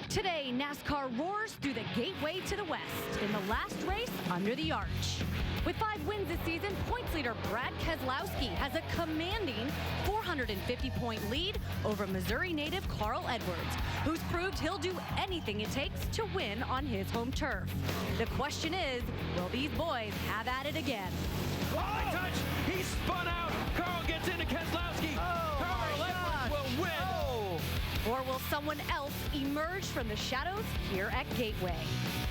Today, NASCAR roars through the gateway to the west in the last race under the arch. With 5 wins this season, points leader Brad Keslowski has a commanding 450-point lead over Missouri native Carl Edwards, who's proved he'll do anything it takes to win on his home turf. The question is, will these boys have at it again? High touch, he spun out. Carl gets into Keslowski. Carl Edwards will win. Or will someone else emerge from the shadows here at Gateway?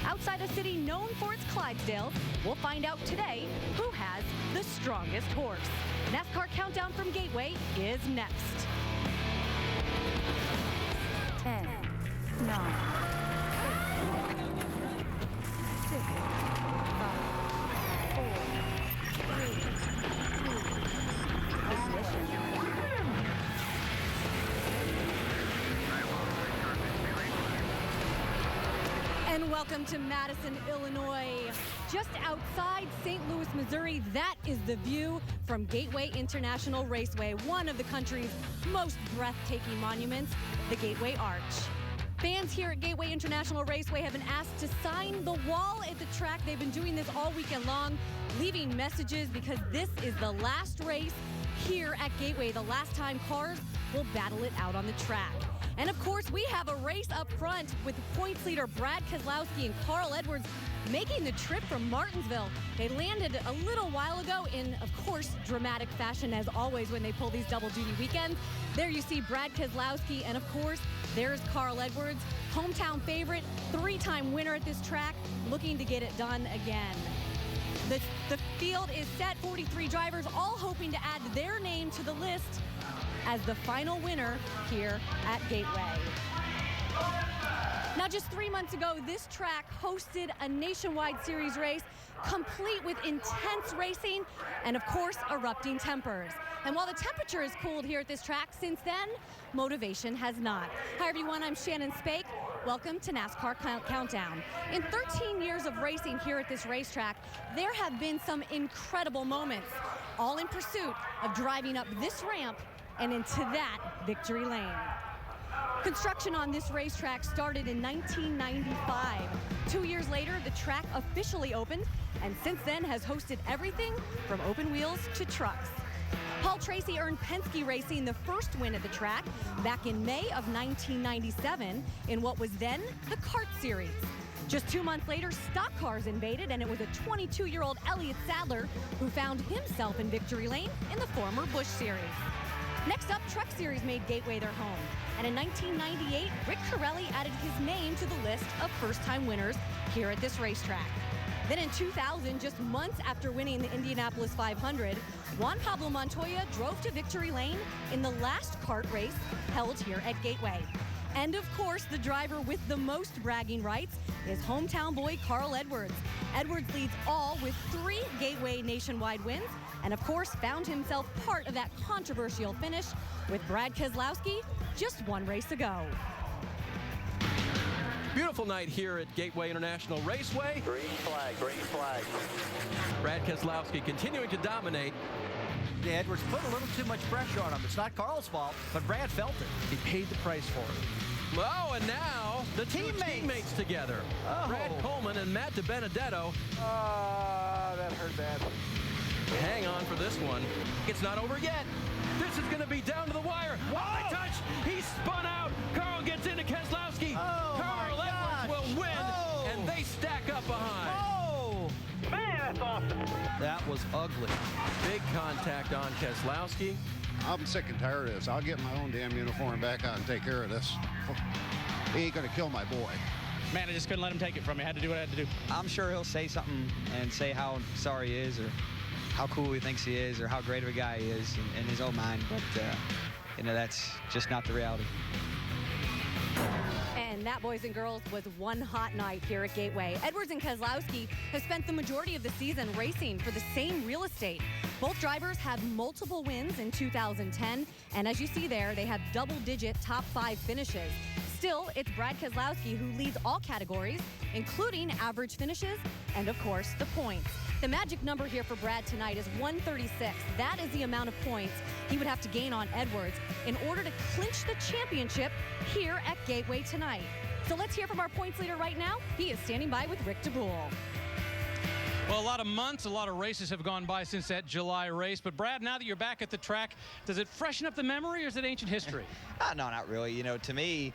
Outside a city known for its Clydesdales, we'll find out today who has the strongest horse. NASCAR Countdown from Gateway is next. 10, 9, 6, 5, 4, 3, 2, ignition. And welcome to Madison, Illinois. Just outside St. Louis, Missouri, that is the view from Gateway International Raceway, one of the country's most breathtaking monuments, the Gateway Arch. Fans here at Gateway International Raceway have been asked to sign the wall at the track. They've been doing this all weekend long, leaving messages because this is the last race here at Gateway, the last time cars will battle it out on the track. And of course, we have a race up front with points leader Brad Keslowski and Carl Edwards making the trip from Martinsville. They landed a little while ago in, of course, dramatic fashion as always when they pull these double-duty weekends. There you see Brad Keslowski, and of course, there's Carl Edwards, hometown favorite, 3-time winner at this track, looking to get it done again. The field is set, 43 drivers, all hoping to add their name to the list as the final winner here at Gateway. Now, just 3 months ago, this track hosted a nationwide series race complete with intense racing and, of course, erupting tempers. And while the temperature has cooled here at this track since then, motivation has not. Hi, everyone. I'm Shannon Spake. Welcome to NASCAR Countdown. In 13 years of racing here at this racetrack, there have been some incredible moments, all in pursuit of driving up this ramp and into that victory lane. Construction on this racetrack started in 1995. 2 years later, the track officially opened, and since then has hosted everything from open wheels to trucks. Paul Tracy earned Penske Racing the first win at the track back in May of 1997 in what was then the Kart Series. Just 2 months later, stock cars invaded, and it was a 22-year-old Elliott Sadler who found himself in victory lane in the former Busch Series. Next up, Truck Series made Gateway their home. And in 1998, Rick Corelli added his name to the list of first-time winners here at this racetrack. Then in 2000, just months after winning the Indianapolis 500, Juan Pablo Montoya drove to victory lane in the last kart race held here at Gateway. And of course, the driver with the most bragging rights is hometown boy Carl Edwards. Edwards leads all with 3 Gateway nationwide wins, and of course found himself part of that controversial finish with Brad Keslowski just 1 race ago. Beautiful night here at Gateway International Raceway. Green flag, green flag. Brad Keslowski continuing to dominate. Edwards put a little too much pressure on him. It's not Carl's fault, but Brad felt it. He paid the price for it. Oh, and now the teammates together. Oh. Brad Coleman and Matt DiBenedetto. That hurt bad. Hang on for this one. It's not over yet. This is going to be down to the wire. High touch. He spun out. Carl gets into Keslowski. Carl Edwards will win, and they stack up behind. Oh, man, that's awesome. That was ugly. Big contact on Keslowski. I'm sick and tired of this. I'll get my own damn uniform back on and take care of this. He ain't gonna kill my boy. Man, I just couldn't let him take it from me. I had to do what I had to do. I'm sure he'll say something and say how sorry he is or how cool he thinks he is or how great of a guy he is in his own mind. But, you know, that's just not the reality. And that, boys and girls, was one hot night here at Gateway. Edwards and Keslowski have spent the majority of the season racing for the same real estate. Both drivers have multiple wins in 2010, and as you see there, they have double-digit top 5 finishes. Still, it's Brad Keslowski who leads all categories, including average finishes and, of course, the points. The magic number here for Brad tonight is 136. That is the amount of points he would have to gain on Edwards in order to clinch the championship here at Gateway tonight. So let's hear from our points leader right now. He is standing by with Rick DeBrule. Well, a lot of months, a lot of races have gone by since that July race. But, Brad, now that you're back at the track, does it freshen up the memory or is it ancient history? No, not really. You know, to me,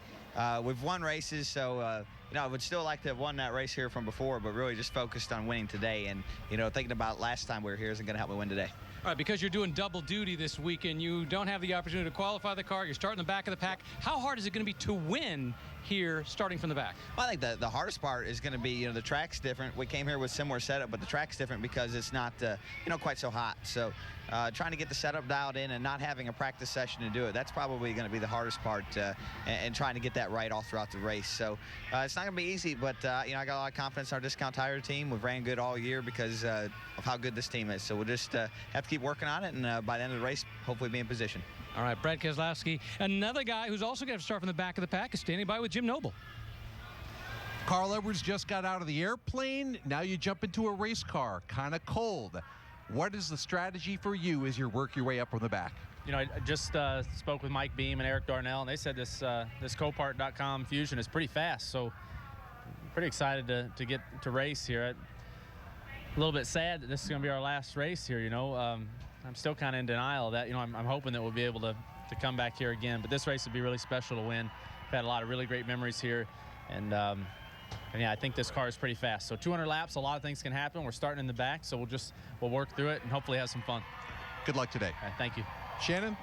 we've won races, so, you know, I would still like to have won that race here from before, but really just focused on winning today. And, you know, thinking about last time we were here isn't going to help me win today. All right, because you're doing double duty this weekend, you don't have the opportunity to qualify the car. You're starting in the back of the pack. How hard is it going to be to win here starting from the back? Well, I think the hardest part is going to be, you know, the track's different. We came here with similar setup, but the track's different because it's not, you know, quite so hot. So trying to get the setup dialed in and not having a practice session to do it, that's probably going to be the hardest part, and trying to get that right all throughout the race. So it's not going to be easy, but, you know, I got a lot of confidence in our discount tire team. We've ran good all year because of how good this team is. So we'll just have to keep working on it, and by the end of the race, hopefully be in position. All right, Brad Keslowski, another guy who's also going to start from the back of the pack, is standing by with Jim Noble. Carl Edwards just got out of the airplane. Now you jump into a race car, kind of cold. What is the strategy for you as you work your way up from the back? You know, I just spoke with Mike Beam and Eric Darnell, and they said this Copart.com Fusion is pretty fast. So I'm pretty excited to get to race here. A little bit sad that this is going to be our last race here, you know. I'm still kind of in denial of that. You know, I'm hoping that we'll be able to come back here again. But this race would be really special to win. I've had a lot of really great memories here. And yeah, I think this car is pretty fast. So 200 laps, a lot of things can happen. We're starting in the back, so we'll work through it and hopefully have some fun. Good luck today. All right, thank you. Shannon?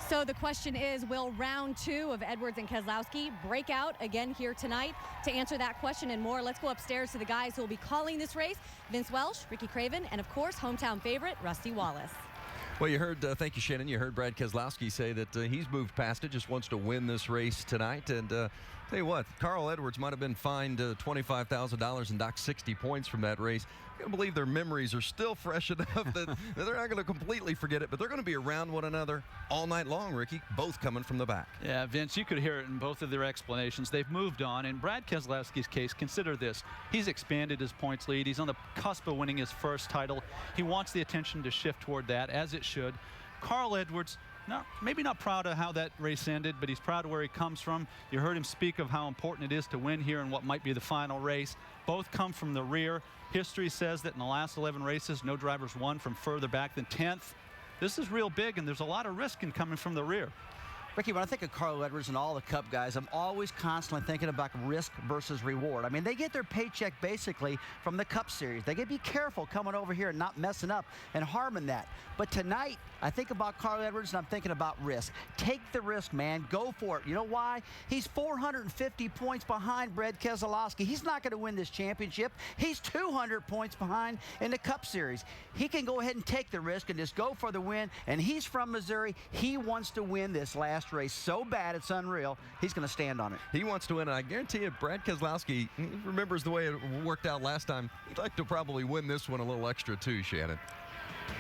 So the question is, will round 2 of Edwards and Keslowski break out again here tonight? To answer that question and more, let's go upstairs to the guys who will be calling this race. Vince Welsh, Ricky Craven, and of course, hometown favorite, Rusty Wallace. Well, you heard, thank you, Shannon. You heard Brad Keslowski say that he's moved past it, just wants to win this race tonight. And tell you what, Carl Edwards might have been fined $25,000 and docked 60 points from that race. I can't believe their memories are still fresh enough that they're not going to completely forget it, but they're going to be around one another all night long, Ricky, both coming from the back. Yeah, Vince, you could hear it in both of their explanations. They've moved on. In Brad Keselowski's case, consider this. He's expanded his points lead. He's on the cusp of winning his first title. He wants the attention to shift toward that, as it should. Carl Edwards, maybe not proud of how that race ended, but he's proud of where he comes from. You heard him speak of how important it is to win here in what might be the final race. Both come from the rear. History says that in the last 11 races, no drivers won from further back than 10th. This is real big, and there's a lot of risk in coming from the rear. Ricky, when I think of Carl Edwards and all the Cup guys, I'm always constantly thinking about risk versus reward. I mean, they get their paycheck basically from the Cup Series. They got to be careful coming over here and not messing up and harming that. But tonight, I think about Carl Edwards and I'm thinking about risk. Take the risk, man. Go for it. You know why? He's 450 points behind Brad Keselowski. He's not going to win this championship. He's 200 points behind in the Cup Series. He can go ahead and take the risk and just go for the win. And he's from Missouri. He wants to win this last race so bad it's unreal. He's going to stand on it. He wants to win, and I guarantee you, Brad Keselowski remembers the way it worked out last time. He'd like to probably win this one a little extra too, Shannon.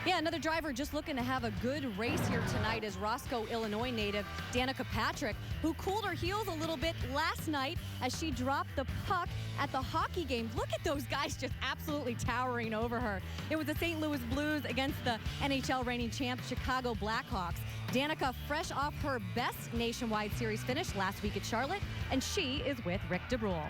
Yeah, another driver just looking to have a good race here tonight is Roscoe, Illinois native Danica Patrick, who cooled her heels a little bit last night as she dropped the puck at the hockey game. Look at those guys just absolutely towering over her. It was the St. Louis Blues against the NHL reigning champs Chicago Blackhawks. Danica fresh off her best nationwide series finish last week at Charlotte, and she is with Rick DeBrule.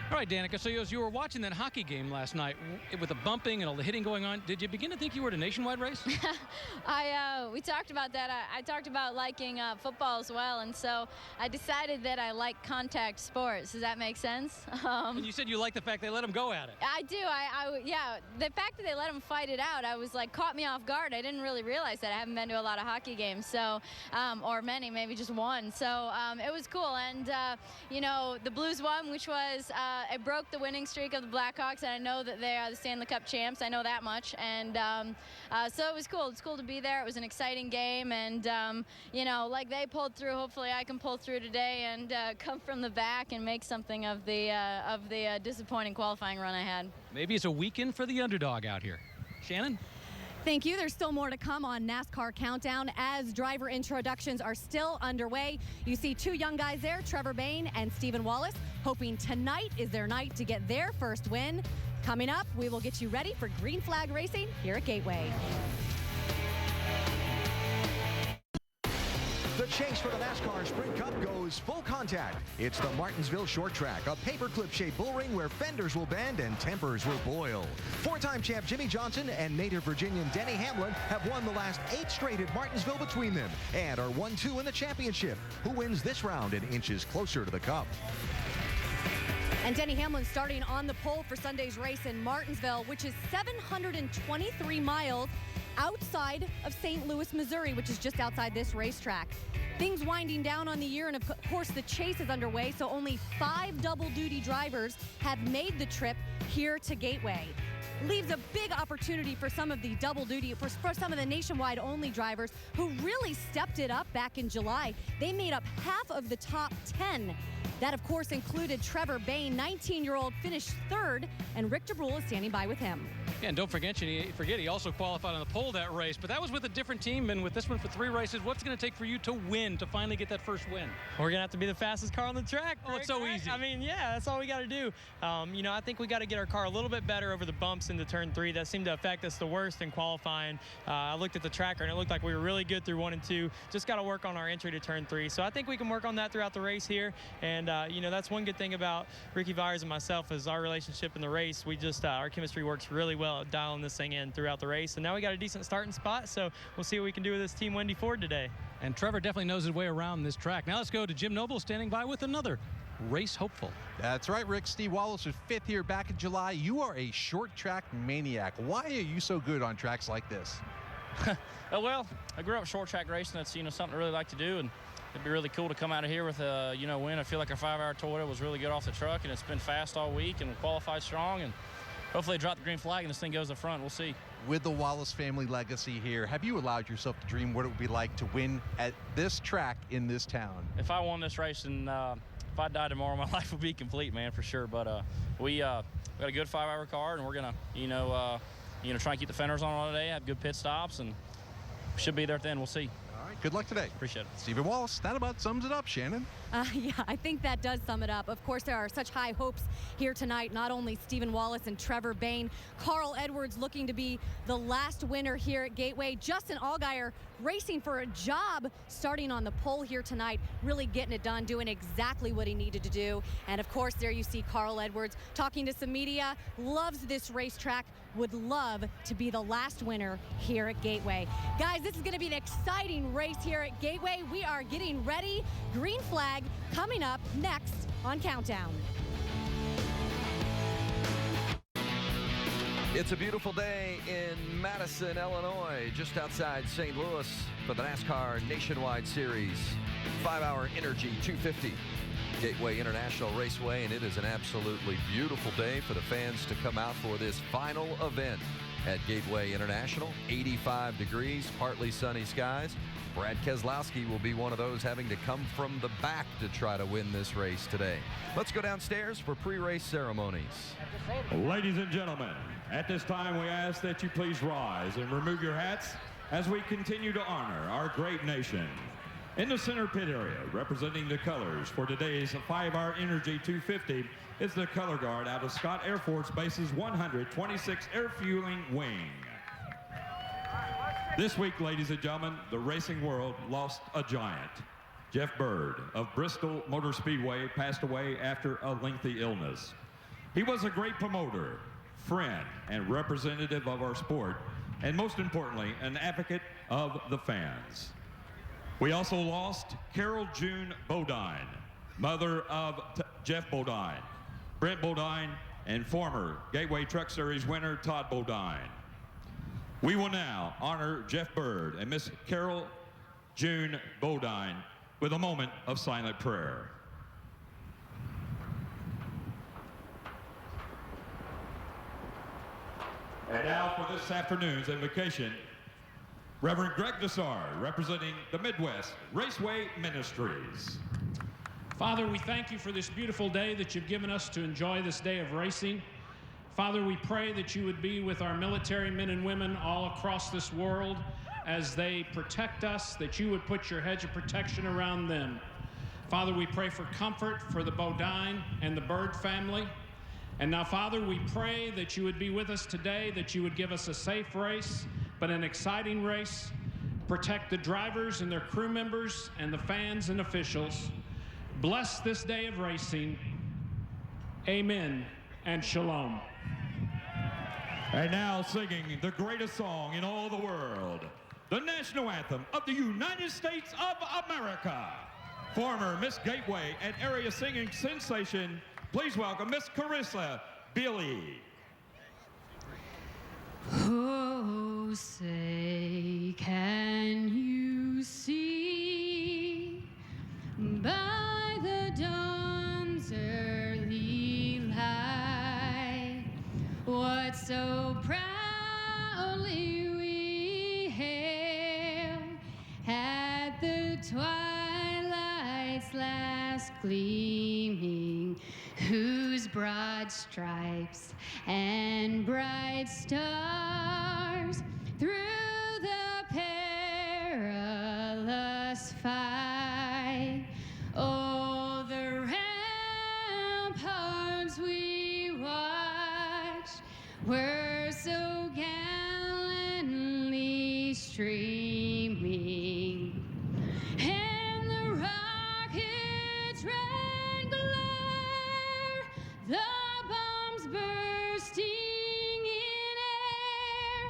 All right, Danica, so as you were watching that hockey game last night, with the bumping and all the hitting going on, did you begin to think you were at a nationwide race? We talked about that. I talked about liking football as well, and so I decided that I like contact sports. Does that make sense? And you said you like the fact they let them go at it. I do. Yeah, the fact that they let them fight it out, I was like, caught me off guard. I didn't really realize that. I haven't been to a lot of hockey games, so, or many, maybe just one. So it was cool, and, you know, the Blues won, which was... it broke the winning streak of the Blackhawks, and I know that they are the Stanley Cup champs. I know that much, and so it was cool. It's cool to be there. It was an exciting game, and you know, like they pulled through. Hopefully, I can pull through today and come from the back and make something of the disappointing qualifying run I had. Maybe it's a weekend for the underdog out here. Shannon? Thank you. There's still more to come on NASCAR Countdown as driver introductions are still underway. You see two young guys there, Trevor Bayne and Stephen Wallace, hoping tonight is their night to get their first win. Coming up, we will get you ready for green flag racing here at Gateway. The The chase for the NASCAR Sprint Cup goes full contact. It's the Martinsville Short Track, a paperclip-shaped bull ring where fenders will bend and tempers will boil. Four-time champ Jimmy Johnson and native Virginian Denny Hamlin have won the last 8 straight at Martinsville between them and are 1-2 in the championship. Who wins this round and inches closer to the Cup? And Denny Hamlin starting on the pole for Sunday's race in Martinsville, which is 723 miles outside of St. Louis, Missouri, which is just outside this racetrack. Things winding down on the year, and of course the chase is underway, so only 5 double-duty drivers have made the trip here to Gateway. Leaves a big opportunity for some of the double-duty, for some of the nationwide-only drivers who really stepped it up back in July. They made up half of the top 10. That, of course, included Trevor Bayne, 19-year-old, finished 3rd, and Rick DeBrule is standing by with him. Yeah, and don't forget he also qualified on the pole that race, but that was with a different team, and with this one for 3 races, what's it going to take for you to win, to finally get that first win? We're going to have to be the fastest car on the track. Oh, it's so easy. I mean, yeah, that's all we got to do. You know, I think we got to get our car a little bit better over the bumps into turn 3. That seemed to affect us the worst in qualifying. I looked at the tracker, and it looked like we were really good through 1 and 2. Just got to work on our entry to turn 3. So I think we can work on that throughout the race here, and, you know, that's one good thing about Ricky Vyers and myself is our relationship in the race. We just, our chemistry works really well at dialing this thing in throughout the race. And now we got a decent starting spot, so we'll see what we can do with this Team Wendy Ford today. And Trevor definitely knows his way around this track. Now let's go to Jim Noble standing by with another race hopeful. That's right, Rick. Steve Wallace was 5th here back in July. You are a short track maniac. Why are you so good on tracks like this? Well, I grew up short track racing. That's, you know, something I really like to do, and it'd be really cool to come out of here with a, you know, win. I feel like our 5-hour Toyota was really good off the truck, and it's been fast all week and qualified strong, and hopefully drop the green flag and this thing goes to front. We'll see. With the Wallace family legacy here, have you allowed yourself to dream what it would be like to win at this track in this town? If I won this race and if I died tomorrow, my life would be complete, man, for sure. But we got a good 5-hour car, and we're gonna, try and keep the fenders on all day, have good pit stops, and should be there at the end. We'll see. All right, good luck today. Appreciate it. Stephen Wallace, that about sums it up, Shannon. Yeah, I think that does sum it up. Of course, there are such high hopes here tonight. Not only Stephen Wallace and Trevor Bayne, Carl Edwards looking to be the last winner here at Gateway. Justin Allgaier racing for a job, starting on the pole here tonight, really getting it done, doing exactly what he needed to do. And of course, there you see Carl Edwards talking to some media, loves this racetrack, would love to be the last winner here at Gateway. Guys, this is going to be an exciting race here at Gateway. We are getting ready. Green flag coming up next on Countdown. It's a beautiful day in Madison, Illinois, just outside St. Louis for the NASCAR Nationwide Series 5-hour Energy 250 Gateway International Raceway, and it is an absolutely beautiful day for the fans to come out for this final event at Gateway International. 85 degrees, partly sunny skies. Brad Keslowski will be one of those having to come from the back to try to win this race today. Let's go downstairs for pre-race ceremonies. Ladies and gentlemen, at this time we ask that you please rise and remove your hats as we continue to honor our great nation. In the center pit area, representing the colors for today's 5-hour Energy 250 is the color guard out of Scott Air Force Base's 126 Air Fueling Wing. This week, ladies and gentlemen, the racing world lost a giant. Jeff Bird of Bristol Motor Speedway passed away after a lengthy illness. He was a great promoter, friend, and representative of our sport, and most importantly, an advocate of the fans. We also lost Carol June Bodine, mother of Jeff Bodine, Brent Bodine, and former Gateway Truck Series winner Todd Bodine. We will now honor Jeff Bird and Miss Carol June Bodine with a moment of silent prayer. And now for this afternoon's invocation, Reverend Greg Dessard, representing the Midwest Raceway Ministries. Father, we thank you for this beautiful day that you've given us to enjoy this day of racing. Father, we pray that you would be with our military men and women all across this world as they protect us, that you would put your hedge of protection around them. Father, we pray for comfort for the Bodine and the Bird family. And now, Father, we pray that you would be with us today, that you would give us a safe race, but an exciting race. protect the drivers and their crew members and the fans and officials. Bless this day of racing. Amen and shalom. And now singing the greatest song in all the world, the national anthem of the United States of America. Former Miss Gateway and area singing sensation, please welcome Miss Carissa Billy. Oh, say, can you see by the dawn's early light what so proudly we hailed at the twilight's last gleaming, whose broad stripes and bright stars through the perilous fight, oh, the ramparts we watched were so gallantly streaming, and the rockets' red glare, the bombs bursting in air,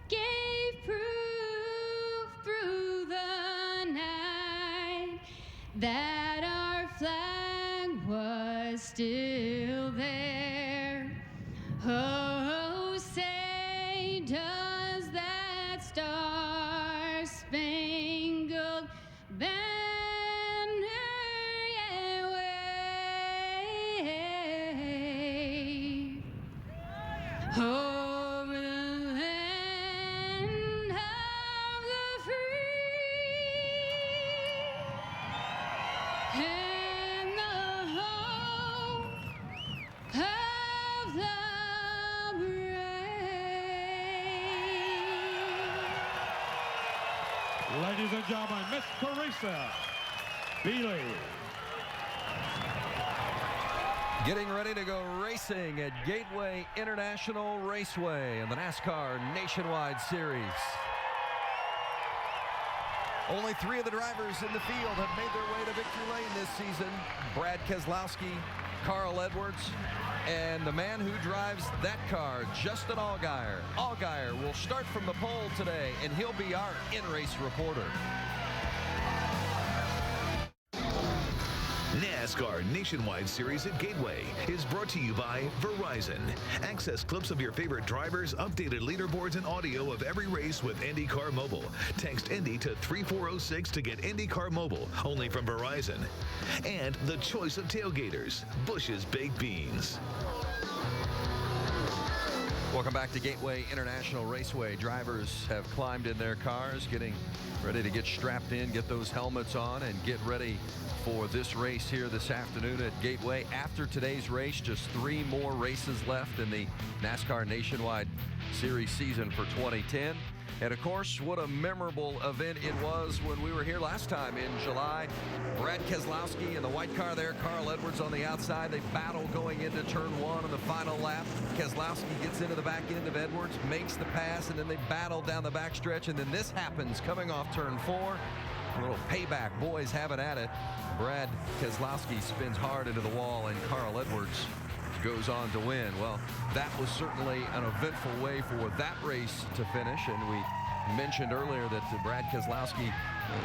gave proof through the night that our flag was still there. Oh, say, does that star-spangled banner yet wave over the land of the free and the home of the brave. Ladies and gentlemen, Miss Carissa Billy. Getting ready to go racing at Gateway International Raceway in the NASCAR Nationwide Series. Only 3 of the drivers in the field have made their way to victory lane this season. Brad Keslowski, Carl Edwards, and the man who drives that car, Justin Allgaier. Allgaier will start from the pole today, and he'll be our in-race reporter. NASCAR Nationwide Series at Gateway is brought to you by Verizon. Access clips of your favorite drivers, updated leaderboards, and audio of every race with IndyCar Mobile. Text Indy to 3406 to get IndyCar Mobile, only from Verizon. And the choice of tailgaters, Bush's Baked Beans. Welcome back to Gateway International Raceway. Drivers have climbed in their cars, getting ready to get strapped in, get those helmets on, and get ready for this race here this afternoon at Gateway. After today's race, just 3 more races left in the NASCAR Nationwide Series season for 2010. And of course, what a memorable event it was when we were here last time in July. Brad Keslowski in the white car there, Carl Edwards on the outside. They battle going into turn 1 on the final lap. Keslowski gets into the back end of Edwards, makes the pass, and then they battle down the backstretch. And then this happens coming off turn 4. A little payback, boys have it at it. Brad Keslowski spins hard into the wall, and Carl Edwards goes on to win. Well, that was certainly an eventful way for that race to finish, and we mentioned earlier that Brad Keslowski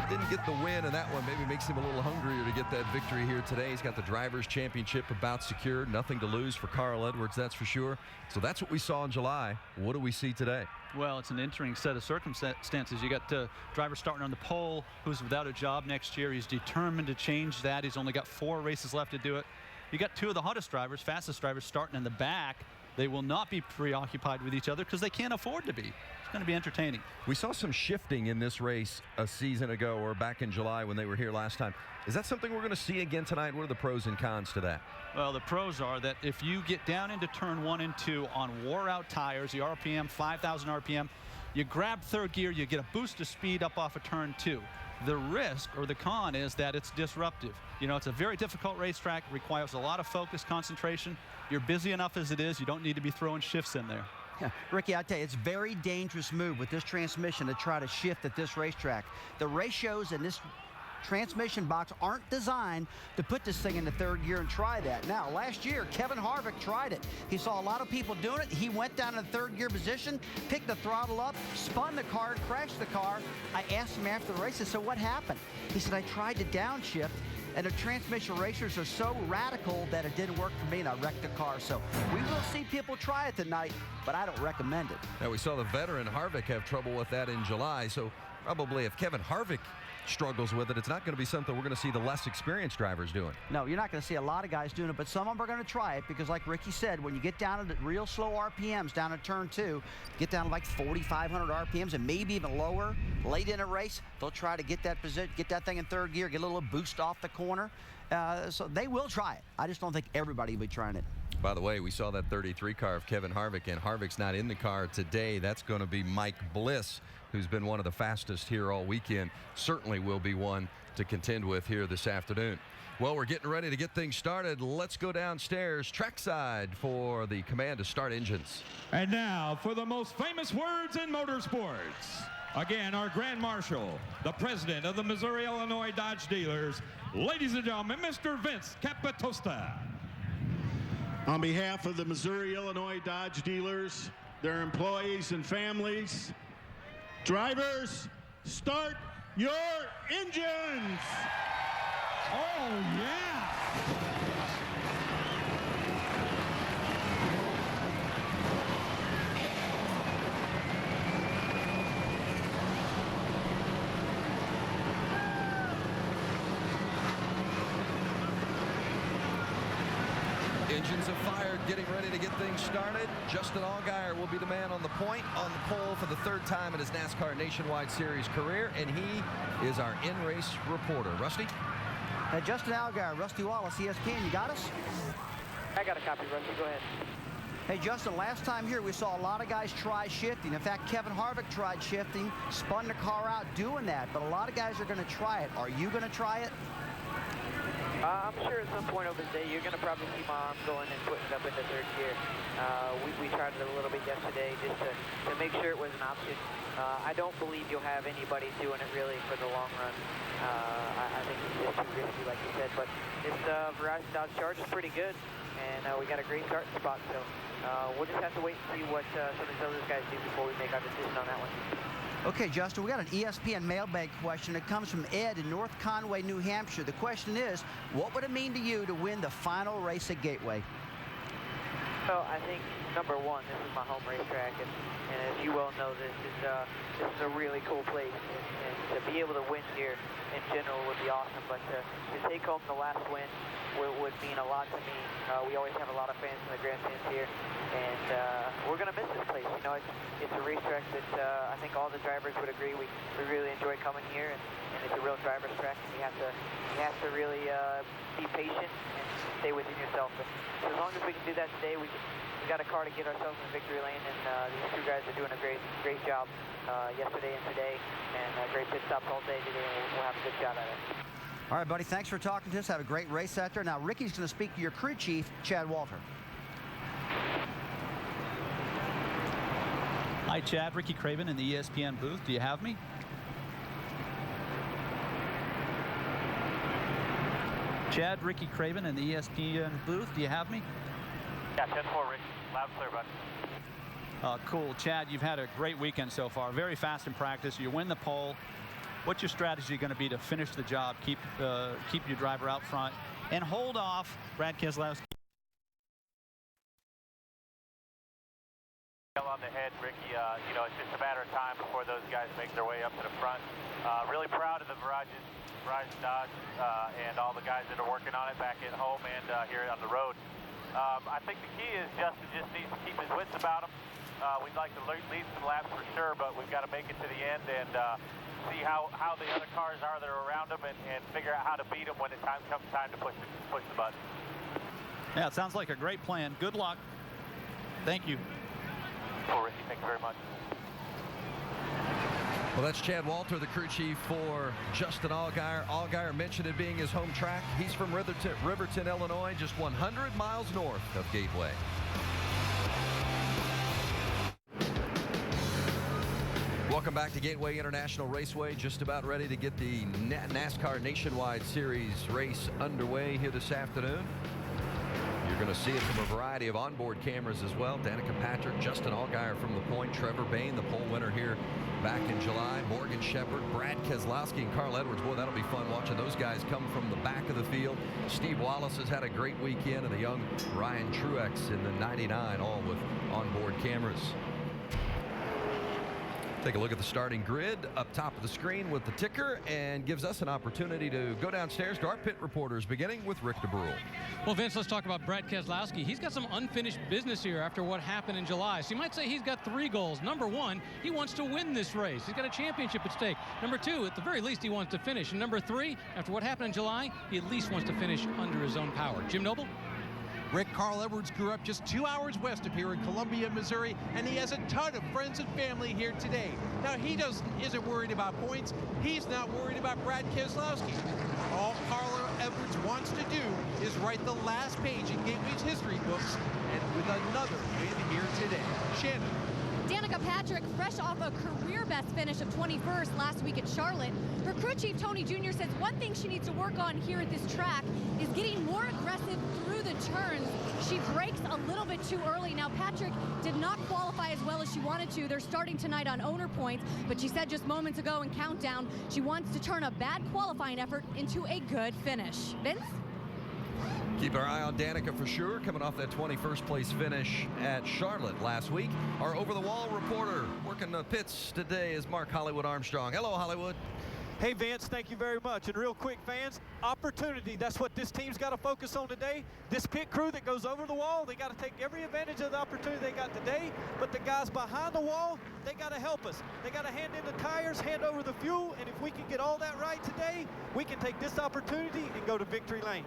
didn't get the win, and that one maybe makes him a little hungrier to get that victory here today. He's got the Drivers' Championship about secured. Nothing to lose for Carl Edwards, that's for sure. So that's what we saw in July. What do we see today? Well, it's an interesting set of circumstances. You got driver starting on the pole who's without a job next year. He's determined to change that. He's only got 4 races left to do it. You got 2 of the hottest drivers, fastest drivers, starting in the back. They will not be preoccupied with each other because they can't afford to be. It's going to be entertaining. We saw some shifting in this race a season ago or back in July when they were here last time. Is that something we're going to see again tonight? What are the pros and cons to that? Well, the pros are that if you get down into turn 1 and 2 on wore-out tires, the RPM, 5,000 RPM, you grab third gear, you get a boost of speed up off of turn 2. The risk or the con is that it's disruptive. You know, it's a very difficult racetrack, requires a lot of focus, concentration. You're busy enough as it is. You don't need to be throwing shifts in there. Ricky, I tell you, it's a very dangerous move with this transmission to try to shift at this racetrack. The ratios in this transmission box aren't designed to put this thing in the third gear and try that. Now, last year, Kevin Harvick tried it. He saw a lot of people doing it. He went down in the third gear position, picked the throttle up, spun the car, crashed the car. I asked him after the race, I said, what happened? He said, I tried to downshift, and the transmission racers are so radical that it didn't work for me, and I wrecked the car. So we will see people try it tonight, but I don't recommend it. Now, we saw the veteran Harvick have trouble with that in July, so probably if Kevin Harvick struggles with it, it's not going to be something we're going to see the less experienced drivers doing. No, you're not going to see a lot of guys doing it, but some of them are going to try it because, like Ricky said, when you get down to the real slow RPMs down at turn 2, get down to like 4,500 RPMs and maybe even lower, late in a race, they'll try to get that position, get that thing in third gear, get a little boost off the corner. So they will try it. I just don't think everybody will be trying it. By the way, we saw that 33 car of Kevin Harvick, and Harvick's not in the car today. That's going to be Mike Bliss, who's been one of the fastest here all weekend. Certainly will be one to contend with here this afternoon. Well, we're getting ready to get things started. Let's go downstairs trackside for the command to start engines. And now for the most famous words in motorsports. Again, our Grand Marshal, the president of the Missouri-Illinois Dodge Dealers, ladies and gentlemen, Mr. Vince Capitosta. On behalf of the Missouri-Illinois Dodge Dealers, their employees and families, drivers, start your engines! Oh, yeah! Engines have fired, getting ready to get things started. Justin Allgaier will be the man on the point, on the pole for the third time in his NASCAR Nationwide Series career, and he is our in-race reporter. Rusty? Hey, Justin Allgaier, Rusty Wallace, ESPN, you got us? I got a copy, Rusty. Go ahead. Hey, Justin, last time here we saw a lot of guys try shifting. In fact, Kevin Harvick tried shifting, spun the car out doing that, but a lot of guys are going to try it. Are you going to try it? I'm sure at some point over the day you're going to probably see my arm going and putting it up into third gear. We tried it a little bit yesterday just to make sure it was an option. I don't believe you'll have anybody doing it really for the long run. I think it's just too risky, like you said. But this Verizon Dodge Charge is pretty good, and we got a great starting spot. So we'll just have to wait and see what some of these other guys do before we make our decision on that one. Okay, Justin, we got an ESPN mailbag question. It comes from Ed in North Conway, New Hampshire. The question is, what would it mean to you to win the final race at Gateway? Well, I think, number one, this is my home racetrack, and as you well know, this is a really cool place, and to be able to win here in general would be awesome, but to take home the last win would mean a lot to me. We always have a lot of fans in the grandstands here, and we're going to miss this place. You know, it's a racetrack that I think all the drivers would agree we really enjoy coming here, and it's a real driver's track, and you have to really be patient and stay within yourself. And so as long as we can do that today, we got a car to get ourselves in victory lane, and these two guys are doing a great job yesterday and today, and great pit stops all day today, and we'll have a good shot at it. All right, buddy, thanks for talking to us. Have a great race out there. Now, Ricky's going to speak to your crew chief, Chad Walter. Hi, Chad. Ricky Craven in the ESPN booth. Do you have me? Chad, Ricky Craven in the ESPN booth. Do you have me? Yeah, 10-4, Rick. Loud and clear, bud. Cool. Chad, you've had a great weekend so far. Very fast in practice. You win the pole. What's your strategy going to be to finish the job, keep your driver out front, and hold off Brad Keslowski? On the head, Ricky. You know, it's just a matter of time before those guys make their way up to the front. Really proud of the Verizon Dodge and all the guys that are working on it back at home and here on the road. I think the key is Justin just needs to keep his wits about him. We'd like to lead some laps for sure, but we've got to make it to the end and see how the other cars are that are around him and figure out how to beat him when it comes time to push the button. Yeah, it sounds like a great plan. Good luck. Thank you. Cool, Ricky. Thank you very much. Well, that's Chad Walter, the crew chief for Justin Allgaier. Allgaier mentioned it being his home track. He's from Riverton, Illinois, just 100 miles north of Gateway. Welcome back to Gateway International Raceway. Just about ready to get the NASCAR Nationwide Series race underway here this afternoon. You're going to see it from a variety of onboard cameras as well. Danica Patrick, Justin Allgaier from the point, Trevor Bayne, the pole winner here back in July, Morgan Shepherd, Brad Keselowski, and Carl Edwards. Boy, that'll be fun watching those guys come from the back of the field. Steve Wallace has had a great weekend, and the young Ryan Truex in the 99, all with onboard cameras. Take a look at the starting grid up top of the screen with the ticker, and gives us an opportunity to go downstairs to our pit reporters, beginning with Rick DeBrule. Well, Vince, let's talk about Brad Keselowski. He's got some unfinished business here after what happened in July. So you might say he's got 3 goals. Number 1, he wants to win this race. He's got a championship at stake. Number 2, at the very least, he wants to finish. And number 3, after what happened in July, he at least wants to finish under his own power. Jim Noble? Rick, Carl Edwards grew up just 2 hours west of here in Columbia, Missouri, and he has a ton of friends and family here today. Now, he isn't worried about points. He's not worried about Brad Keselowski. All Carl Edwards wants to do is write the last page in Gateway's history books, and with another win here today. Shannon. Danica Patrick, fresh off a career-best finish of 21st last week at Charlotte. Her crew chief, Tony Jr., says one thing she needs to work on here at this track is getting more aggressive through the turns. She brakes a little bit too early. Now, Patrick did not qualify as well as she wanted to. They're starting tonight on owner points, but she said just moments ago in Countdown, she wants to turn a bad qualifying effort into a good finish. Vince? Keep our eye on Danica for sure, coming off that 21st place finish at Charlotte last week. Our over-the-wall reporter working the pits today is Mark Hollywood Armstrong. Hello, Hollywood. Hey, Vince, thank you very much. And real quick, fans, opportunity. That's what this team's got to focus on today. This pit crew that goes over the wall, they got to take every advantage of the opportunity they got today. But the guys behind the wall, they got to help us. They got to hand in the tires, hand over the fuel, and if we can get all that right today, we can take this opportunity and go to victory lane.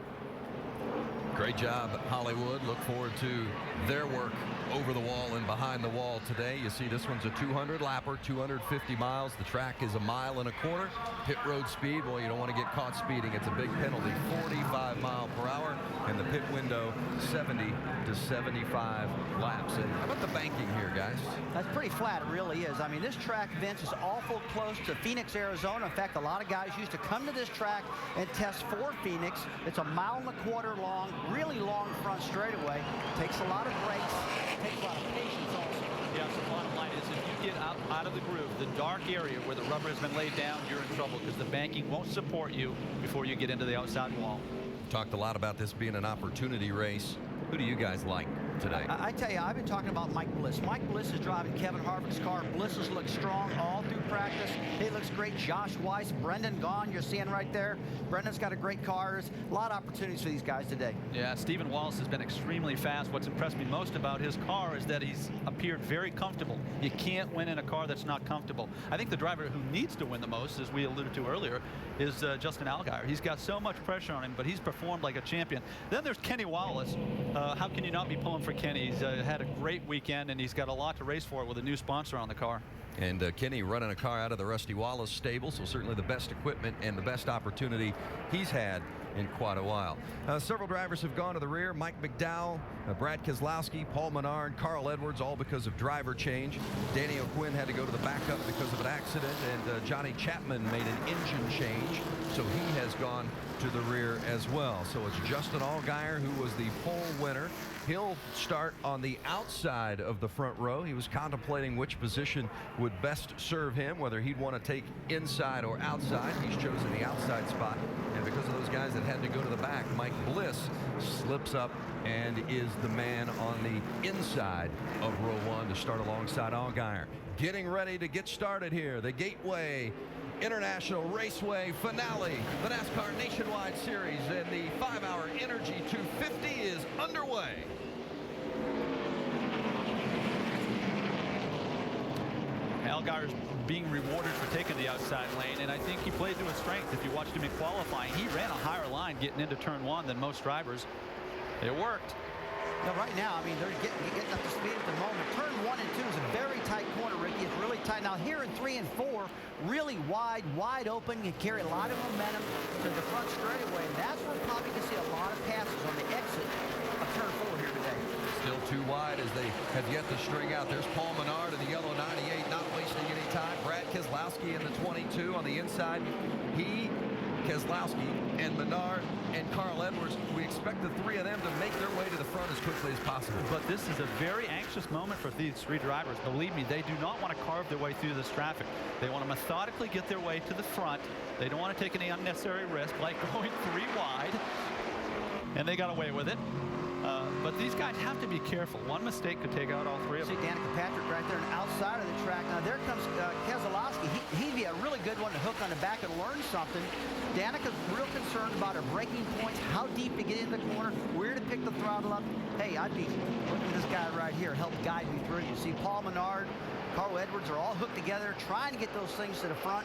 Great job, Hollywood. Look forward to their work over the wall and behind the wall today. You see this one's a 200 lapper, 250 miles. The track is 1.25 miles. Pit road speed, well, you don't want to get caught speeding. It's a big penalty, 45 miles per hour, and the pit window 70 to 75 laps. And how about the banking here, guys? That's pretty flat, it really is. I mean, this track, Vince, is awful close to Phoenix, Arizona. In fact, a lot of guys used to come to this track and test for Phoenix. It's 1.25 miles long, really long front straightaway. Takes a lot of brakes, takes a lot of patience also. Yeah, so the bottom line is if you get out of the groove, the dark area where the rubber has been laid down, you're in trouble because the banking won't support you before you get into the outside wall. Talked a lot about this being an opportunity race. Who do you guys like today? I tell you, I've been talking about Mike Bliss. Mike Bliss is driving Kevin Harvick's car. Bliss has looked strong all through practice. He looks great. Josh Weiss, Brendan Gaughan, you're seeing right there. Brendan's got a great car. There's a lot of opportunities for these guys today. Yeah, Stephen Wallace has been extremely fast. What's impressed me most about his car is that he's appeared very comfortable. You can't win in a car that's not comfortable. I think the driver who needs to win the most, as we alluded to earlier, is Justin Allgaier. He's got so much pressure on him, but he's performed like a champion. Then there's Kenny Wallace. How can you not be pulling for Kenny? He's had a great weekend, and he's got a lot to race for with a new sponsor on the car. And Kenny running a car out of the Rusty Wallace stable, so certainly the best equipment and the best opportunity he's had in quite a while. Several drivers have gone to the rear. Mike McDowell, Brad Keselowski, Paul Menard, Carl Edwards, all because of driver change. Danny O'Quinn had to go to the backup because of an accident, and Johnny Chapman made an engine change, so he has gone to the rear as well. So it's Justin Allgaier, who was the pole winner. He'll start on the outside of the front row. He was contemplating which position would best serve him, whether he'd want to take inside or outside. He's chosen the outside spot, and because of those guys that had to go to the back, Mike Bliss slips up and is the man on the inside of row one to start alongside Allgaier. Getting ready to get started here, the Gateway International Raceway finale, the NASCAR Nationwide Series, and the 5-hour Energy 250 is underway. Allgaier's being rewarded for taking the outside lane, and I think he played to his strength. If you watched him in qualifying, he ran a higher line getting into turn one than most drivers. It worked. Now, right now, I mean, they're getting up to speed at the moment. Turn 1 and 2 is a very tight corner, Ricky. It's really tight. Now, here in 3 and 4, really wide open. You carry a lot of momentum to the front straightaway. And that's where we're probably going to see a lot of passes on the exit of turn 4 here today. Still too wide as they they have yet to string out. There's Paul Menard in the yellow 98, not wasting any time. Brad Keslowski in the 22 on the inside. He, Keslowski, and Menard and Carl Edwards, we expect the three of them to make their way to the front as quickly as possible. But this is a very anxious moment for these three drivers. Believe me, they do not want to carve their way through this traffic. They want to methodically get their way to the front. They don't want to take any unnecessary risk like going 3 wide. And they got away with it. But these guys have to be careful. One mistake could take out all three of them. See Danica Patrick right there on the outside of the track. Now there comes Keselowski. He'd be a really good one to hook on the back and learn something. Danica's real concerned about her braking points, how deep to get in the corner, where to pick the throttle up. Hey, I'd be looking at this guy right here, help guide me through. You see Paul Menard, Carl Edwards are all hooked together, trying to get those things to the front.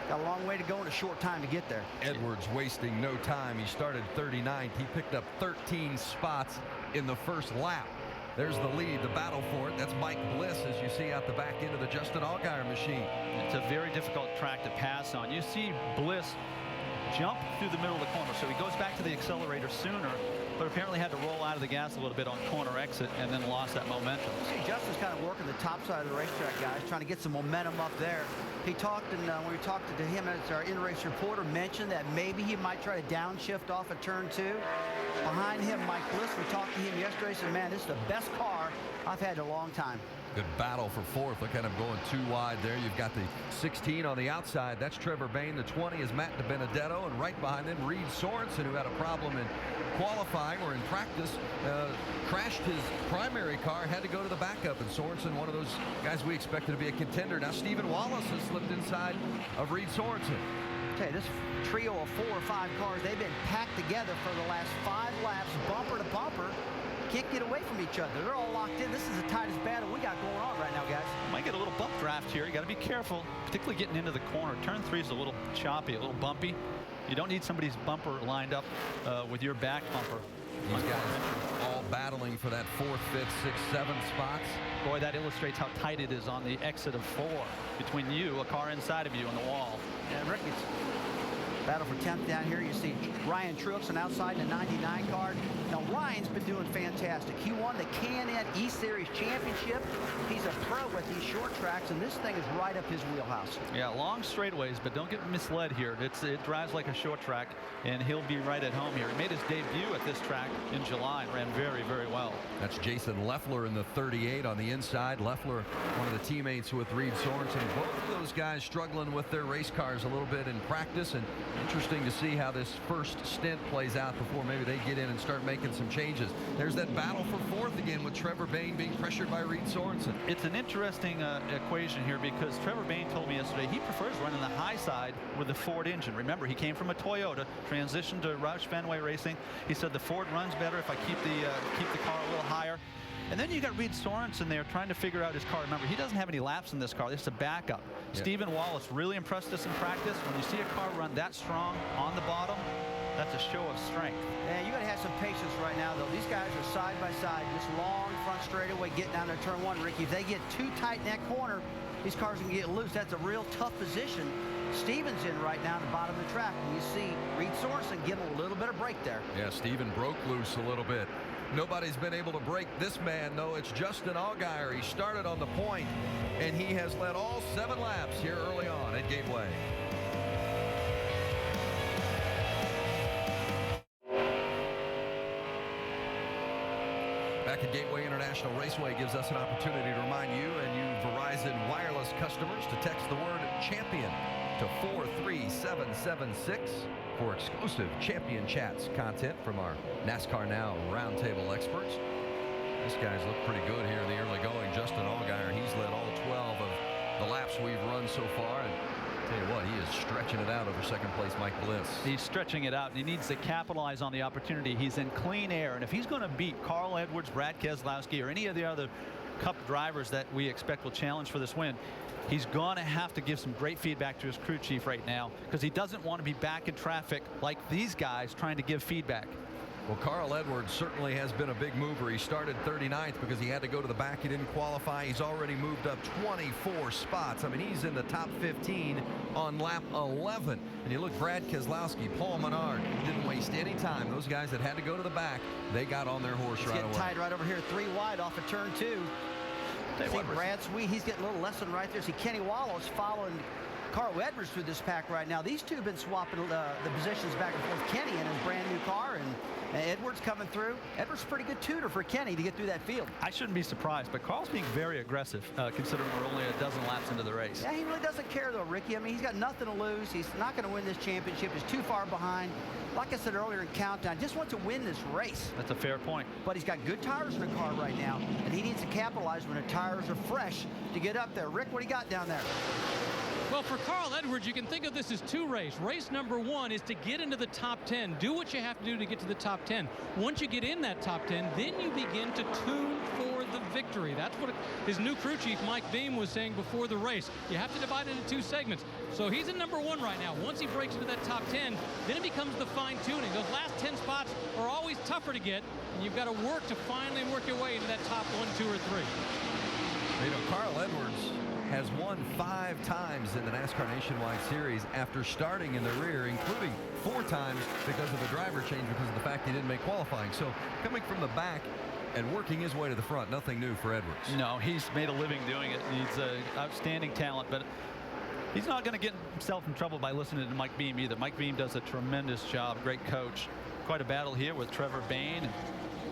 Got a long way to go in a short time to get there. Edwards wasting no time. He started 39th. He picked up 13 spots in the first lap. There's the lead, the battle for it. That's Mike Bliss, as you see out the back end of the Justin Allgaier machine. It's a very difficult track to pass on. You see Bliss jump through the middle of the corner, so he goes back to the accelerator sooner, but apparently had to roll out of the gas a little bit on corner exit and then lost that momentum. See, Justin's kind of working the top side of the racetrack, guys, trying to get some momentum up there. He talked, and when we talked to him, as our in-race reporter mentioned that maybe he might try to downshift off of turn 2. Behind him, Mike Bliss, we talked to him yesterday, said, man, this is the best car I've had in a long time. Good battle for fourth. Look at him going 2 wide there. You've got the 16 on the outside. That's Trevor Bayne. The 20 is Matt DiBenedetto. And right behind them, Reed Sorensen, who had a problem in qualifying or in practice, crashed his primary car, had to go to the backup. And Sorensen, one of those guys we expected to be a contender. Now Stephen Wallace has slipped inside of Reed Sorensen. Okay, this trio of 4 or 5 cars, they've been packed together for the last 5 laps, bumper to bumper. Can't get away from each other. They're all locked in. This is the tightest battle we got going on right now, guys. Might get a little bump draft here. You got to be careful, particularly getting into the corner. Turn 3 is a little choppy, a little bumpy. You don't need somebody's bumper lined up with your back bumper. These guys all battling for that 4th, 5th, 6th, 7th spots. Boy, that illustrates how tight it is on the exit of 4 between you, a car inside of you, and the wall. And Rick, it's battle for 10th down here. You see Ryan Truex outside in the 99 car. Now, Ryan's been doing fantastic. He won the K&N E-Series Championship. He's a pro at these short tracks, and this thing is right up his wheelhouse. Yeah, long straightaways, but don't get misled here. It drives like a short track, and he'll be right at home here. He made his debut at this track in July and ran very, very well. That's Jason Leffler in the 38 on the inside. Leffler, one of the teammates with Reed Sorensen. Both of those guys struggling with their race cars a little bit in practice, and interesting to see how this first stint plays out before maybe they get in and start making some changes. There's that battle for 4th again with Trevor Bayne being pressured by Reed Sorensen. It's an interesting equation here because Trevor Bayne told me yesterday he prefers running the high side with the Ford engine. Remember, he came from a Toyota, transitioned to Roush Fenway Racing. He said the Ford runs better if I keep the car a little higher. And then you got Reed Sorensen there trying to figure out his car. Remember, he doesn't have any laps in this car. This is a backup. Yeah. Stephen Wallace really impressed us in practice. When you see a car run that strong on the bottom, that's a show of strength. Yeah, you got to have some patience right now, though. These guys are side by side, this long front straightaway getting down there turn 1, Ricky. If they get too tight in that corner, these cars can get loose. That's a real tough position. Stephen's in right now at the bottom of the track, and you see Reed Sorensen give him a little bit of break there. Yeah, Stephen broke loose a little bit. Nobody's been able to break this man, though. It's Justin Allgaier. He started on the point, and he has led all 7 laps here early on at Gateway. Back at Gateway International Raceway gives us an opportunity to remind you and you Verizon wireless customers to text the word champion to 43776 for exclusive Champion Chats content from our NASCAR Now roundtable experts. These guys look pretty good here in the early going. Justin Allgaier, he's led all 12 of the laps we've run so far. And tell you what, he is stretching it out over second place Mike Bliss. He's stretching it out, and he needs to capitalize on the opportunity. He's in clean air, and if he's going to beat Carl Edwards, Brad Keselowski, or any of the other Cup drivers that we expect will challenge for this win, he's going to have to give some great feedback to his crew chief right now, because he doesn't want to be back in traffic like these guys trying to give feedback. Well, Carl Edwards certainly has been a big mover. He started 39th because he had to go to the back. He didn't qualify. He's already moved up 24 spots. I mean, he's in the top 15 on lap 11. And you look, Brad Keslowski, Paul Menard, didn't waste any time. Those guys that had to go to the back, they got on their horse right away. He's getting tied right over here, 3 wide off of turn 2. See Brad Sweet, he's getting a little lesson right there. See Kenny Wallows following Carl Edwards through this pack right now. These two have been swapping the positions back and forth. Kenny in his brand new car, and Edwards coming through. Edwards pretty good tutor for Kenny to get through that field. I shouldn't be surprised, but Carl's being very aggressive considering we're only a dozen laps into the race. Yeah, he really doesn't care though, Ricky. I mean, he's got nothing to lose. He's not going to win this championship. He's too far behind. Like I said earlier in Countdown, just wants to win this race. That's a fair point. But he's got good tires in the car right now, and he needs to capitalize when the tires are fresh to get up there. Rick, what do you got down there? Well, for Carl Edwards, you can think of this as 2 races. Race number 1 is to get into the top 10. Do what you have to do to get to the top 10. Once you get in that top 10, then you begin to tune for the victory. That's what his new crew chief, Mike Beam, was saying before the race. You have to divide it into 2 segments. So he's in number 1 right now. Once he breaks into that top 10, then it becomes the fine-tuning. Those last 10 spots are always tougher to get, and you've got to work to finally work your way into that top 1, 2, or 3. You know, Carl Edwards has won 5 times in the NASCAR Nationwide Series after starting in the rear, including 4 times because of a driver change because of the fact he didn't make qualifying. So coming from the back and working his way to the front, nothing new for Edwards. No, he's made a living doing it. He's an outstanding talent, but he's not going to get himself in trouble by listening to Mike Beam either. Mike Beam does a tremendous job, great coach. Quite a battle here with Trevor Bayne and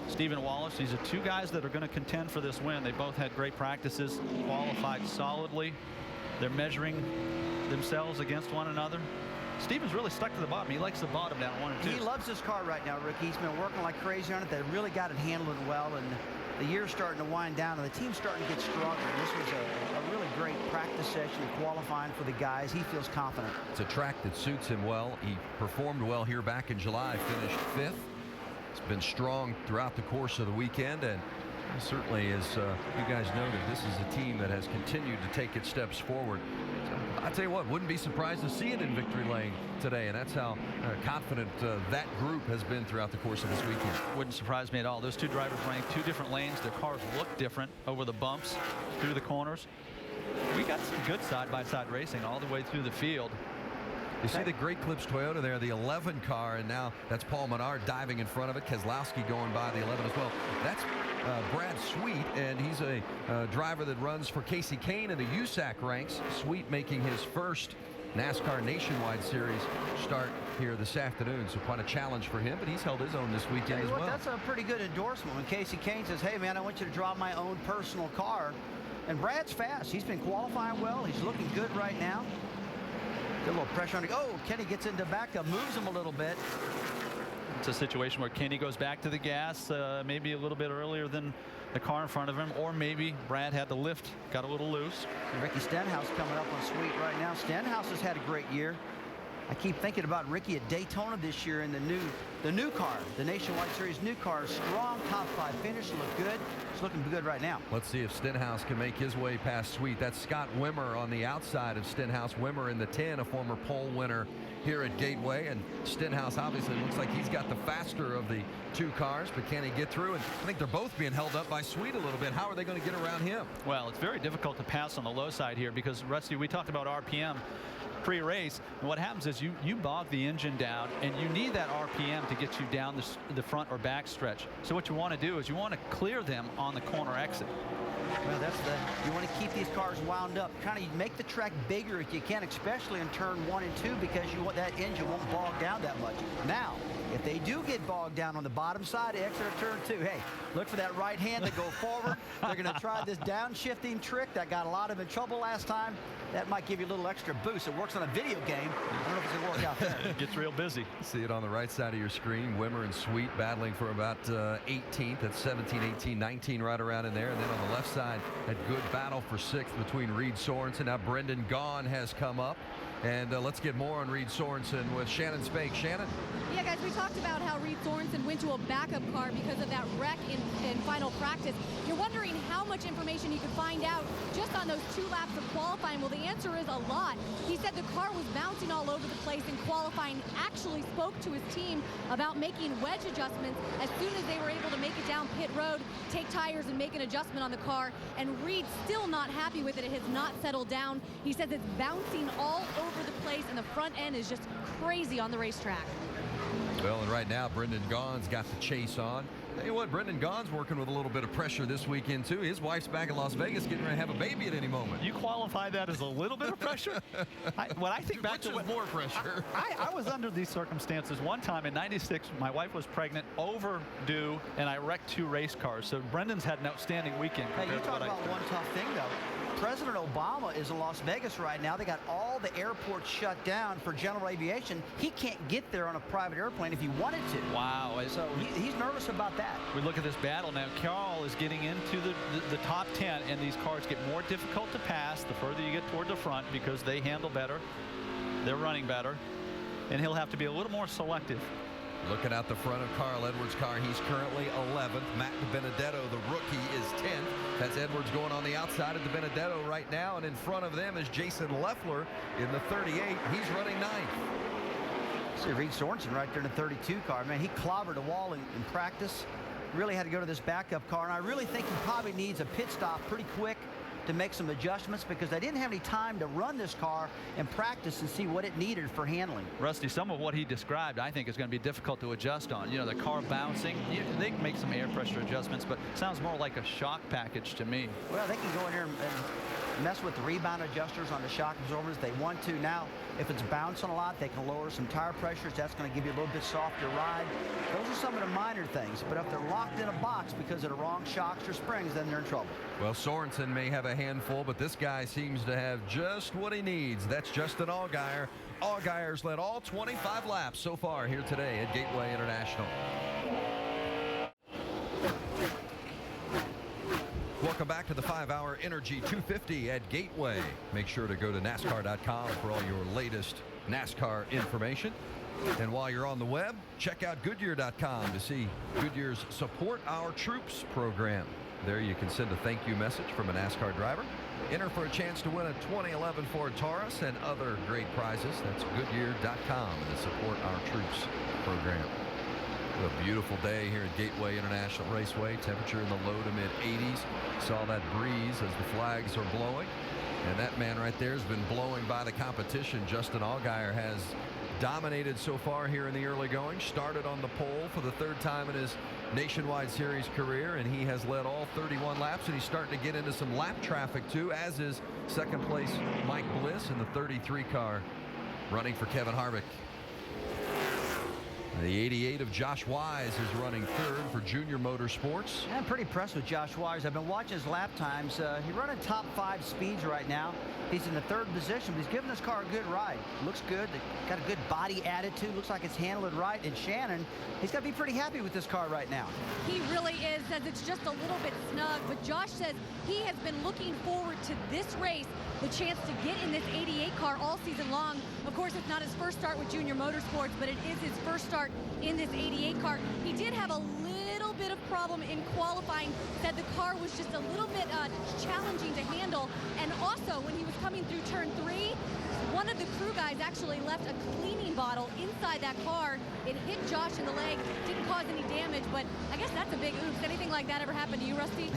Stephen Wallace. These are 2 guys that are going to contend for this win. They both had great practices, qualified solidly. They're measuring themselves against one another. Stephen's really stuck to the bottom. He likes the bottom down 1 and 2. He loves this car right now, Ricky. He's been working like crazy on it. They really got it handled well, and the year's starting to wind down, and the team's starting to get stronger. This was a really great practice session qualifying for the guys. He feels confident. It's a track that suits him well. He performed well here back in July, finished 5th. It's been strong throughout the course of the weekend, and certainly, as you guys noted, this is a team that has continued to take its steps forward. So, I tell you what, wouldn't be surprised to see it in victory lane today, and that's how confident that group has been throughout the course of this weekend. Wouldn't surprise me at all. Those 2 drivers running 2 different lanes. Their cars look different over the bumps, through the corners. We got some good side-by-side racing all the way through the field. You see the Great Clips Toyota there, the 11 car, and now that's Paul Menard diving in front of it. Keslowski going by the 11 as well. That's Brad Sweet, and he's a driver that runs for Casey Kane in the USAC ranks. Sweet making his first NASCAR Nationwide Series start here this afternoon, so quite a challenge for him, but he's held his own this weekend as well. That's a pretty good endorsement when Casey Kane says, hey man, I want you to drive my own personal car. And Brad's fast. He's been qualifying well. He's looking good right now. Get a little pressure on it. Oh, Kenny gets into backup, moves him a little bit. It's a situation where Kenny goes back to the gas maybe a little bit earlier than the car in front of him, or maybe Brad had the lift, got a little loose. And Ricky Stenhouse coming up on Sweet right now. Stenhouse has had a great year. I keep thinking about Ricky at Daytona this year in the new car, the Nationwide Series new car. Strong top 5 finish, look good. It's looking good right now. Let's see if Stenhouse can make his way past Sweet. That's Scott Wimmer on the outside of Stenhouse. Wimmer in the 10, a former pole winner here at Gateway, and Stenhouse obviously looks like he's got the faster of the 2 cars, but can he get through? And I think they're both being held up by Sweet a little bit. How are they going to get around him? Well, it's very difficult to pass on the low side here because, Rusty, we talked about RPM pre-race, and what happens is you bog the engine down, and you need that RPM to get you down the front or back stretch. So what you want to do is you want to clear them on the corner exit. Well, you want to keep these cars wound up, kind of make the track bigger if you can, especially in turn 1 and 2, because that engine won't bog down that much. Now, if they do get bogged down on the bottom side, exit of turn 2, hey, look for that right hand to go forward. They're going to try this downshifting trick that got a lot of them in trouble last time. That might give you a little extra boost. It works on a video game. I don't know if it's going to work out there. It gets real busy. See it on the right side of your screen. Wimmer and Sweet battling for about 18th. That's 17, 18, 19 right around in there. And then on the left side, a good battle for 6th between Reed Sorensen. Now Brendan Gaughan has come up. And let's get more on Reed Sorensen with Shannon Spank. Shannon? Yeah, guys, we talked about how Reed Sorensen went to a backup car because of that wreck in final practice. You're wondering how much information you could find out just on those 2 laps of qualifying. Well, the answer is a lot. He said the car was bouncing all over the place in qualifying, actually spoke to his team about making wedge adjustments as soon as they were able to make it down pit road, take tires and make an adjustment on the car. And Reed still not happy with it. It has not settled down. He says it's bouncing all over the place and the front end is just crazy on the racetrack. Well, and right now, Brendan Gaughan's got the chase on. Tell you what, Brendan Gaughan's working with a little bit of pressure this weekend, too. His wife's back in Las Vegas getting ready to have a baby at any moment. You qualify that as a little bit of pressure? When I think back to more pressure. I was under these circumstances one time in '96. My wife was pregnant, overdue, and I wrecked 2 race cars. So Brendan's had an outstanding weekend. Hey, you talk about one tough thing, though. President Obama is in Las Vegas right now. They got all the airports shut down for general aviation. He can't get there on a private airplane if he wanted to. Wow. So he's nervous about that. We look at this battle now. Carl is getting into the top 10, and these cars get more difficult to pass the further you get toward the front because they handle better. They're running better, and he'll have to be a little more selective. Looking out the front of Carl Edwards' car, he's currently 11th. Matt DiBenedetto, the rookie, is 10th. That's Edwards going on the outside of DiBenedetto right now, and in front of them is Jason Leffler in the 38. He's running 9th. See Reed Sorensen right there in the 32 car. Man, he clobbered a wall in practice. Really had to go to this backup car, and I really think he probably needs a pit stop pretty quick to make some adjustments because they didn't have any time to run this car and practice and see what it needed for handling. Rusty, some of what he described I think is going to be difficult to adjust on. You know, the car bouncing, they can make some air pressure adjustments, but it sounds more like a shock package to me. Well, they can go in here and mess with the rebound adjusters on the shock absorbers. They want to. Now, if it's bouncing a lot, they can lower some tire pressures. That's going to give you a little bit softer ride. Those are some of the minor things, but if they're locked in a box because of the wrong shocks or springs, then they're in trouble. Well, Sorensen may have a handful, but this guy seems to have just what he needs. That's Justin Allgaier. Allgaier's led all 25 laps so far here today at Gateway International. Welcome back to the 5-hour Energy 250 at Gateway. Make sure to go to NASCAR.com for all your latest NASCAR information. And while you're on the web, check out Goodyear.com to see Goodyear's Support Our Troops program. There you can send a thank you message from a NASCAR driver. Enter for a chance to win a 2011 Ford Taurus and other great prizes. That's Goodyear.com and the Support Our Troops program. A beautiful day here at Gateway International Raceway. Temperature in the low to mid 80s. Saw that breeze as the flags are blowing. And that man right there has been blowing by the competition. Justin Allgaier has dominated so far here in the early going. Started on the pole for the 3rd time in his Nationwide Series career, and he has led all 31 laps, and he's starting to get into some lap traffic too, as is 2nd place Mike Bliss in the 33 car running for Kevin Harvick. The 88 of Josh Wise is running 3rd for Junior Motorsports. Yeah, I'm pretty impressed with Josh Wise. I've been watching his lap times. He's running top 5 speeds right now. He's in the 3rd position, but he's giving this car a good ride. Looks good. Got a good body attitude. Looks like it's handled right. And Shannon, he's got to be pretty happy with this car right now. He really is. Says it's just a little bit snug, but Josh says he has been looking forward to this race, the chance to get in this 88 car all season long. Of course, it's not his first start with Junior Motorsports, but it is his first start in this 88 car. He did have a little bit of problem in qualifying. Said the car was just a little bit challenging to handle. And also, when he was coming through turn 3, one of the crew guys actually left a cleaning bottle inside that car. It hit Josh in the leg, didn't cause any damage, but I guess that's a big oops. Anything like that ever happen to you, Rusty?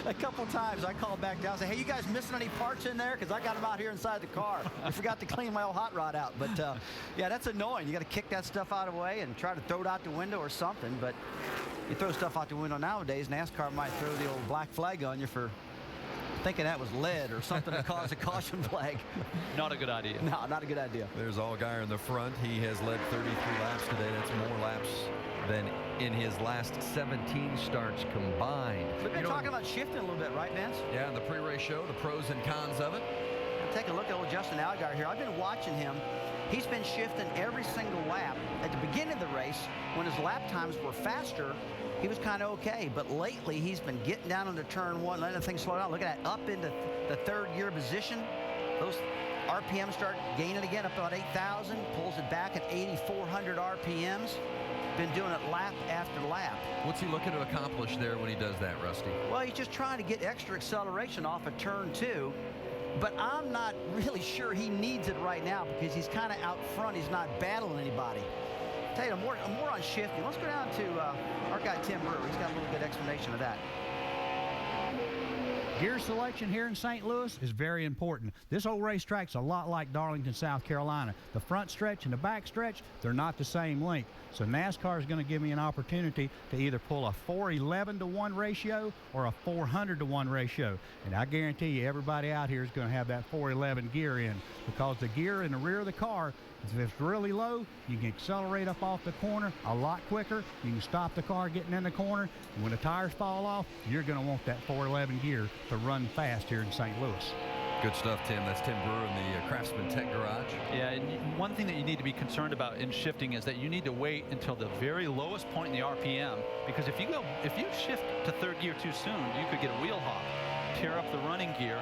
A couple times I called back down and said, hey, you guys missing any parts in there? Because I got them out here inside the car. I forgot to clean my old hot rod out. But yeah, that's annoying. You got to kick that stuff out of the way and try to throw it out the window or something. But you throw stuff out the window nowadays, NASCAR might throw the old black flag on you for thinking that was lead or something to cause a caution flag. Not a good idea. No, not a good idea. There's Allgaier in the front. He has led 33 laps today. That's more laps than in his last 17 starts combined. We've been talking about shifting a little bit, right, Vance? Yeah, in the pre-race show, the pros and cons of it. Take a look at old Justin Allgaier here. I've been watching him. He's been shifting every single lap. At the beginning of the race, when his lap times were faster, he was kind of okay. But lately, he's been getting down into turn 1, letting things slow down. Look at that, up into the 3rd gear position. Those RPMs start gaining again, up about 8,000. Pulls it back at 8,400 RPMs. been doing it lap after lap. What's he looking to accomplish there when he does that, Rusty? Well, he's just trying to get extra acceleration off of turn 2. But I'm not really sure he needs it right now because he's kind of out front. He's not battling anybody. Tell you, I'm more on shifting. Let's go down to our guy Tim Brewer. He's got a little good explanation of that. Gear selection here in St. Louis is very important. This old racetrack's a lot like Darlington, South Carolina. The front stretch and the back stretch, they're not the same length. So NASCAR is going to give me an opportunity to either pull a 411-to-1 ratio or a 400-to-1 ratio. And I guarantee you everybody out here is going to have that 411 gear in, because the gear in the rear of the car, if it's really low, you can accelerate up off the corner a lot quicker. You can stop the car getting in the corner. And when the tires fall off, you're going to want that 411 gear to run fast here in St. Louis. Good stuff, Tim. That's Tim Brewer in the Craftsman Tech Garage. Yeah, and one thing that you need to be concerned about in shifting is that you need to wait until the very lowest point in the RPM, because if you shift to third gear too soon, you could get a wheel hop, tear up the running gear,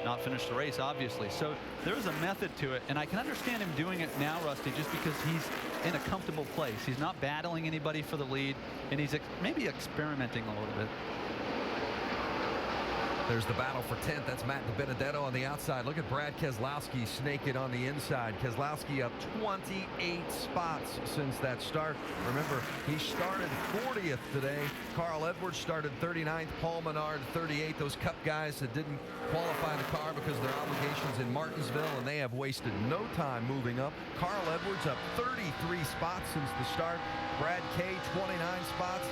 not finish the race, obviously. So there's a method to it, and I can understand him doing it now, Rusty, just because he's in a comfortable place. He's not battling anybody for the lead, and he's maybe experimenting a little bit. There's the battle for 10th. That's Matt DiBenedetto on the outside. Look at Brad Keslowski snake it on the inside. Keslowski up 28 spots since that start. Remember, he started 40th today. Carl Edwards started 39th. Paul Menard 38th. Those Cup guys that didn't qualify the car because of their obligations in Martinsville, and they have wasted no time moving up. Carl Edwards up 33 spots since the start. Brad Kay 29 spots.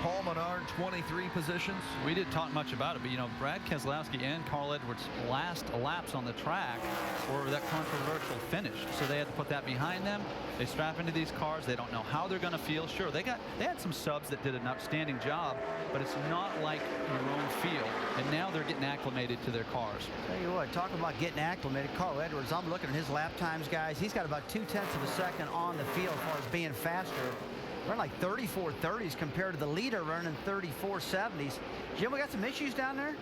Paul Menard 23 positions. We didn't talk much about it, but you know, Brad Keselowski and Carl Edwards' last laps on the track were that controversial finish, so they had to put that behind them. They strap into these cars. They don't know how they're going to feel. Sure, they had some subs that did an outstanding job, but it's not like your own field, and now they're getting acclimated to their cars. Tell you what, talking about getting acclimated, Carl Edwards, I'm looking at his lap times, guys. He's got about 0.2 of a second on the field as far as being faster. Running like 34.30s compared to the leader running 34.70s. Jim, we got some issues down there?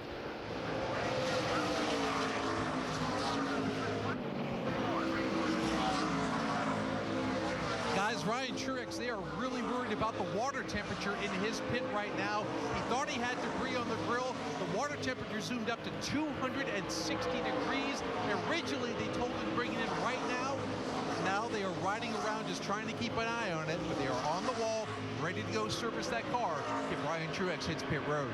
Guys, Ryan Truex, they are really worried about the water temperature in his pit right now. He thought he had debris on the grill. The water temperature zoomed up to 260 degrees. Originally, they told him to bring it in right now. Now they are riding around just trying to keep an eye on it, but they are on the wall, ready to go service that car if Ryan Truex hits pit road.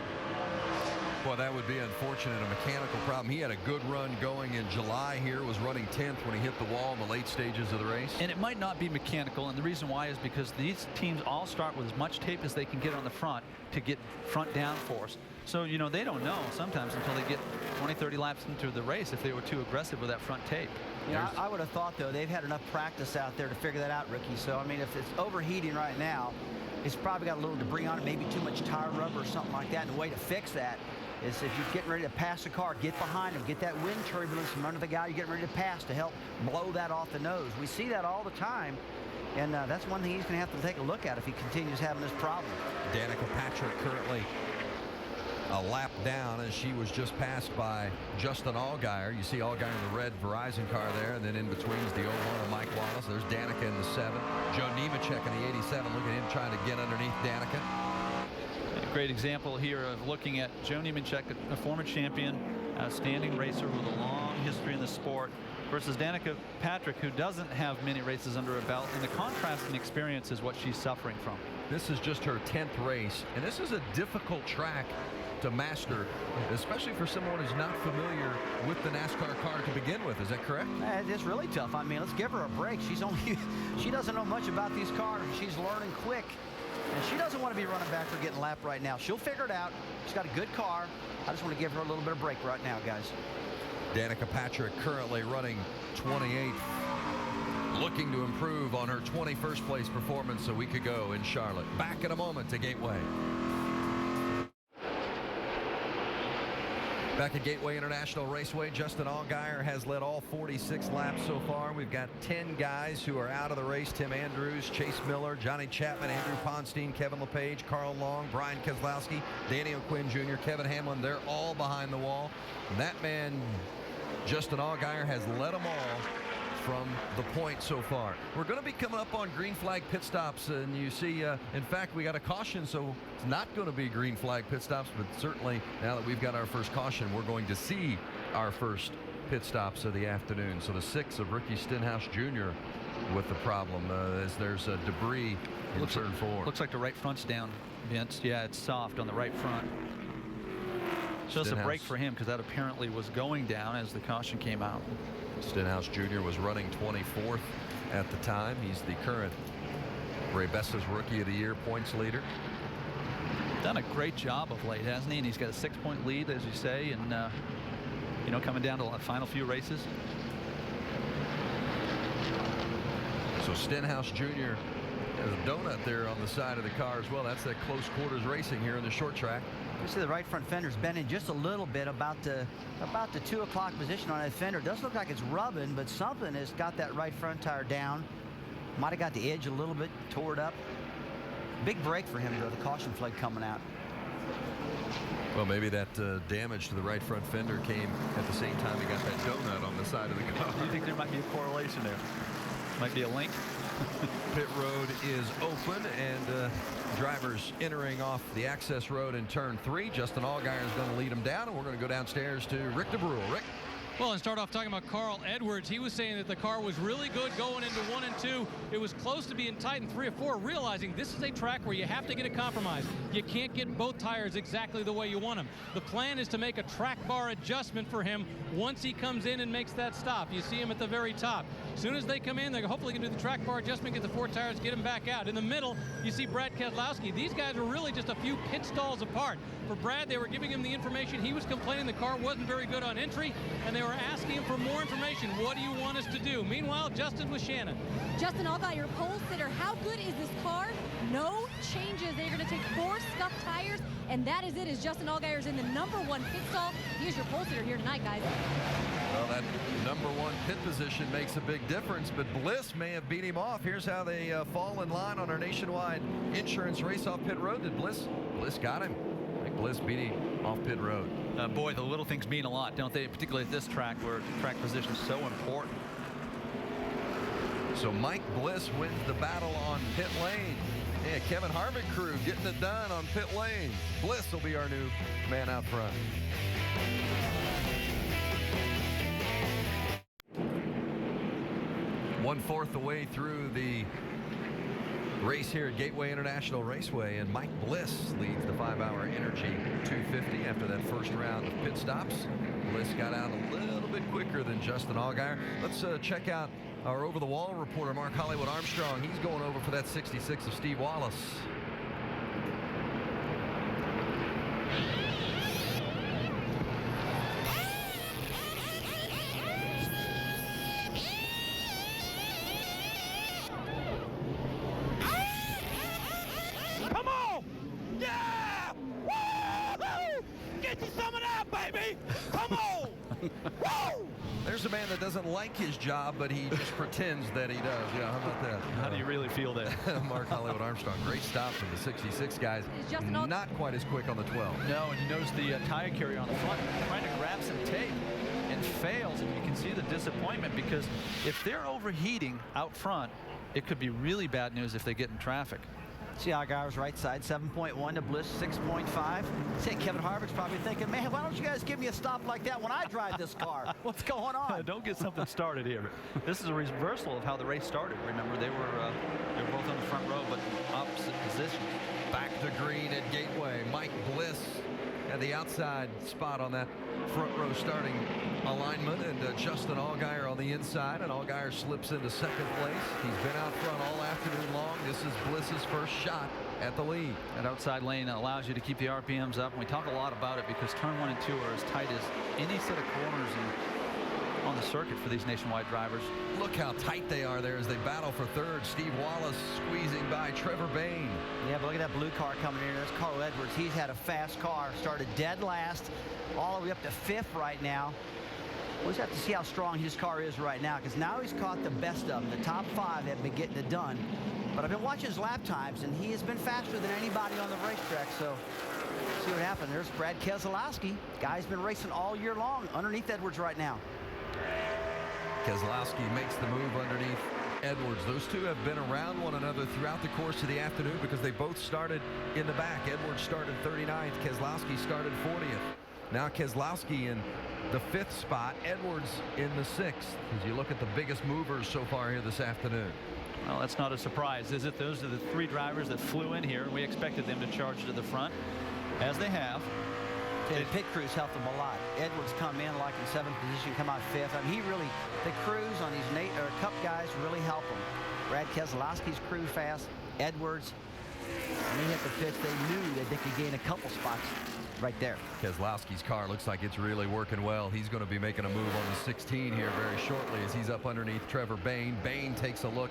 Boy, that would be unfortunate, a mechanical problem. He had a good run going in July here, was running 10th when he hit the wall in the late stages of the race. And it might not be mechanical, and the reason why is because these teams all start with as much tape as they can get on the front to get front downforce. So, you know, they don't know sometimes until they get 20, 30 laps into the race if they were too aggressive with that front tape. You know, I would have thought, though, they've had enough practice out there to figure that out, Ricky. So, I mean, if it's overheating right now, it's probably got a little debris on it, maybe too much tire rubber or something like that. And the way to fix that is if you're getting ready to pass a car, get behind him, get that wind turbulence from under the guy you're getting ready to pass to help blow that off the nose. We see that all the time, and that's one thing he's going to have to take a look at if he continues having this problem. Danica Patrick currently a lap down as she was just passed by Justin Allgaier. You see Allgaier in the red Verizon car there, and then in between is the 01 of Mike Wallace. There's Danica in the 7. Joe Nemechek in the 87. Look at him trying to get underneath Danica. A great example here of looking at Joe Nemechek, a former champion, outstanding racer with a long history in the sport, versus Danica Patrick, who doesn't have many races under her belt, and the contrast in experience is what she's suffering from. This is just her 10th race, and this is a difficult track to master, especially for someone who's not familiar with the NASCAR car to begin with. Is that correct? It's really tough. I mean, let's give her a break. She doesn't know much about these cars. She's learning quick, and she doesn't want to be running back or getting lapped right now. She'll figure it out. She's got a good car. I just want to give her a little bit of break right now, guys. Danica Patrick currently running 28th, looking to improve on her 21st place performance a week ago in Charlotte. Back in a moment to Gateway. Back at Gateway International Raceway, Justin Allgaier has led all 46 laps so far. We've got 10 guys who are out of the race. Tim Andrews, Chase Miller, Johnny Chapman, Andrew Ponstein, Kevin LePage, Carl Long, Brian Keselowski, Danny O'Quinn Jr., Kevin Hamlin. They're all behind the wall. And that man, Justin Allgaier, has led them all from the point so far. We're going to be coming up on green flag pit stops, and you see, in fact, we got a caution, so it's not going to be green flag pit stops, but certainly now that we've got our first caution, we're going to see our first pit stops of the afternoon. So the 6 of Ricky Stenhouse Jr. with the problem as there's debris in turn 4. Looks like the right front's down, Vince. Yeah, it's soft on the right front. So it's a break for him because that apparently was going down as the caution came out. Stenhouse Jr. was running 24th at the time. He's the current Ray Bessa's Rookie of the Year points leader. Done a great job of late, hasn't he? And he's got a 6-point lead, as you say, and you know, coming down to the final few races. So Stenhouse Jr. has a donut there on the side of the car as well. That's that close quarters racing here in the short track. You see the right front fender's bending just a little bit about the 2 o'clock position on that fender. It does look like it's rubbing, but something has got that right front tire down. Might have got the edge a little bit tore it up. Big break for him, though, the caution flag coming out. Well, maybe that damage to the right front fender came at the same time he got that donut on the side of the car. You think there might be a correlation there? Might be a link. Pit road is open, and drivers entering off the access road in turn 3. Justin Allgaier is going to lead them down, and we're going to go downstairs to Rick DeBrule. Rick? Well, and start off talking about Carl Edwards. He was saying that the car was really good going into 1 and 2. It was close to being tight in 3 or 4, realizing this is a track where you have to get a compromise. You can't get both tires exactly the way you want them. The plan is to make a track bar adjustment for him once he comes in and makes that stop. You see him at the very top. As soon as they come in, they hopefully can do the track bar adjustment, get the 4 tires, get him back out. In the middle, you see Brad Keselowski. These guys are really just a few pit stalls apart. For Brad, they were giving him the information. He was complaining the car wasn't very good on entry, and they were asking him for more information. What do you want us to do? Meanwhile, Justin with Shannon. Justin Allgaier, your pole sitter, how good is this car? No changes. They're going to take 4 scuffed tires, and that is it, as Justin Allgaier's in the #1 pit stall. He is your pole sitter here tonight, guys. Well, that #1 pit position makes a big difference, but Bliss may have beat him off. Here's how they fall in line on our nationwide insurance race off pit road. Did Bliss got him. I think Bliss beat him off pit road. Boy, the little things mean a lot, don't they? Particularly at this track where track position is so important. So Mike Bliss wins the battle on pit lane. Yeah, Kevin Harvick crew getting it done on pit lane. Bliss will be our new man out front. One-fourth the way through the race here at Gateway International Raceway, and Mike Bliss leads the 5-hour Energy 250 after that first round of pit stops. Bliss got out a little bit quicker than Justin Allgaier. Let's check out our over-the-wall reporter, Mark Hollywood Armstrong. He's going over for that 66 of Steve Wallace. Come on! Yeah! Woo-hoo! Get you some of that, baby! Come on! Woo! There's a man that doesn't like his job, but he just pretends that he does. Yeah, how about that? How do you really feel that? Mark Hollywood Armstrong. Great stop from the 66 guys. Not quite as quick on the 12. No, and you notice the tire carrier on the front trying to grab some tape and fails, and you can see the disappointment because if they're overheating out front, it could be really bad news if they get in traffic. See Allgaier's right side, 7.1 to Bliss, 6.5. See, Kevin Harvick's probably thinking, man, why don't you guys give me a stop like that when I drive this car? What's going on? Don't get something started here. This is a reversal of how the race started. Remember, they were both on the front row, but opposite positions. Back to green at Gateway. Mike Bliss at the outside spot on that front row starting alignment, and Justin Allgaier on the inside, and Allgaier slips into second place. He's been out front all afternoon long. This is Bliss's first shot at the lead. That outside lane allows you to keep the RPMs up, and we talk a lot about it because turn 1 and 2 are as tight as any set of corners on the circuit for these nationwide drivers. Look how tight they are there as they battle for third. Steve Wallace squeezing by Trevor Bayne. Yeah, but look at that blue car coming in. That's Carl Edwards. He's had a fast car. Started dead last, all the way up to 5th right now. We'll just have to see how strong his car is right now, because now he's caught the best of them. The top 5 have been getting it done. But I've been watching his lap times, and he has been faster than anybody on the racetrack. So see what happens. There's Brad Keselowski. Guy's been racing all year long underneath Edwards right now. Keselowski makes the move underneath Edwards. Those two have been around one another throughout the course of the afternoon because they both started in the back. Edwards started 39th. Keselowski started 40th. Now Keselowski in the 5th spot. Edwards in the 6th. As you look at the biggest movers so far here this afternoon. Well, that's not a surprise, is it? Those are the 3 drivers that flew in here. We expected them to charge to the front, as they have. The pit crews helped them a lot. Edwards come in like in 7th position, come out 5th. I mean, the crews on these Cup guys really help them. Brad Keselowski's crew fast. Edwards, when they hit the pits, they knew that they could gain a couple spots right there. Keselowski's car looks like it's really working well. He's going to be making a move on the 16 here very shortly as he's up underneath Trevor Bayne. Bayne takes a look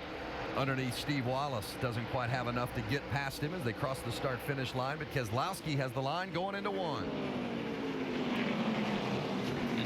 underneath Steve Wallace. Doesn't quite have enough to get past him as they cross the start-finish line, but Keselowski has the line going into 1.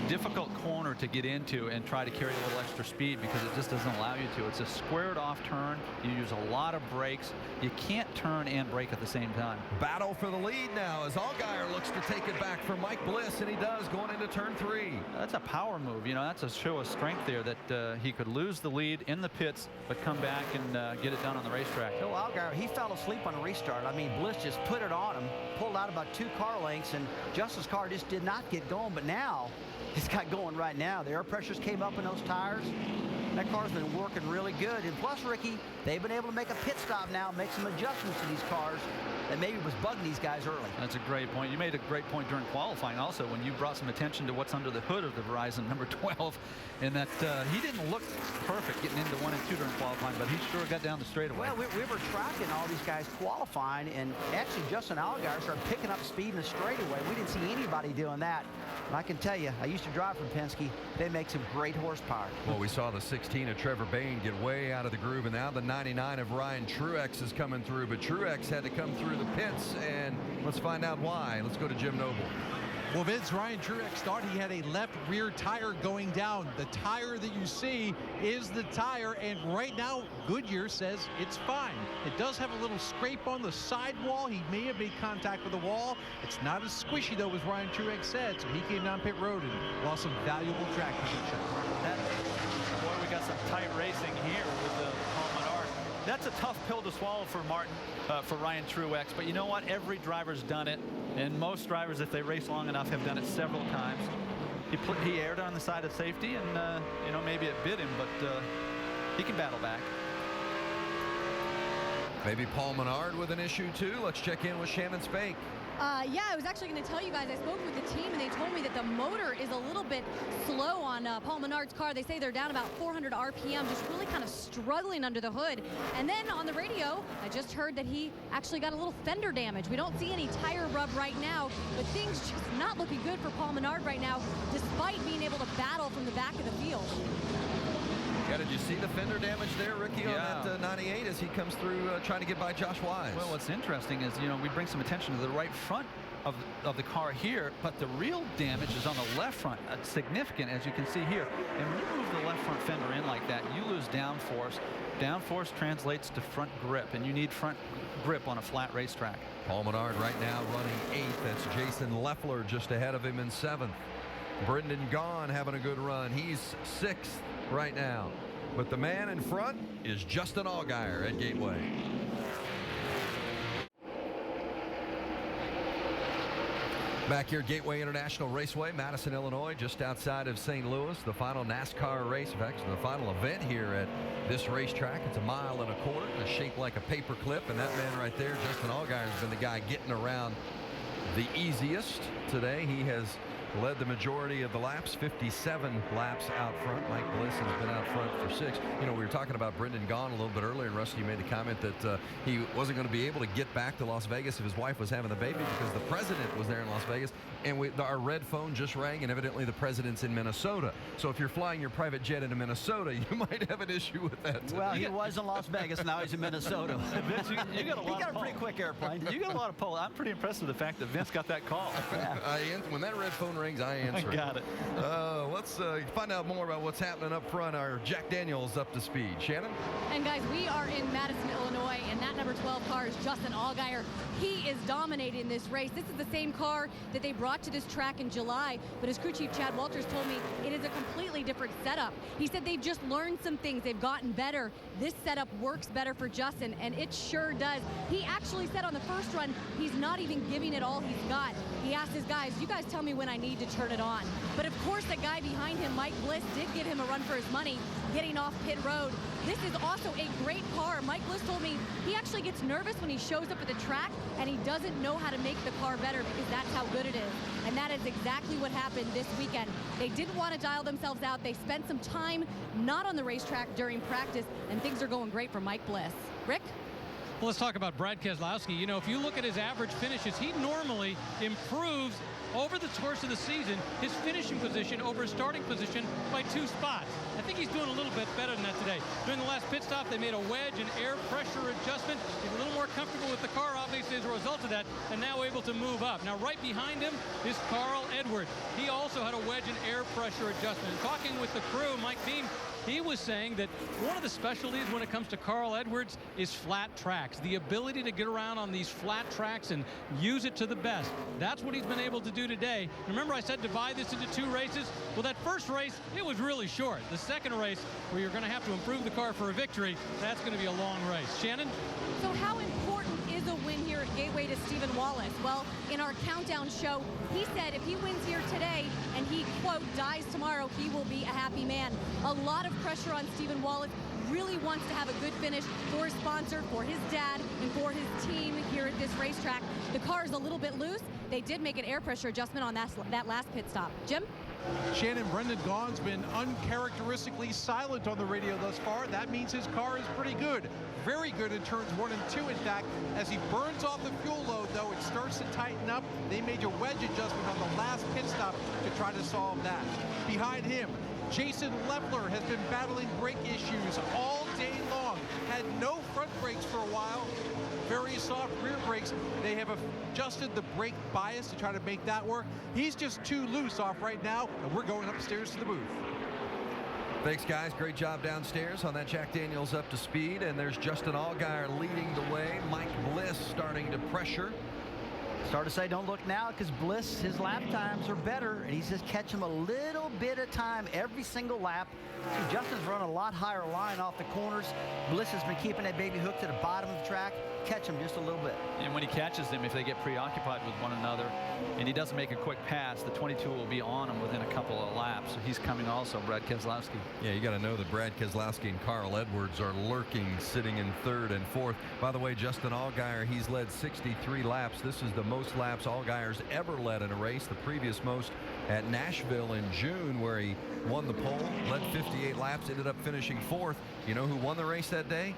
Difficult corner to get into and try to carry a little extra speed because it just doesn't allow you to. It's a squared off turn. You use a lot of brakes. You can't turn and brake at the same time. Battle for the lead now as Allgaier looks to take it back from Mike Bliss, and he does, going into turn 3. That's a power move. You know, that's a show of strength there that he could lose the lead in the pits but come back and get it done on the racetrack. So Allgaier, he fell asleep on the restart. I mean, Bliss just put it on him, pulled out about 2 car lengths, and Justin's car just did not get going. But now it's got going right now. The air pressures came up in those tires. That car's been working really good. And plus, Ricky, they've been able to make a pit stop now, make some adjustments to these cars that maybe was bugging these guys early. That's a great point. You made a great point during qualifying also when you brought some attention to what's under the hood of the Verizon number 12, and that he didn't look perfect getting into 1 and 2 during qualifying, but he sure got down the straightaway. Well, we were tracking all these guys qualifying, and actually Justin Allgaier started picking up speed in the straightaway. We didn't see anybody doing that. And I can tell you, I used to drive for Penske. They make some great horsepower. Well, we saw the 16 of Trevor Bayne get way out of the groove, and now the 99 of Ryan Truex is coming through, but Truex had to come through the pits, and let's find out why. Let's go to Jim Noble. Well, Vince, Ryan Truex thought he had a left rear tire going down. The tire that you see is the tire, and right now Goodyear says it's fine. It does have a little scrape on the sidewall. He may have made contact with the wall. It's not as squishy though as Ryan Truex said, so he came down pit road and lost some valuable track position. Boy, we got some tight racing here with the Paul Menard. That's a tough pill to swallow for Ryan Truex, but you know what? Every driver's done it, and most drivers, if they race long enough, have done it several times. He erred on the side of safety, and you know, maybe it bit him, but he can battle back. Maybe Paul Menard with an issue too. Let's check in with Shannon Spake. Yeah, I was actually going to tell you guys, I spoke with the team and they told me that the motor is a little bit slow on Paul Menard's car. They say they're down about 400 RPM, just really kind of struggling under the hood. And then on the radio, I just heard that he actually got a little fender damage. We don't see any tire rub right now, but things just not looking good for Paul Menard right now, despite being able to battle from the back of the field. Yeah, did you see the fender damage there, Ricky, on that 98 as he comes through trying to get by Josh Wise? Well, what's interesting is, you know, we bring some attention to the right front of the car here, but the real damage is on the left front. It's significant, as you can see here. And when you move the left front fender in like that, you lose downforce. Downforce translates to front grip, and you need front grip on a flat racetrack. Paul Menard right now running 8th. That's Jason Leffler just ahead of him in 7th. Brendan Gaughan having a good run. He's 6th right now. But the man in front is Justin Allgaier at Gateway. Back here at Gateway International Raceway, Madison, Illinois, just outside of St. Louis. The final NASCAR race, in fact, the final event here at this racetrack. It's 1.25 miles, shaped like a paper clip. And that man right there, Justin Allgaier, has been the guy getting around the easiest today. He has led the majority of the laps, 57 laps out front. Mike Bliss has been out front for 6. You know, we were talking about Brendan Gaughan a little bit earlier, and Rusty made the comment that he wasn't going to be able to get back to Las Vegas if his wife was having the baby because the president was there in Las Vegas, and our red phone just rang, and evidently the president's in Minnesota. So if you're flying your private jet into Minnesota, you might have an issue with that today. Well, he was in Las Vegas, now he's in Minnesota. Vince, you got a pretty quick airplane. You got a lot of pull. I'm pretty impressed with the fact that Vince got that call. When that red phone rang, rings, I answer it. Got it. Let's find out more about what's happening up front. Our Jack Daniels up to speed. Shannon? And guys, we are in Madison, Illinois, and that number 12 car is Justin Allgaier. He is dominating this race. This is the same car that they brought to this track in July, but as crew chief Chad Walters told me, it is a completely different setup. He said they've just learned some things. They've gotten better. This setup works better for Justin, and it sure does. He actually said on the first run, he's not even giving it all he's got. He asked his guys, you guys tell me when I need to turn it on. But of course, the guy behind him, Mike Bliss, did give him a run for his money, getting off pit road. This is also a great car. Mike Bliss told me he actually gets nervous when he shows up at the track and he doesn't know how to make the car better because that's how good it is. And that is exactly what happened this weekend. They didn't want to dial themselves out. They spent some time not on the racetrack during practice, and things are going great for Mike Bliss. Rick? Well, let's talk about Brad Keselowski. You know, if you look at his average finishes, he normally improves over the course of the season his finishing position over his starting position by 2 spots. I think he's doing a little bit better than that today. During the last pit stop, they made a wedge and air pressure adjustment. He's a little more comfortable with the car, obviously, as a result of that, and now able to move up. Now, right behind him is Carl Edwards. He also had a wedge and air pressure adjustment. Talking with the crew, Mike Beam, he was saying that one of the specialties when it comes to Carl Edwards is flat tracks. The ability to get around on these flat tracks and use it to the best. That's what he's been able to do today. Remember I said divide this into 2 races? Well, that first race, it was really short. The second race, where you're going to have to improve the car for a victory, that's going to be a long race. Shannon? So how important is a win here at Gateway to Stephen Wallace? Well, in our countdown show, he said if he wins here today and he, quote, dies tomorrow, he will be a happy man. A lot of pressure on Stephen Wallace. Really wants to have a good finish for his sponsor, for his dad, and for his team here at this racetrack. The car is a little bit loose. They did make an air pressure adjustment on that last pit stop. Jim? Shannon, Brendan Gaughan's been uncharacteristically silent on the radio thus far. That means his car is pretty good. Very good in turns 1 and 2, in fact. As he burns off the fuel load, though, it starts to tighten up. They made a wedge adjustment on the last pit stop to try to solve that. Behind him, Jason Leffler has been battling brake issues all day long. Had no front brakes for a while. Very soft rear brakes. They have adjusted the brake bias to try to make that work. He's just too loose off right now, and we're going upstairs to the booth. Thanks, guys. Great job downstairs on that Jack Daniels up to speed. And there's Justin Allgaier leading the way. Mike Bliss starting to pressure. Start to say don't look now because Bliss, his lap times are better, and he's just catching a little bit of time every single lap. See, Justin's running a lot higher line off the corners. Bliss has been keeping that baby hook to the bottom of the track. Catch him just a little bit. And when he catches them, if they get preoccupied with one another and he doesn't make a quick pass, the 22 will be on him within a couple of laps. So he's coming also, Brad Keselowski. Yeah, you got to know that Brad Keselowski and Carl Edwards are lurking, sitting in 3rd and 4th. By the way, Justin Allgaier, he's led 63 laps. This is the most laps Allgaier's ever led in a race. The previous most at Nashville in June, where he won the pole, led 58 laps, ended up finishing 4th. You know who won the race that day?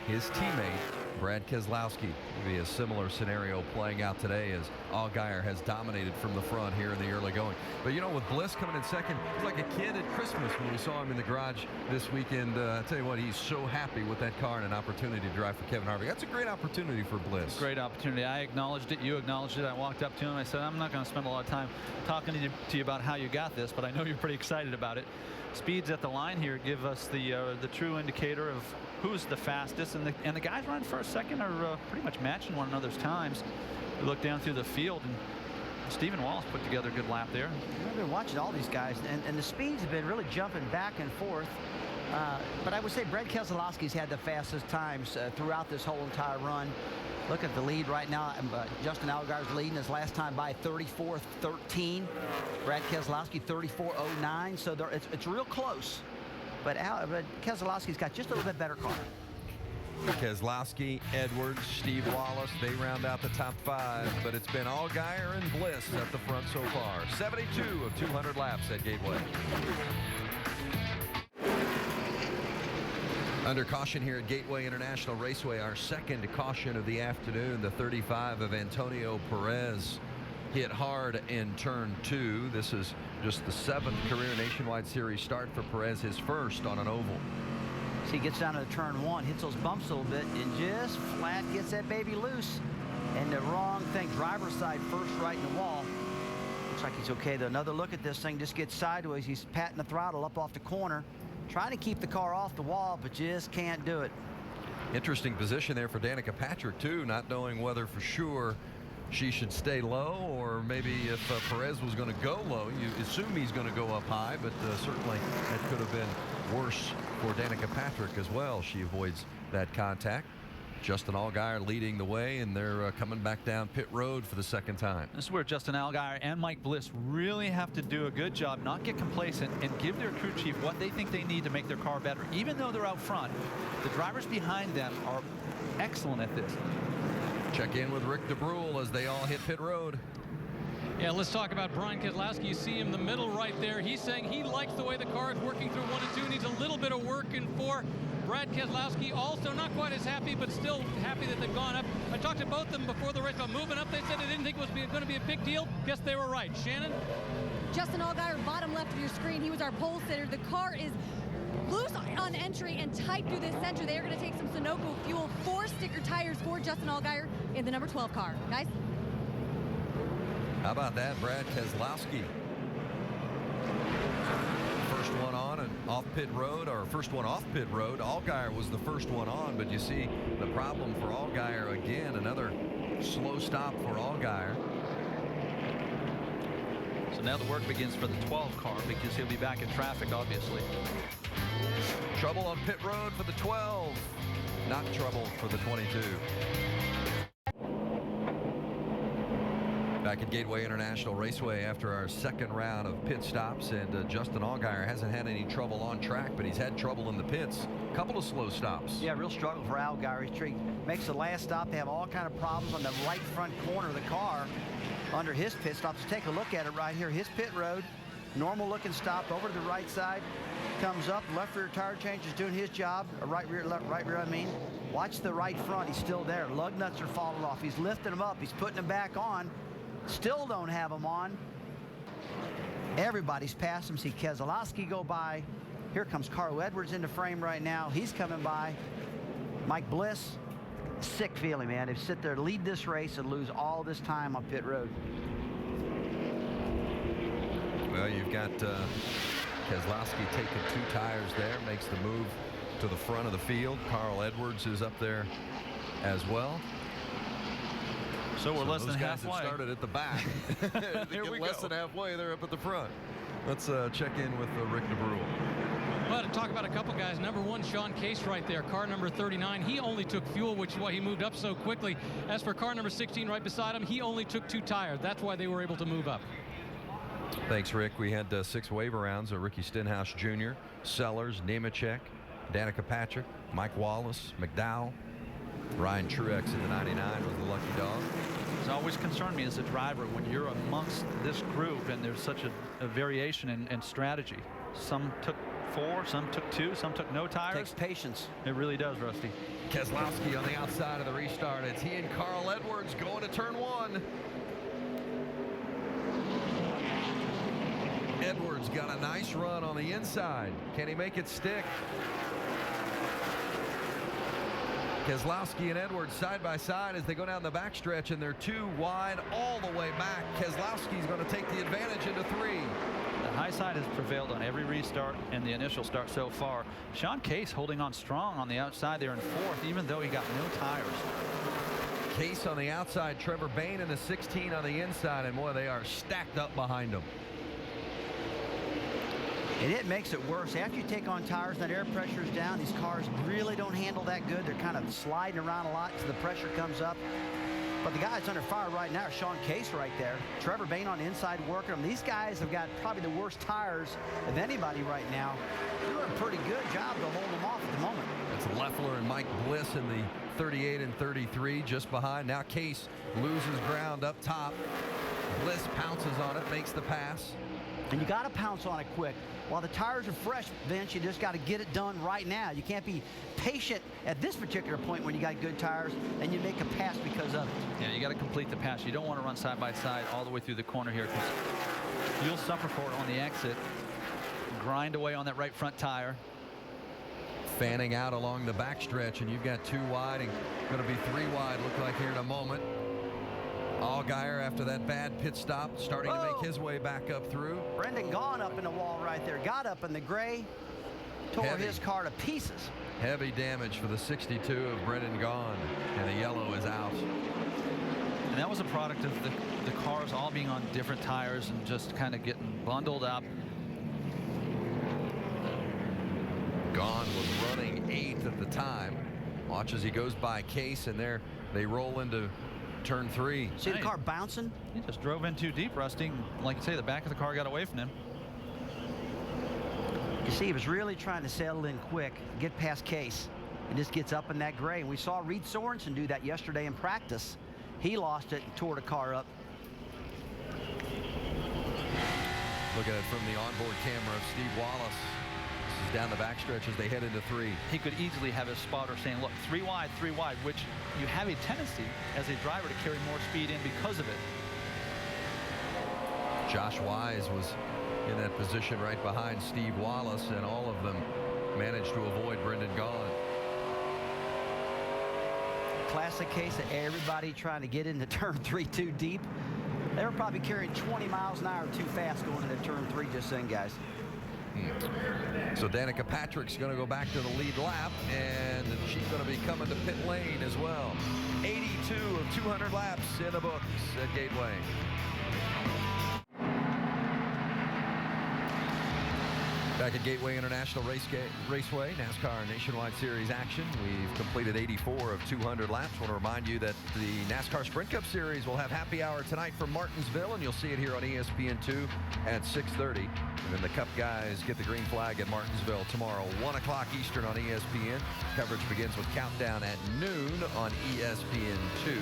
His teammate, Brad Keselowski. Maybe a similar scenario playing out today as Allgaier has dominated from the front here in the early going. But you know, with Bliss coming in second, he's like a kid at Christmas when we saw him in the garage this weekend. I tell you what, he's so happy with that car and an opportunity to drive for Kevin Harvick. That's a great opportunity for Bliss. Great opportunity. I acknowledged it. You acknowledged it. I walked up to him. I said, I'm not going to spend a lot of time talking to you about how you got this, but I know you're pretty excited about it. Speeds at the line here give us the true indicator of who's the fastest, and the guys running first, second are pretty much matching one another's times. We look down through the field, and Stephen Wallace put together a good lap there. I've been watching all these guys, and the speeds have been really jumping back and forth. But I would say Brad Keselowski's had the fastest times throughout this whole entire run. Look at the lead right now. Justin Allgaier's leading his last time by 34.13. Brad Keselowski 34.09. So it's real close. But Keselowski's got just a little bit better car. Keselowski, Edwards, Steve Wallace, they round out the top 5, but it's been Allgaier and Bliss at the front so far. 72 of 200 laps at Gateway. Under caution here at Gateway International Raceway, our second caution of the afternoon, the 35 of Antonio Perez. Hit hard in turn 2. This is just the 7th career Nationwide Series start for Perez, his first on an oval. So he gets down to turn 1, hits those bumps a little bit, and just flat gets that baby loose. And the wrong thing, driver's side first right in the wall, which Looks like he's okay, though. Another look at this thing, just gets sideways. He's patting the throttle up off the corner, trying to keep the car off the wall, but just can't do it. Interesting position there for Danica Patrick, too, not knowing whether for sure she should stay low or maybe if Perez was going to go low. You assume he's going to go up high, but certainly that could have been worse for Danica Patrick as well. She avoids that contact. Justin Allgaier leading the way, and they're coming back down pit road for the second time. This is where Justin Allgaier and Mike Bliss really have to do a good job, not get complacent, and give their crew chief what they think they need to make their car better. Even though they're out front, the drivers behind them are excellent at this. Check in with Rick DeBrule as they all hit pit road. Yeah, let's talk about Brian Keslowski. You see him in the middle right there. He's saying he likes the way the car is working through 1 and 2, needs a little bit of work in 4. Brad Keselowski also not quite as happy, but still happy that they've gone up. I talked to both of them before the race about moving up. They said they didn't think it was going to be a big deal. Guess they were right. Shannon? Justin Allgaier, bottom left of your screen. He was our pole sitter. The car is loose on entry and tight through this center. They are going to take some Sunoco fuel, 4 sticker tires for Justin Allgaier in the number 12 car. Guys? How about that, Brad Keselowski? First one on and off pit road, or first one off pit road. Allgaier was the first one on, but you see the problem for Allgaier again. Another slow stop for Allgaier. So now the work begins for the 12 car because he'll be back in traffic, obviously. Trouble on pit road for the 12. Not trouble for the 22. Back at Gateway International Raceway after our second round of pit stops, and Justin Allgaier hasn't had any trouble on track, but he's had trouble in the pits. A couple of slow stops. Yeah, real struggle for Allgaier. He makes the last stop. They have all kind of problems on the right front corner of the car under his pit stops. Take a look at it right here. His pit road, normal looking stop over to the right side, comes up, left rear tire change is doing his job, right rear, I mean. Watch the right front, he's still there. Lug nuts are falling off. He's lifting them up, he's putting them back on. Still don't have them on. Everybody's past him. See Keselowski go by. Here comes Carl Edwards into frame right now. He's coming by. Mike Bliss, sick feeling, man. They sit there, lead this race, and lose all this time on pit road. Well, you've got Keselowski taking 2 tires there, makes the move to the front of the field. Carl Edwards is up there as well. So we're less than halfway. Guys have started at the back. Here we less go. than halfway, they're up at the front. Let's check in with Rick DeBrule. Well, to talk about a couple guys. Number 1, Sean Case right there, car number 39. He only took fuel, which is why he moved up so quickly. As for car number 16 right beside him, he only took 2 tires. That's why they were able to move up. Thanks, Rick. We had 6 waiver rounds. Ricky Stenhouse Jr., Sellers, Nemechek, Danica Patrick, Mike Wallace, McDowell. Ryan Truex in the 99 was the lucky dog. It's always concerned me as a driver when you're amongst this group and there's such a variation in strategy. Some took 4, some took 2, some took no tires. Takes patience. It really does, Rusty. Keselowski on the outside of the restart. It's he and Carl Edwards going to turn 1. Edwards got a nice run on the inside. Can he make it stick? Keselowski and Edwards side by side as they go down the backstretch, and they're 2 wide all the way back. Keselowski's going to take the advantage into 3. The high side has prevailed on every restart and the initial start so far. Sean Case holding on strong on the outside there in 4th, even though he got no tires. Case on the outside, Trevor Bayne in the 16 on the inside, and boy, they are stacked up behind him. And it makes it worse. After you take on tires and that air pressure is down, these cars really don't handle that good. They're kind of sliding around a lot so the pressure comes up. But the guy that's under fire right now is Sean Case right there. Trevor Bayne on the inside working them. These guys have got probably the worst tires of anybody right now. Doing a pretty good job to hold them off at the moment. That's Leffler and Mike Bliss in the 38 and 33 just behind. Now Case loses ground up top. Bliss pounces on it, makes the pass. And you got to pounce on it quick. While the tires are fresh, Vince, you just got to get it done right now. You can't be patient at this particular point when you got good tires and you make a pass because of it. Yeah, you got to complete the pass. You don't want to run side by side all the way through the corner here because you'll suffer for it on the exit. Grind away on that right front tire. Fanning out along the backstretch, and you've got 2 wide and going to be 3 wide, look like here in a moment. Allgaier, after that bad pit stop, starting to make his way back up through. Brendan Gaughan up in the wall right there. Got up in the gray, tore his car to pieces. Heavy damage for the 62 of Brendan Gaughan, and the yellow is out. And that was a product of the cars all being on different tires and just kind of getting bundled up. Gaughan was running 8th at the time. Watch as he goes by Case, and there they roll into turn 3. See the car bouncing? He just drove in too deep, Rusty. Like you say, the back of the car got away from him. You see, he was really trying to settle in quick, get past Case, and just gets up in that gray. And we saw Reed Sorensen do that yesterday in practice. He lost it and tore the car up. Look at it from the onboard camera of Steve Wallace. This is down the backstretch as they head into 3. He could easily have his spotter saying, look, 3 wide, which you have a tendency as a driver to carry more speed in because of it. Josh Wise was in that position right behind Steve Wallace, and all of them managed to avoid Brendan Gaughan. Classic case of everybody trying to get into turn 3 too deep. They were probably carrying 20 miles an hour too fast going into turn 3 just then, guys. So Danica Patrick's going to go back to the lead lap, and she's going to be coming to pit lane as well. 82 of 200 laps in the books at Gateway. Back at Gateway International Raceway, NASCAR Nationwide Series action. We've completed 84 of 200 laps. I want to remind you that the NASCAR Sprint Cup Series will have happy hour tonight from Martinsville, and you'll see it here on ESPN2 at 6:30. And then the Cup guys get the green flag at Martinsville tomorrow, 1 o'clock Eastern on ESPN. Coverage begins with Countdown at noon on ESPN2.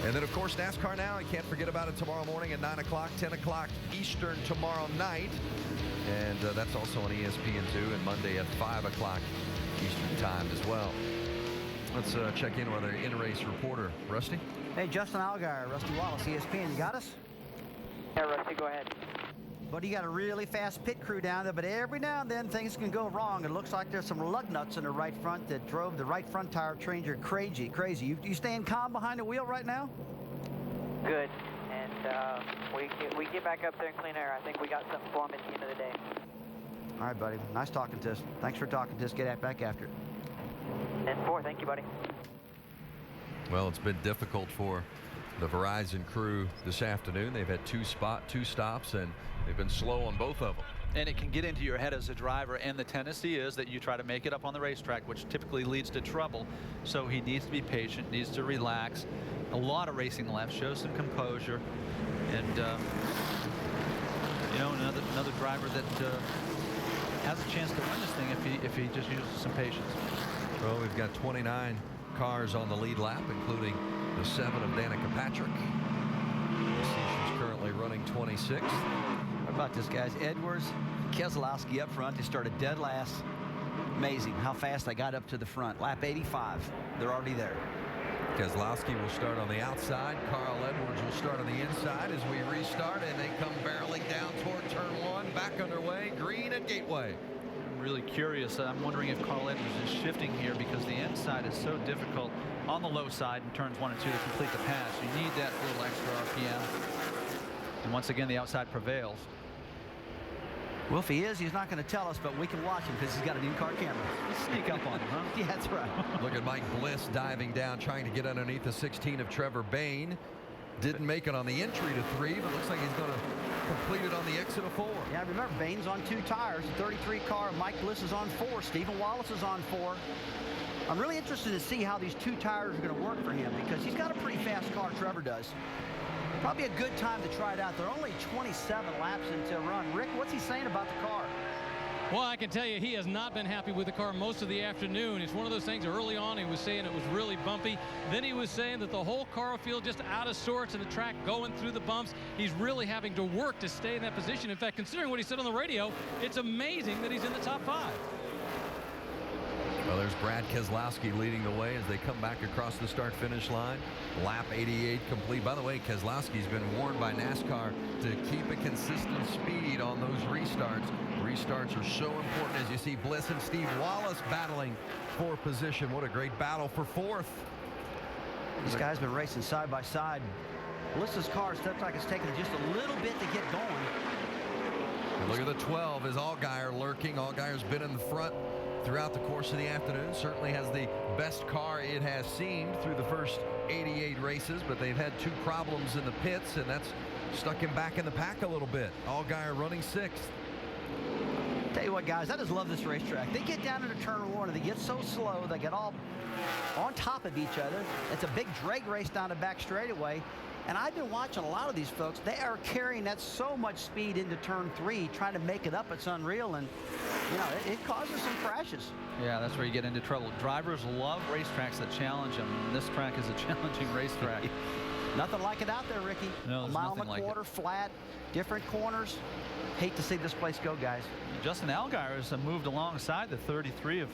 And then, of course, NASCAR Now. You can't forget about it tomorrow morning at 9 o'clock, 10 o'clock Eastern tomorrow night. And that's also on ESPN2, and Monday at 5 o'clock Eastern time as well. Let's check in with our in-race reporter, Rusty. Hey, Justin Allgaier, Rusty Wallace, ESPN. You got us? Yeah, Rusty, go ahead. But you got a really fast pit crew down there, but every now and then things can go wrong. It looks like there's some lug nuts in the right front that drove the right front tire changer crazy. You staying calm behind the wheel right now? Good. And we get back up there and clean air. I think we got something for them at the end of the day. All right, buddy. Nice talking to us. Thanks for talking to us. Get back after it. 10-4. Thank you, buddy. Well, it's been difficult for the Verizon crew this afternoon. They've had two stops, and they've been slow on both of them. And it can get into your head as a driver, and the tendency is that you try to make it up on the racetrack, which typically leads to trouble. So he needs to be patient, needs to relax. A lot of racing left, show some composure, and you know, another driver that has a chance to win this thing if he just uses some patience. Well, we've got 29 cars on the lead lap, including the 7 of Danica Patrick. You see she's currently running 26th. How about this, guys? Edwards, Keslowski up front. They started dead last. Amazing how fast they got up to the front. Lap 85. They're already there. Keslowski will start on the outside. Carl Edwards will start on the inside as we restart, and they come barreling down toward turn 1. Back underway. Green at Gateway. I'm really curious. I'm wondering if Carl Edwards is shifting here because the inside is so difficult on the low side in turns 1 and 2 to complete the pass. You need that little extra RPM. And once again, the outside prevails. Well, if he is, he's not going to tell us, but we can watch him because he's got an in-car camera. Sneak up on him, huh? Yeah, that's right. Look at Mike Bliss diving down, trying to get underneath the 16 of Trevor Bayne. Didn't make it on the entry to 3, but looks like he's going to complete it on the exit of 4. Yeah, remember, Bayne's on 2 tires, the 33 car. Mike Bliss is on 4. Stephen Wallace is on 4. I'm really interested to see how these 2 tires are going to work for him because he's got a pretty fast car, Trevor does. Probably a good time to try it out. They're only 27 laps into a run. Rick, what's he saying about the car? Well, I can tell you he has not been happy with the car most of the afternoon. It's one of those things early on he was saying it was really bumpy. Then he was saying that the whole car will feel just out of sorts and the track going through the bumps. He's really having to work to stay in that position. In fact, considering what he said on the radio, it's amazing that he's in the top 5. Well, there's Brad Keslowski leading the way as they come back across the start-finish line. Lap 88 complete. By the way, Keslowski's been warned by NASCAR to keep a consistent speed on those restarts. Restarts are so important as you see Bliss and Steve Wallace battling for position. What a great battle for 4th. These guys have been racing side by side Melissa's car looks like it's taking just a little bit to get going. And look at the 12 is Allgaier lurking. Allgaier's been in the front throughout the course of the afternoon. Certainly has the best car it has seemed through the first 88 races, but they've had 2 problems in the pits, and that's stuck him back in the pack a little bit. Allgaier running 6th. Tell you what, guys, I just love this racetrack. They get down into turn 1 and they get so slow, they get all on top of each other. It's a big drag race down the back straightaway. And I've been watching a lot of these folks. They are carrying that so much speed into turn 3, trying to make it up. It's unreal, and you know it causes some crashes. Yeah, that's where you get into trouble. Drivers love racetracks that challenge them. And this track is a challenging racetrack. Nothing like it out there, Ricky. No, a mile and a quarter, flat, different corners. Hate to see this place go, guys. Justin Allgaier has moved alongside the 33 of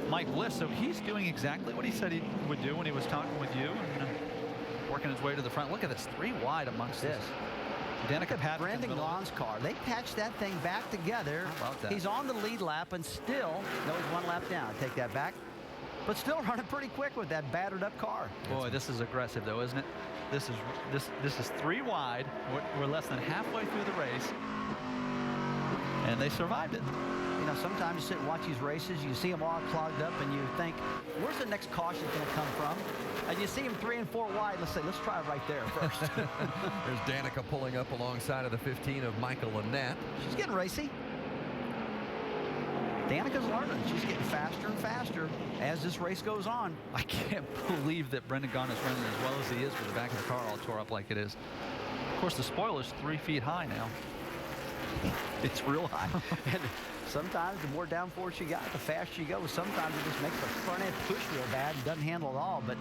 Mike Bliss, so he's doing exactly what he said he would do when he was talking with you. And, working his way to the front. Look at this, 3 wide amongst this. Danica Patrick. Brandon Gaughan's car. They patched that thing back together. How about that? He's on the lead lap and still, no, he's 1 lap down. Take that back. But still running pretty quick with that battered up car. Boy, this is aggressive though, isn't it? This is 3 wide. We're less than halfway through the race. And they survived it. You know, sometimes you sit and watch these races, you see them all clogged up, and you think, where's the next caution going to come from? And you see them 3 and 4 wide. Let's say, let's try right there first. There's Danica pulling up alongside of the 15 of Michael Annette. She's getting racy. Danica's learning. She's getting faster and faster as this race goes on. I can't believe that Brendan Gaughan is running as well as he is with the back of the car all tore up like it is. Of course, the spoiler's 3 feet high now. It's real high. And sometimes the more downforce you got, the faster you go. Sometimes it just makes the front end push real bad and doesn't handle it all, but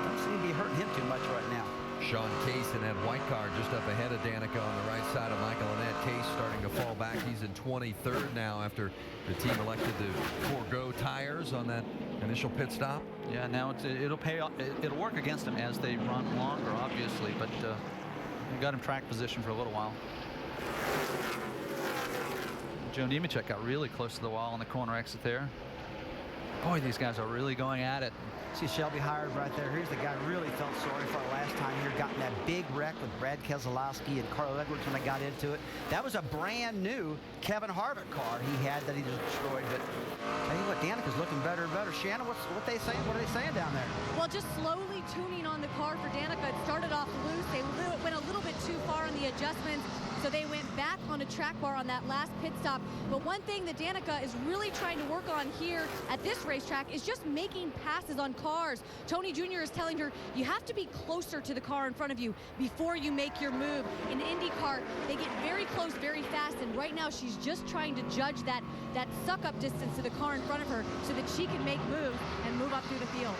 don't seem to be hurting him too much right now. Sean Case in that white car just up ahead of Danica on the right side of Michael Annette. Case starting to fall back. He's in 23rd now after the team elected to forego tires on that initial pit stop. Yeah, now it'll pay off. It'll work against him as they run longer, obviously, but you got him track position for a little while. Joe Nemechek got really close to the wall on the corner exit there. Boy, these guys are really going at it. See Shelby Howard right there. Here's the guy who really felt sorry for last time here. Got in that big wreck with Brad Keselowski and Carl Edwards when they got into it. That was a brand new Kevin Harvick car he had that he just destroyed. But tell you what, Danica's looking better and better. Shannon, what are they saying? What are they saying down there? Well, just slowly tuning on the car for Danica. It started off loose. They went a little bit too far on the adjustments. So they went back on a track bar on that last pit stop. But one thing that Danica is really trying to work on here at this racetrack is just making passes on cars. Tony Jr. is telling her, you have to be closer to the car in front of you before you make your move. In IndyCar, they get very close very fast, and right now she's just trying to judge that suck-up distance to the car in front of her so that she can make moves and move up through the field.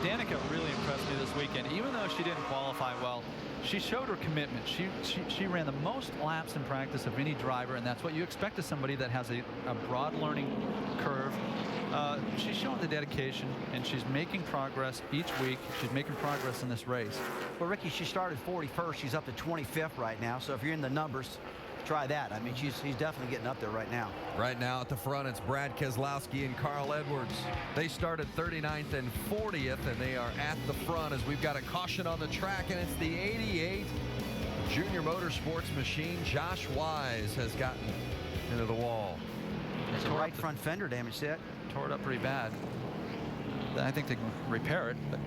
Danica really impressed me this weekend. Even though she didn't qualify well, she showed her commitment. She ran the most laps in practice of any driver, and that's what you expect of somebody that has a broad learning curve. She's showing the dedication, and she's making progress each week. She's making progress in this race. Well, Ricky, she started 41st. She's up to 25th right now. So if you're in the numbers, try that. I mean, she's definitely getting up there right now. Right now at the front, it's Brad Keselowski and Carl Edwards. They started 39th and 40th, and they are at the front as we've got a caution on the track, and it's the 88 Junior Motorsports machine. Josh Wise has gotten into the wall. It's a right front fender damage set. Tore it up pretty bad. I think they can repair it, but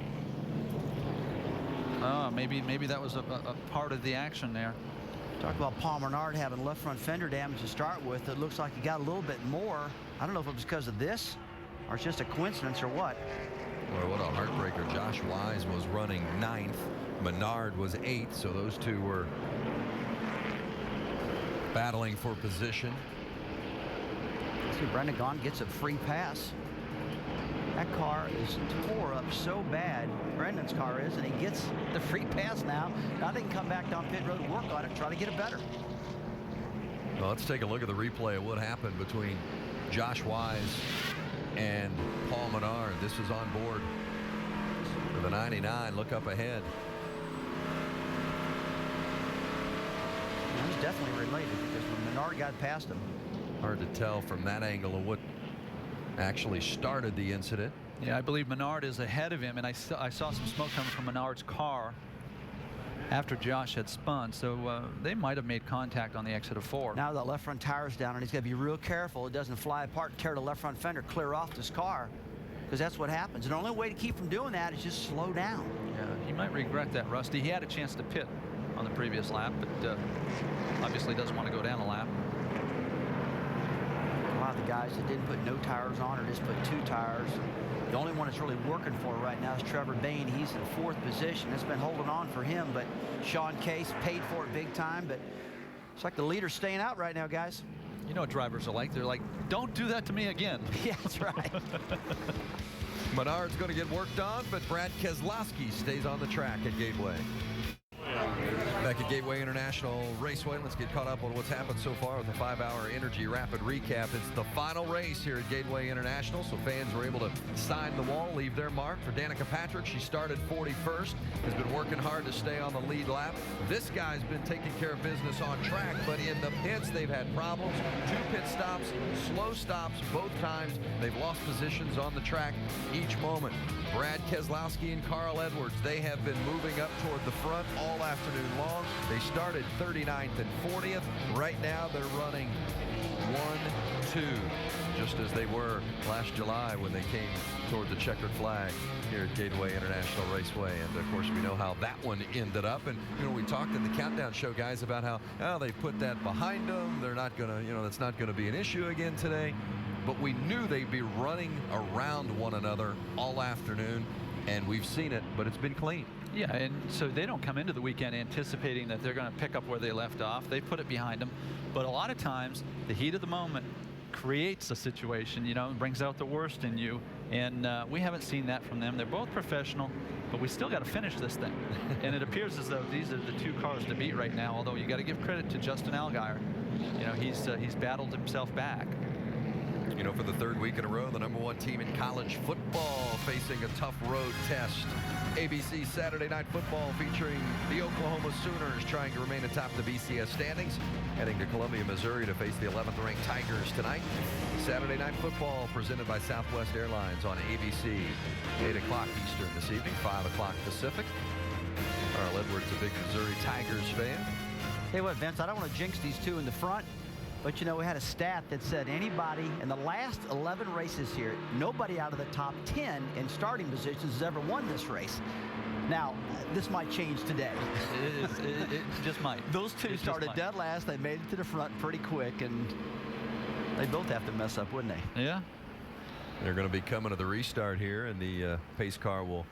maybe that was a part of the action there. Talk about Paul Menard having left front fender damage to start with. It looks like he got a little bit more. I don't know if it was because of this or it's just a coincidence or what. Well, what a heartbreaker. Josh Wise was running 9th. Menard was 8th, so those two were battling for position. See, Brendan Gaughan gets a free pass. That car is tore up so bad, Brendan's car is, and he gets the free pass now. Now they can come back down pit road and work on it, try to get it better. Well, let's take a look at the replay of what happened between Josh Wise and Paul Menard. This was on board for the 99. Look up ahead. He's definitely related because when Menard got past him. Hard to tell from that angle of what actually started the incident. Yeah, I believe Menard is ahead of him, and I saw some smoke coming from Menard's car. after Josh had spun, so they might have made contact on the exit of 4. Now the left front tire's down, and he's got to be real careful it doesn't fly apart, tear the left front fender, clear off this car, because that's what happens. And the only way to keep from doing that is just slow down. Yeah, he might regret that, Rusty. He had a chance to pit on the previous lap, but obviously doesn't want to go down a lap. A lot of the guys that didn't put no tires on or just put 2 tires. The only one that's really working for it right now is Trevor Bain. He's in 4th position. It's been holding on for him, but Sean Case paid for it big time. But it's like the leader's staying out right now, guys. You know what drivers are like? They're like, don't do that to me again. Yeah, that's right. Menard's going to get worked on, but Brad Keselowski stays on the track at Gateway. Back at Gateway International Raceway, let's get caught up on what's happened so far with the 5-hour Energy Rapid Recap. It's the final race here at Gateway International, so fans were able to sign the wall, leave their mark. For Danica Patrick, she started 41st, has been working hard to stay on the lead lap. This guy's been taking care of business on track, but in the pits, they've had problems. 2 pit stops, slow stops both times. They've lost positions on the track each moment. Brad Keselowski and Carl Edwards, they have been moving up toward the front all afternoon long. They started 39th and 40th. Right now they're running 1-2, just as they were last July when they came toward the checkered flag here at Gateway International Raceway. And of course we know how that one ended up. And you know, we talked in the countdown show, guys, about how they put that behind them. They're not gonna, you know, that's not gonna be an issue again today. But we knew they'd be running around one another all afternoon, and we've seen it, but it's been clean. Yeah, and so they don't come into the weekend anticipating that they're going to pick up where they left off. They put it behind them. But a lot of times, the heat of the moment creates a situation, you know, and brings out the worst in you. And we haven't seen that from them. They're both professional, but we still got to finish this thing. And it appears as though these are the 2 cars to beat right now, although you got to give credit to Justin Allgaier. You know, he's battled himself back. You know, for the 3rd week in a row, the #1 team in college football facing a tough road test. ABC Saturday Night Football featuring the Oklahoma Sooners trying to remain atop the BCS standings, heading to Columbia, Missouri to face the 11th ranked Tigers tonight. Saturday Night Football presented by Southwest Airlines on ABC. 8 o'clock Eastern this evening, 5 o'clock Pacific. Carl Edwards, a big Missouri Tigers fan. Hey, what, Vince, I don't want to jinx these 2 in the front, but, you know, we had a stat that said anybody in the last 11 races here, nobody out of the top 10 in starting positions has ever won this race. Now, this might change today. It just might. Those 2 started dead last. They made it to the front pretty quick, and they both have to mess up, wouldn't they? Yeah. They're going to be coming to the restart here, and the pace car will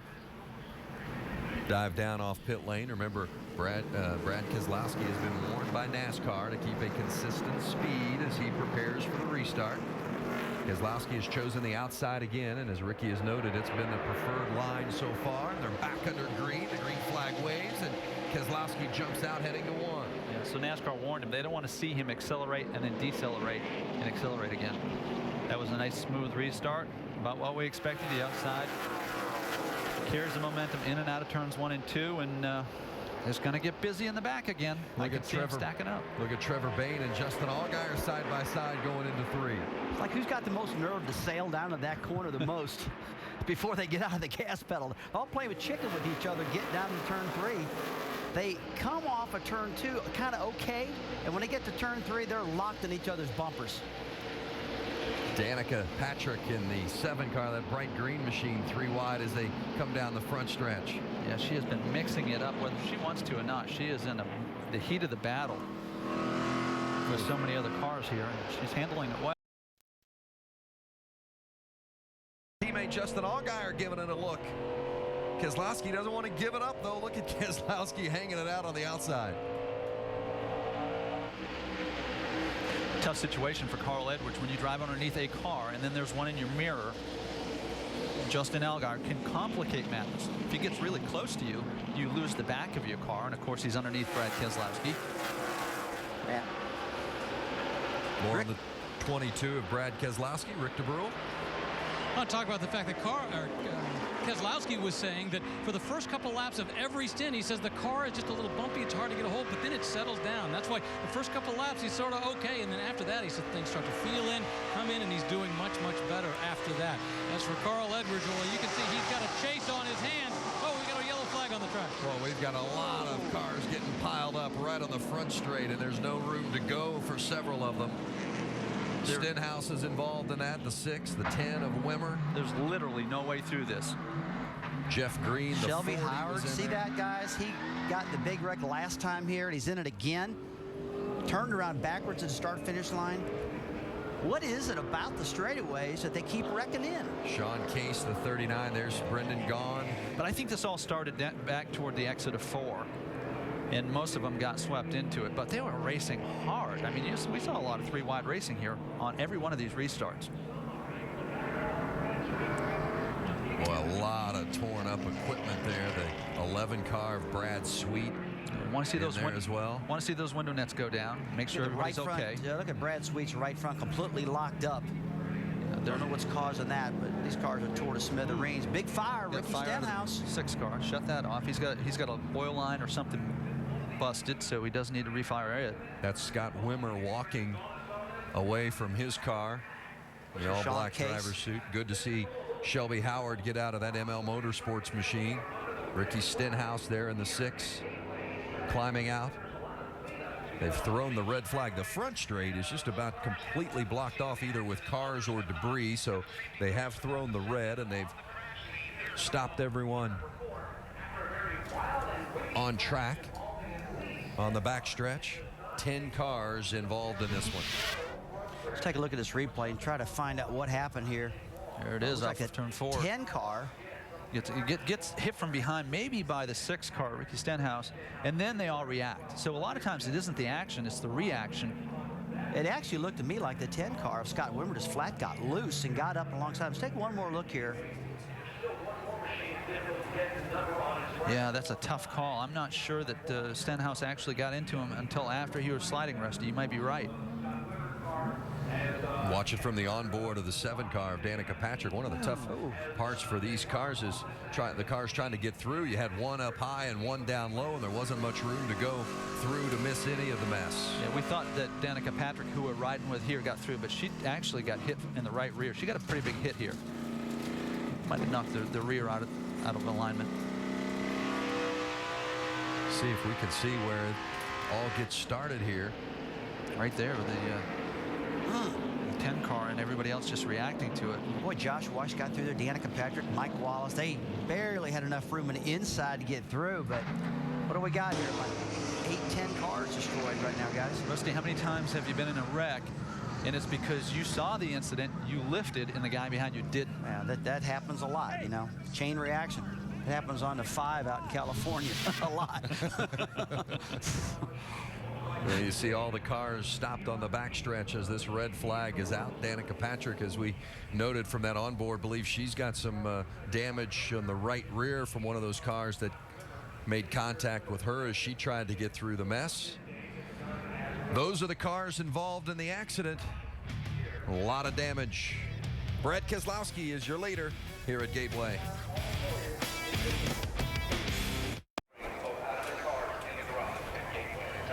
dive down off pit lane. Remember, Brad Keselowski has been warned by NASCAR to keep a consistent speed as he prepares for the restart. Keselowski has chosen the outside again, and as Ricky has noted, it's been the preferred line so far. They're back under green. The green flag waves, and Keselowski jumps out heading to 1. Yeah, so NASCAR warned him. They don't want to see him accelerate and then decelerate and accelerate again. That was a nice smooth restart, about what we expected. The outside carries the momentum in and out of turns 1 and 2, and it's going to get busy in the back again. Look at Trevor stacking up. Look at Trevor Bain and Justin Allgaier side by side going into 3. It's like who's got the most nerve to sail down to that corner the most before they get out of the gas pedal. They're all playing with chicken with each other, get down to turn 3. They come off of turn 2 kind of okay, and when they get to turn 3, they're locked in each other's bumpers. Danica Patrick in the 7 car, that bright green machine, 3 wide as they come down the front stretch. Yeah, she has been mixing it up whether she wants to or not. She is in the heat of the battle with so many other cars here, and she's handling it well. Teammate Justin Allgaier giving it a look. Keselowski doesn't want to give it up, though. Look at Keselowski hanging it out on the outside. Tough situation for Carl Edwards when you drive underneath a car and then there's one in your mirror. Justin Allgaier can complicate matters. If he gets really close to you, you lose the back of your car, and of course he's underneath Brad Keselowski. Yeah. More on the 22 of Brad Keselowski. Rick DeBrule. I want to talk about the fact that Keselowski was saying that for the first couple laps of every stint, he says the car is just a little bumpy, it's hard to get a hold, but then it settles down. That's why the first couple laps he's sort of okay, and then after that he said things start to feel in, come in, and he's doing much, much better after that. As for Carl Edwards, well, you can see he's got a chase on his hands. Oh, we got a yellow flag on the racetrack. Well, we've got a lot of cars getting piled up right on the front straight, and there's no room to go for several of them. Stenhouse is involved in that, the 6, the 10 of Wimmer. There's literally no way through this. Jeff Green, the Shelby 40 Howard, was in see there. that, guys? He got the big wreck last time here, and he's in it again. Turned around backwards at the start-finish line. What is it about the straightaways that they keep wrecking in? Sean Case, the 39. There's Brendan Gaughan. But I think this all started back toward the exit of 4. And most of them got swept into it. But they were racing hard. I mean, we saw a lot of 3-wide racing here on every one of these restarts. Boy, a lot of torn up equipment there. The 11 car of Brad Sweet. Want to see those as well. Want to see those window nets go down. Make sure everybody's right front, okay. Yeah, look at Brad Sweet's right front completely locked up. Don't know what's causing that, but these cars are tore to smithereens. Big fire, Ricky Stenhouse. 6 car. Shut that off. He's got an oil line or something busted, so he doesn't need to refire it. That's Scott Wimmer walking away from his car. The all-black driver's suit. Good to see Shelby Howard get out of that ML Motorsports machine. Ricky Stenhouse there in the 6, climbing out. They've thrown the red flag. The front straight is just about completely blocked off either with cars or debris, so they have thrown the red, and they've stopped everyone on track on the backstretch. 10 cars involved in this one. Let's take a look at this replay and try to find out what happened here. There it is, off like of turn 4. 10 car. Gets hit from behind, maybe by the 6 car, Ricky Stenhouse, and then they all react. So a lot of times it isn't the action, it's the reaction. It actually looked to me like the 10 car of Scott Wimmer just flat got loose and got up alongside. Let's take one more look here. Yeah, that's a tough call. I'm not sure that Stenhouse actually got into him until after he was sliding, Rusty. You might be right. Watch it from the onboard of the 7 car of Danica Patrick. One of the tough parts for these cars is the cars trying to get through. You had one up high and one down low, and there wasn't much room to go through to miss any of the mess. Yeah, we thought that Danica Patrick, who we're riding with here, got through, but she actually got hit in the right rear. She got a pretty big hit here. Might have knocked the rear out of alignment. See if we can see where it all gets started here. Right there with the 10 car and everybody else just reacting to it. Boy, Josh Wash got through there. Danica Patrick, Mike Wallace, they barely had enough room on the inside to get through, but what do we got here? Like 8-10 cars destroyed right now, guys. Rusty, how many times have you been in a wreck and it's because you saw the incident, you lifted, and the guy behind you didn't? Yeah, that happens a lot, you know. Chain reaction. It happens on the 5 out in California a lot. Well, you see all the cars stopped on the backstretch as this red flag is out. Danica Patrick, as we noted from that onboard, believes she's got some damage on the right rear from one of those cars that made contact with her as she tried to get through the mess. Those are the cars involved in the accident. A lot of damage. Brad Keslowski is your leader here at Gateway.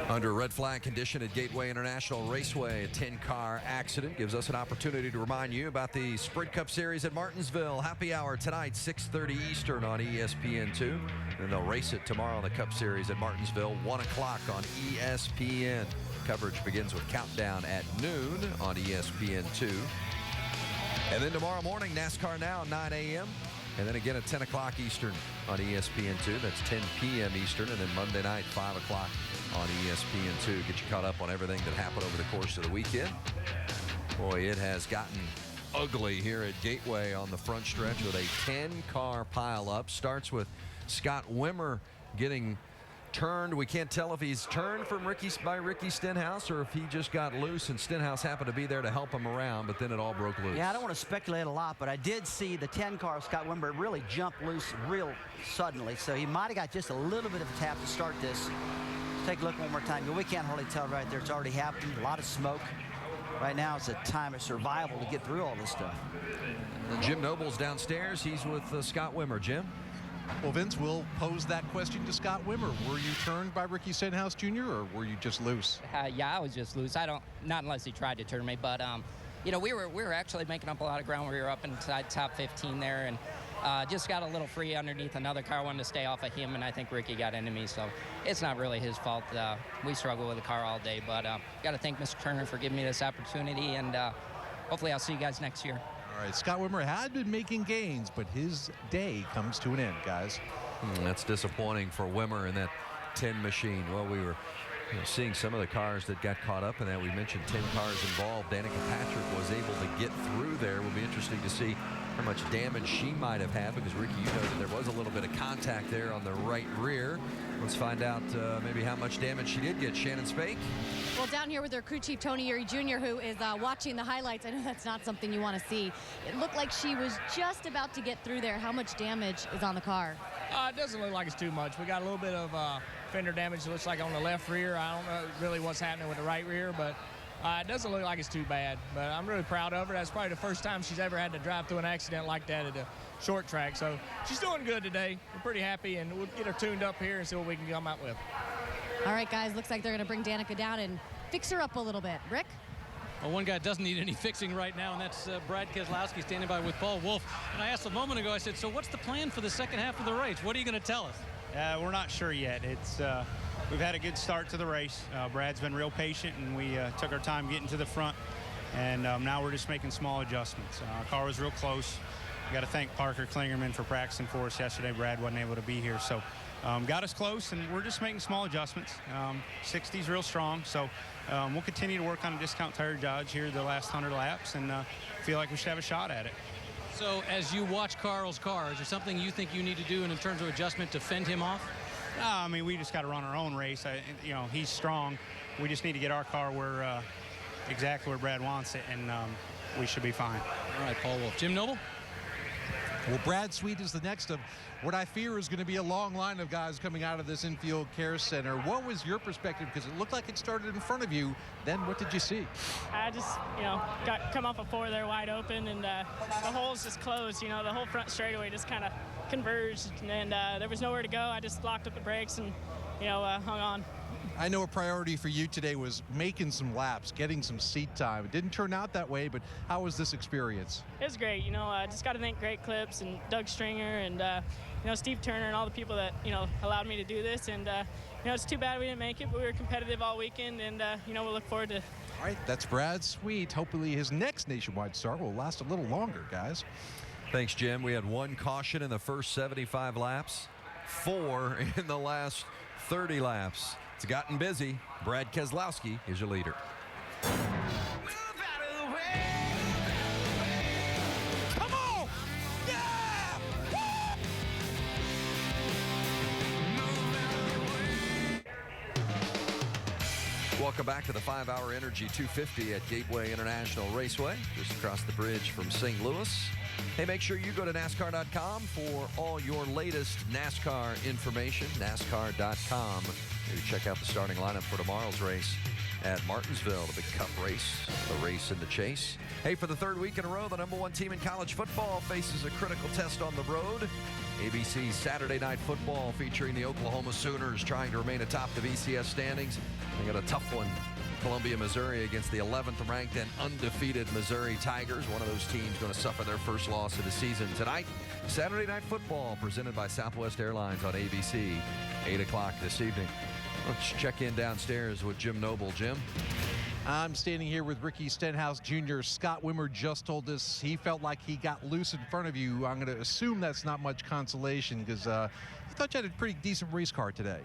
Under red flag condition at Gateway International Raceway, a 10-car accident gives us an opportunity to remind you about the Sprint Cup Series at Martinsville. Happy hour tonight, 6:30 Eastern on ESPN2. And they'll race it tomorrow on the Cup Series at Martinsville, 1 o'clock on ESPN. Coverage begins with countdown at noon on ESPN2. And then tomorrow morning, NASCAR Now, 9 a.m. And then again at 10 o'clock Eastern on ESPN2. That's 10 p.m. Eastern. And then Monday night, 5 o'clock on ESPN2. Get you caught up on everything that happened over the course of the weekend. Boy, it has gotten ugly here at Gateway on the front stretch with a 10-car pileup. Starts with Scott Wimmer getting turned. We can't tell if he's turned from by Ricky Stenhouse or if he just got loose and Stenhouse happened to be there to help him around, but then it all broke loose. Yeah, I don't want to speculate a lot, but I did see the 10-car of Scott Wimber really jump loose real suddenly, so he might have got just a little bit of a tap to start this. Let's take a look one more time. We can't hardly tell right there. It's already happened. A lot of smoke. Right now, it's a time of survival to get through all this stuff. Jim Noble's downstairs. He's with Scott Wimmer. Jim? Well, Vince, will pose that question to Scott Wimmer. Were you turned by Ricky Stenhouse Jr. or were you just loose? Yeah, I was just loose. Not unless he tried to turn me, but you know, we were actually making up a lot of ground. We were up inside top 15 there, and Just got a little free underneath another car, wanted to stay off of him, and I think Ricky got into me, so it's not really his fault. We struggle with the car all day, but got to thank Mr. Turner for giving me this opportunity, and hopefully I'll see you guys next year. All right, Scott Wimmer had been making gains, but his day comes to an end, guys. That's disappointing for Wimmer and that 10 machine. Well, we were seeing some of the cars that got caught up in that. We mentioned 10 cars involved. Danica Patrick was able to get through there. It will be interesting to see how much damage she might have had, because Ricky, you noted there was a little bit of contact there on the right rear. Let's find out maybe how much damage she did get. Shannon Spake. Well, down here with her crew chief, Tony Uri Jr., who is watching the highlights. I know that's not something you want to see. It looked like she was just about to get through there. How much damage is on the car? It doesn't look like it's too much. We got a little bit of fender damage, it looks like, on the left rear. I don't know really what's happening with the right rear, but it doesn't look like it's too bad. But I'm really proud of her. That's probably the first time she's ever had to drive through an accident like that at a short track. So she's doing good today. We're pretty happy, and we'll get her tuned up here and see what we can come out with. All right, guys, looks like they're going to bring Danica down and fix her up a little bit. Rick? Well, one guy doesn't need any fixing right now, and that's Brad Keslowski standing by with Paul Wolf. And I asked a moment ago, I said, so what's the plan for the second half of the race? What are you going to tell us? We're not sure yet. We've had a good start to the race. Brad's been real patient, and we took our time getting to the front. And now we're just making small adjustments. Our car was real close. Got to thank Parker Klingerman for practicing for us yesterday. Brad wasn't able to be here. So got us close, and we're just making small adjustments. 60's real strong. So we'll continue to work on a discount tire Dodge here the last 100 laps, and feel like we should have a shot at it. So as you watch Carl's car, is there something you think you need to do in terms of adjustment to fend him off? I mean, we just got to run our own race. He's strong. We just need to get our car where exactly where Brad wants it, and we should be fine. All right, Paul Wolf. Jim Noble? Well, Brad Sweet is the next of what I fear is going to be a long line of guys coming out of this infield care center. What was your perspective? Because it looked like it started in front of you. Then what did you see? I just, come off a 4 there wide open, and the holes just closed. The whole front straightaway just kind of converged, and there was nowhere to go. I just locked up the brakes and, hung on. I know a priority for you today was making some laps, getting some seat time. It didn't turn out that way, but how was this experience? It was great. I just got to thank Great Clips and Doug Stringer and, Steve Turner and all the people that, allowed me to do this. And, it's too bad we didn't make it, but we were competitive all weekend, and, we'll look forward to. All right, that's Brad Sweet. Hopefully his next nationwide start will last a little longer, guys. Thanks, Jim. We had 1 caution in the first 75 laps, 4 in the last 30 laps. It's gotten busy. Brad Keslowski is your leader. Come on! Yeah! Welcome back to the 5-Hour Energy 250 at Gateway International Raceway, just across the bridge from St. Louis. Hey, make sure you go to NASCAR.com for all your latest NASCAR information, NASCAR.com. Maybe check out the starting lineup for tomorrow's race at Martinsville, the big cup race, the race in the chase. Hey, for the 3rd week in a row, the #1 team in college football faces a critical test on the road. ABC's Saturday Night Football featuring the Oklahoma Sooners trying to remain atop the BCS standings. They got a tough one. Columbia, Missouri against the 11th ranked and undefeated Missouri Tigers. One of those teams going to suffer their first loss of the season tonight. Saturday Night Football presented by Southwest Airlines on ABC, 8 o'clock this evening. Let's check in downstairs with Jim Noble. Jim? I'm standing here with Ricky Stenhouse Jr. Scott Wimmer just told us he felt like he got loose in front of you. I'm going to assume that's not much consolation because I thought you had a pretty decent race car today.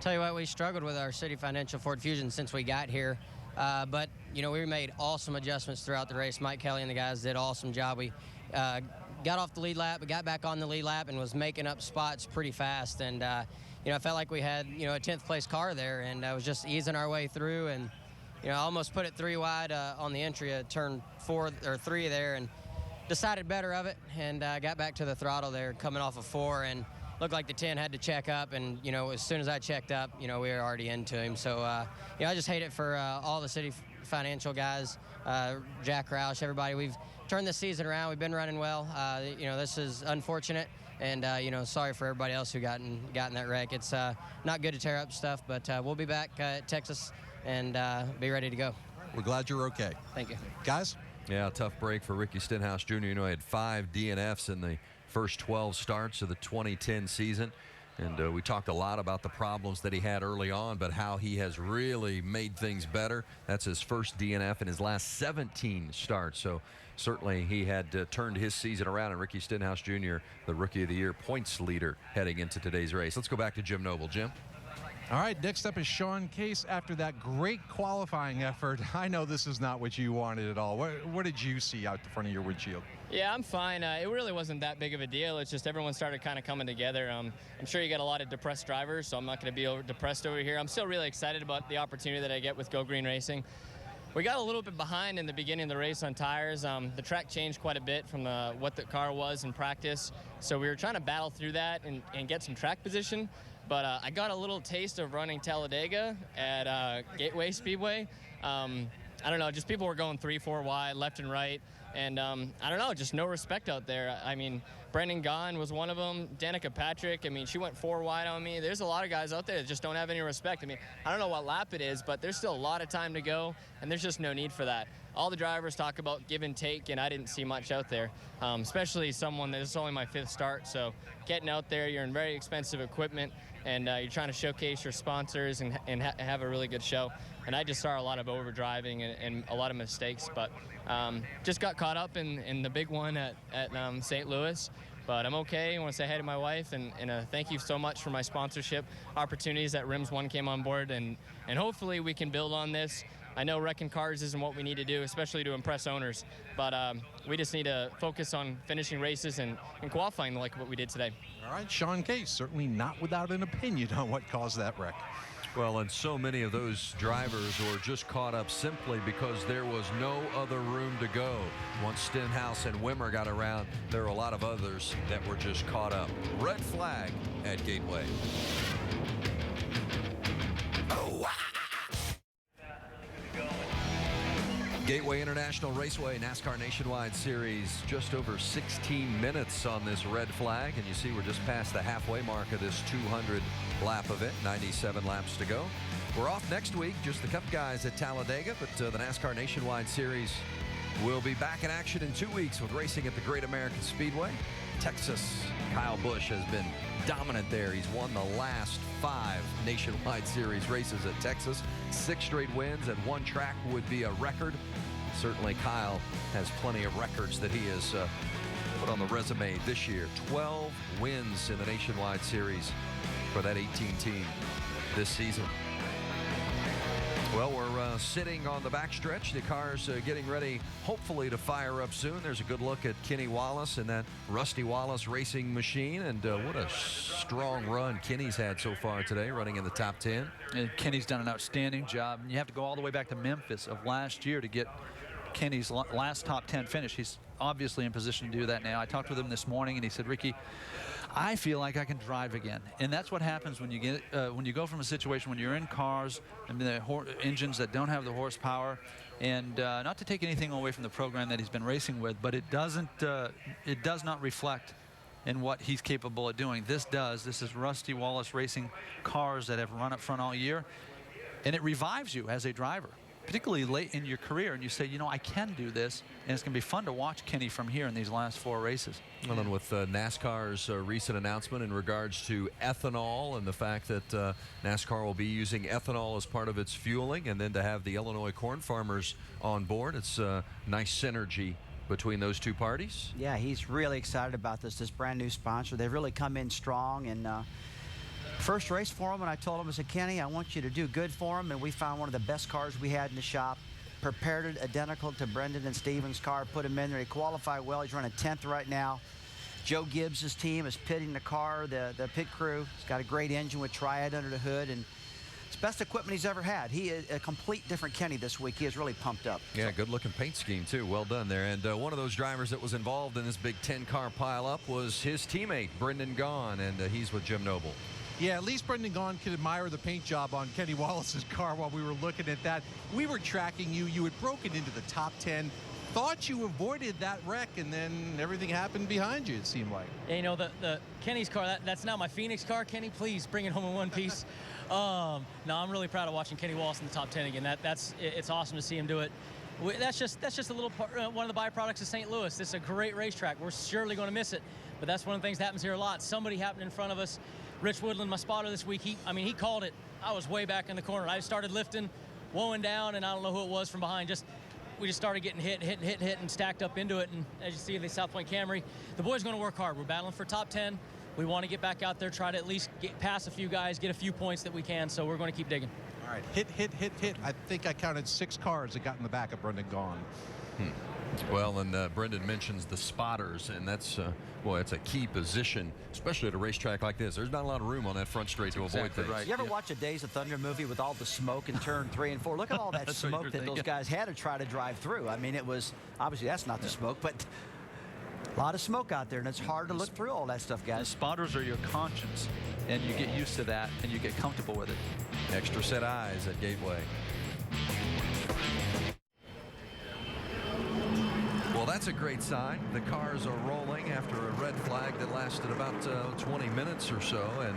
Tell you what, we struggled with our City Financial Ford Fusion since we got here. But, we made awesome adjustments throughout the race. Mike Kelly and the guys did an awesome job. We got off the lead lap, but got back on the lead lap and was making up spots pretty fast. And, I felt like we had, a 10th place car there, and I was just easing our way through. And, I almost put it 3 wide on the entry at turn 4 or 3 there and decided better of it and got back to the throttle there coming off of 4 and looked like the 10 had to check up. And, as soon as I checked up, we were already into him. So, I just hate it for all the City Financial guys, Jack Roush, everybody. We've turned this season around. We've been running well. This is unfortunate. And, sorry for everybody else who got in that wreck. It's not good to tear up stuff, but we'll be back at Texas and be ready to go. We're glad you're okay. Thank you. Guys? Yeah, tough break for Ricky Stenhouse Jr. He had 5 DNFs in the first 12 starts of the 2010 season. And we talked a lot about the problems that he had early on, but how he has really made things better. That's his first DNF in his last 17 starts. So certainly he had turned his season around, and Ricky Stenhouse Jr., the Rookie of the Year points leader heading into today's race. Let's go back to Jim Noble. Jim? All right, next up is Sean Case. After that great qualifying effort, I know this is not what you wanted at all. What did you see out the front of your windshield? Yeah, I'm fine. It really wasn't that big of a deal. It's just everyone started kind of coming together. I'm sure you got a lot of depressed drivers, so I'm not going to be depressed over here. I'm still really excited about the opportunity that I get with Go Green Racing. We got a little bit behind in the beginning of the race on tires. The track changed quite a bit from what the car was in practice, so we were trying to battle through that and get some track position. But I got a little taste of running Talladega at Gateway Speedway. I don't know, just people were going 3-4 wide, left and right. And I don't know, just no respect out there. I mean, Brendan Gaughan was one of them. Danica Patrick, I mean, she went 4 wide on me. There's a lot of guys out there that just don't have any respect. I mean, I don't know what lap it is, but there's still a lot of time to go, and there's just no need for that. All the drivers talk about give and take, and I didn't see much out there, especially someone that this is only my 5th start. So getting out there, you're in very expensive equipment, and you're trying to showcase your sponsors and have a really good show. And I just saw a lot of overdriving and a lot of mistakes, but just got caught up in the big one at St. Louis. But I'm okay. I want to say hi to my wife, and thank you so much for my sponsorship opportunities that Rims 1 came on board, and hopefully we can build on this. I know wrecking cars isn't what we need to do, especially to impress owners, but we just need to focus on finishing races and qualifying like what we did today. All right, Sean Case, certainly not without an opinion on what caused that wreck. Well, and so many of those drivers were just caught up simply because there was no other room to go. Once Stenhouse and Wimmer got around, there were a lot of others that were just caught up. Red flag at Gateway. Gateway International Raceway NASCAR Nationwide Series, just over 16 minutes on this red flag, and you see we're just past the halfway mark of this 200 lap event, 97 laps to go. We're off next week, just the Cup guys at Talladega, but the NASCAR Nationwide Series will be back in action in 2 weeks with racing at the Great American Speedway. Texas, Kyle Busch has been dominant there. He's won the last 5 Nationwide Series races at Texas. 6 straight wins, and 1 track would be a record. Certainly Kyle has plenty of records that he has put on the resume this year. 12 wins in the Nationwide Series for that 18 team this season. Well, we're sitting on the backstretch. The car's getting ready, hopefully, to fire up soon. There's a good look at Kenny Wallace and that Rusty Wallace racing machine. And what a strong run Kenny's had so far today, running in the top 10. And Kenny's done an outstanding job. And you have to go all the way back to Memphis of last year to get Kenny's last top 10 finish. He's obviously in position to do that now. I talked with him this morning, and he said, Ricky, I feel like I can drive again. And that's what happens when you get when you go from a situation when you're in cars and the engines that don't have the horsepower. And not to take anything away from the program that he's been racing with, but it does not reflect in what he's capable of doing. This does. This is Rusty Wallace racing cars that have run up front all year, and it revives you as a driver, particularly late in your career, and you say, you know, I can do this, and it's going to be fun to watch Kenny from here in these last 4 races. Well, and with NASCAR's recent announcement in regards to ethanol and the fact that NASCAR will be using ethanol as part of its fueling, and then to have the Illinois corn farmers on board, it's a nice synergy between those 2 parties. Yeah, he's really excited about this brand new sponsor. They've really come in strong, and first race for him, and I told him, I said, Kenny, I want you to do good for him, and we found one of the best cars we had in the shop, prepared it identical to Brendan and Steven's car, put him in there. He qualified well. He's running 10th right now. Joe Gibbs' team is pitting the car, the pit crew. He's got a great engine with Triad under the hood, and it's best equipment he's ever had. He is a complete different Kenny this week. He is really pumped up. Yeah, good-looking paint scheme, too. Well done there. And one of those drivers that was involved in this big 10-car pileup was his teammate, Brendan Gaughan, and he's with Jim Noble. Yeah, at least Brendan Gaughan could admire the paint job on Kenny Wallace's car while we were looking at that. We were tracking you. You had broken into the top 10. Thought you avoided that wreck, and then everything happened behind you, it seemed like. Yeah, you know, the Kenny's car, that's now my Phoenix car. Kenny, please bring it home in one piece. No, I'm really proud of watching Kenny Wallace in the top 10 again. It's awesome to see him do it. that's just a little part, one of the byproducts of St. Louis. This is a great racetrack. We're surely going to miss it, but that's one of the things that happens here a lot. Somebody happened in front of us. Rich Woodland, my spotter this week, he called it. I was way back in the corner. I started lifting, woeing down, and I don't know who it was from behind. We just started getting hit, and stacked up into it. And as you see, the South Point Camry, the boys going to work hard. We're battling for top 10. We want to get back out there, try to at least get past a few guys, get a few points that we can. So we're going to keep digging. All right, hit. I think I counted 6 cars that got in the back of Brendan Gaughan. Well, and Brendan mentions the spotters, and that's, boy, it's a key position, especially at a racetrack like this. There's not a lot of room on that front straight to avoid things. Right. You ever watch a Days of Thunder movie with all the smoke in turn 3 and 4? Look at all that smoke that those guys had to try to drive through. I mean, it was, obviously that's not the smoke, but a lot of smoke out there, and it's hard to look through all that stuff, guys. The spotters are your conscience, and you get used to that, and you get comfortable with it. Extra set eyes at Gateway. Well, that's a great sign. The cars are rolling after a red flag that lasted about 20 minutes or so, and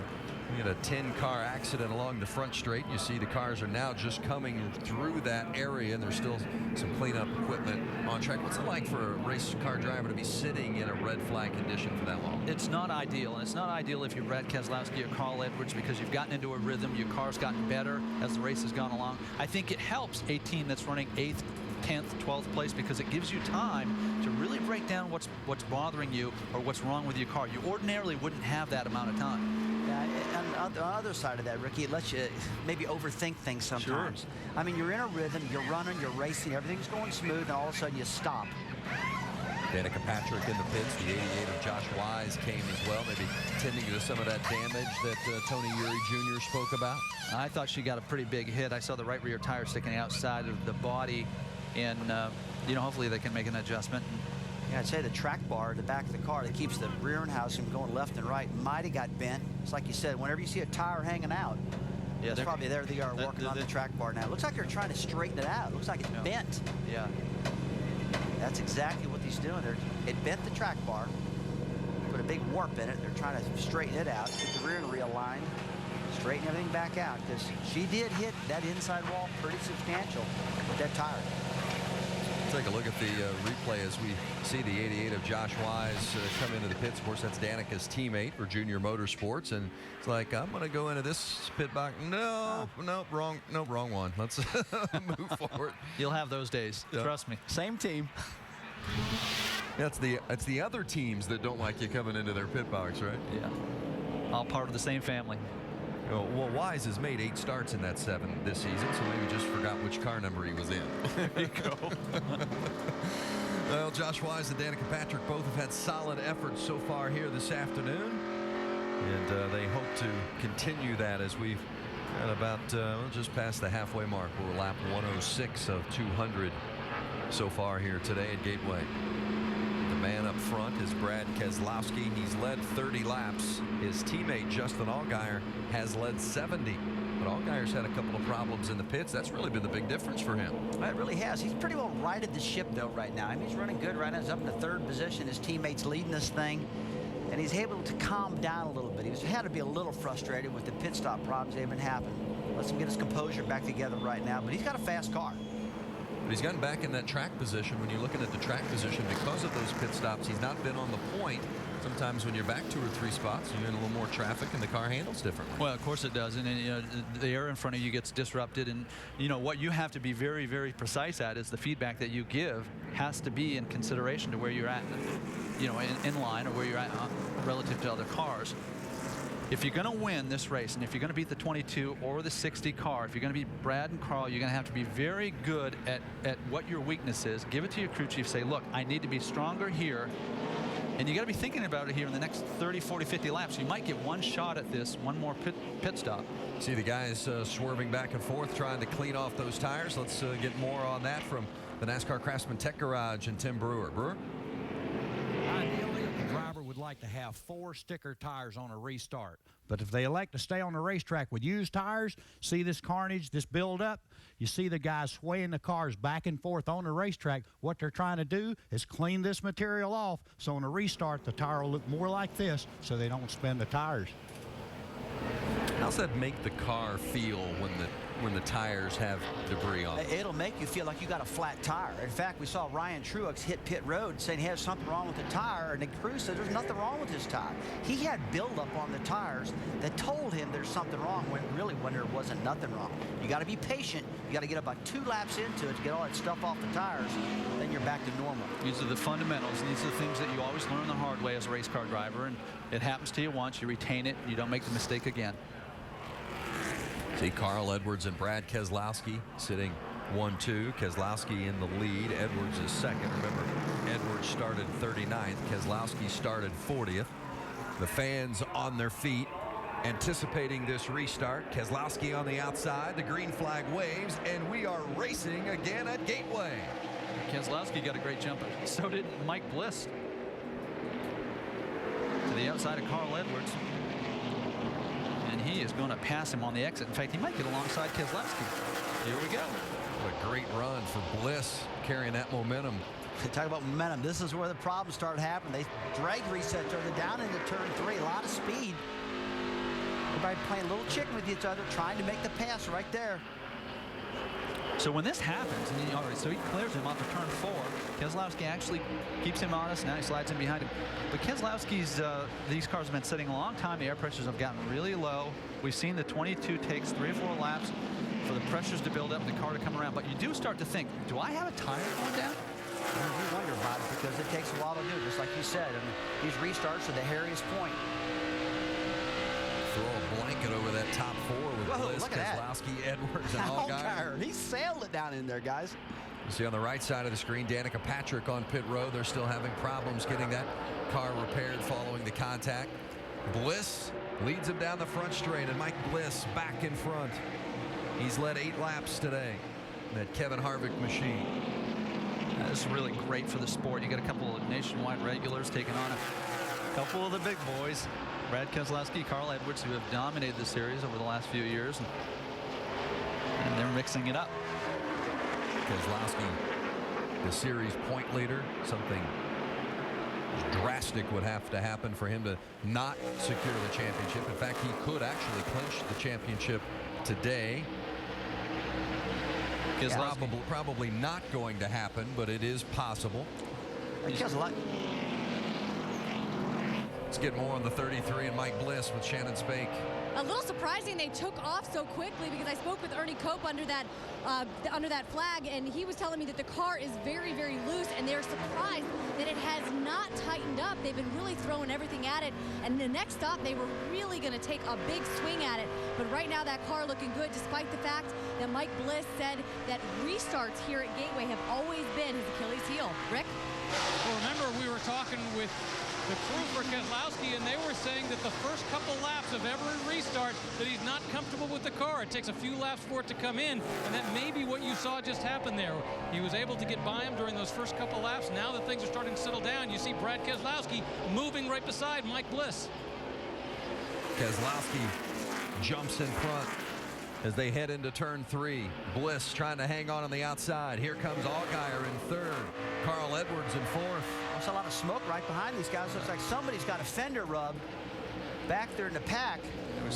we had a 10-car accident along the front straight. You see the cars are now just coming through that area, and there's still some cleanup equipment on track. What's it like for a race car driver to be sitting in a red flag condition for that long? It's not ideal, and it's not ideal if you're Brad Keselowski or Carl Edwards, because you've gotten into a rhythm. Your car's gotten better as the race has gone along. I think it helps a team that's running 8th, 10th, 12th place, because it gives you time to really break down what's bothering you or what's wrong with your car. You ordinarily wouldn't have that amount of time. Yeah, and on the other side of that, Ricky, it lets you maybe overthink things sometimes. Sure. I mean, you're in a rhythm, you're running, you're racing, everything's going smooth, and all of a sudden you stop. Danica Patrick in the pits. The 88 of Josh Wise came as well, maybe tending to some of that damage that Tony Eury Jr. spoke about. I thought she got a pretty big hit. I saw the right rear tire sticking outside of the body, and you know, hopefully they can make an adjustment. Yeah, I'd say the track bar at the back of the car that keeps the rear end housing going left and right might have got bent. It's like you said, whenever you see a tire hanging out, yeah, it's probably there they are working on the track bar now. It looks like they're trying to straighten it out. It looks like it's bent. Yeah. That's exactly what he's doing. It bent the track bar, put a big warp in it. They're trying to straighten it out, get the rear end realigned, straighten everything back out, because she did hit that inside wall pretty substantial with that tire. Take a look at the replay as we see the 88 of Josh Wise come into the pits. Of course, that's Danica's teammate for Junior Motorsports, and it's like, I'm going to go into this pit box. No, wrong one. Let's move forward. You'll have those days. Yep. Trust me. Same team. It's the other teams that don't like you coming into their pit box, right? Yeah. All part of the same family. Well, Wise has made 8 starts in that 7 this season, so maybe just forgot which car number he was in. There you go. Well, Josh Wise and Danica Patrick both have had solid efforts so far here this afternoon, and they hope to continue that as we've got about just past the halfway mark. We're lap 106 of 200 so far here today at Gateway. The man up front is Brad Keselowski. He's led 30 laps. His teammate Justin Allgaier has led 70. But Allgaier's had a couple of problems in the pits. That's really been the big difference for him. It really has. He's pretty well righted the ship, though, right now. I mean, he's running good right now. He's up in the 3rd position. His teammate's leading this thing. And he's able to calm down a little bit. He's had to be a little frustrated with the pit stop problems that have been happening. Let's him get his composure back together right now. But he's got a fast car. But he's gotten back in that track position. When you're looking at the track position, because of those pit stops, he's not been on the point. Sometimes when you're back 2 or 3 spots, you're in a little more traffic and the car handles differently. Well, of course it does, and you know, the air in front of you gets disrupted, and you know what you have to be very, very precise at is the feedback that you give has to be in consideration to where you're at, you know, in line or where you're at relative to other cars. If you're going to win this race, and if you're going to beat the 22 or the 60 car, if you're going to beat Brad and Carl, you're going to have to be very good at what your weakness is. Give it to your crew chief. Say, look, I need to be stronger here. And you got to be thinking about it here in the next 30, 40, 50 laps. You might get one shot at this, one more pit stop. See the guys swerving back and forth, trying to clean off those tires. Let's get more on that from the NASCAR Craftsman Tech Garage and Tim Brewer. Brewer? Ideally, the driver would like to have 4 sticker tires on a restart. But if they elect to stay on the racetrack with used tires, see this carnage, this build-up, you see the guys swaying the cars back and forth on the racetrack. What they're trying to do is clean this material off, so on a restart, the tire will look more like this, so they don't spin the tires. How's that make the car feel when when the tires have debris on them. It'll make you feel like you got a flat tire. In fact, we saw Ryan Truex hit pit road saying he has something wrong with the tire, and the crew said there's nothing wrong with his tire. He had buildup on the tires that told him there's something wrong when there wasn't nothing wrong. You got to be patient. You got to get about 2 laps into it to get all that stuff off the tires. Then you're back to normal. These are the fundamentals. These are the things that you always learn the hard way as a race car driver, and it happens to you once. You retain it. You don't make the mistake again. See Carl Edwards and Brad Keslowski sitting 1-2. Keslowski in the lead. Edwards is second. Remember, Edwards started 39th. Keslowski started 40th. The fans on their feet anticipating this restart. Keslowski on the outside. The green flag waves, and we are racing again at Gateway. Keslowski got a great jump. So did Mike Bliss. To the outside of Carl Edwards. And he is going to pass him on the exit. In fact, he might get alongside Keslowski. Here we go. What a great run for Bliss, carrying that momentum. Talk about momentum. This is where the problems started happening. They dragged reset turn down into turn 3. A lot of speed. Everybody playing a little chicken with each other, trying to make the pass right there. So when this happens, and all right, so he clears him off of turn 4. Keslowski actually keeps him honest. Now he slides in behind him. But Keslowski's, these cars have been sitting a long time. The air pressures have gotten really low. We've seen the 22 takes 3 or 4 laps for the pressures to build up, the car to come around. But you do start to think, do I have a tire going down? You wonder about it because it takes a while to do, just like you said. I mean, these restarts are the hairiest point. Throw a blanket over that top 4 with Bliss, Keslowski, Edwards, and Allgaier. He sailed it down in there, guys. You see on the right side of the screen, Danica Patrick on pit road. They're still having problems getting that car repaired following the contact. Bliss leads him down the front straight, and Mike Bliss back in front. He's led 8 laps today. That Kevin Harvick machine. This is really great for the sport. You got a couple of nationwide regulars taking on a couple of the big boys. Brad Keselowski, Carl Edwards, who have dominated the series over the last few years. And they're mixing it up. Keselowski, the series point leader. Something drastic would have to happen for him to not secure the championship. In fact, he could actually clinch the championship today. Probably not going to happen, but it is possible. Let's get more on the 33 and Mike Bliss with Shannon Spake. A little surprising they took off so quickly, because I spoke with Ernie Cope under that flag, and he was telling me that the car is very, very loose, and they're surprised that it has not tightened up. They've been really throwing everything at it, and the next stop they were really going to take a big swing at it. But right now that car looking good, despite the fact that Mike Bliss said that restarts here at Gateway have always been his Achilles heel. Rick? Well, remember, we were talking with the crew for Keselowski, and they were saying that the first couple laps of every restart that he's not comfortable with the car. It takes a few laps for it to come in, and that may be what you saw just happen there. He was able to get by him during those first couple laps. Now that things are starting to settle down, you see Brad Keselowski moving right beside Mike Bliss. Keselowski jumps in front as they head into turn 3. Bliss trying to hang on the outside. Here comes Allgaier in 3rd. Carl Edwards in 4th. There's a lot of smoke right behind these guys. Looks like somebody's got a fender rub back there in the pack.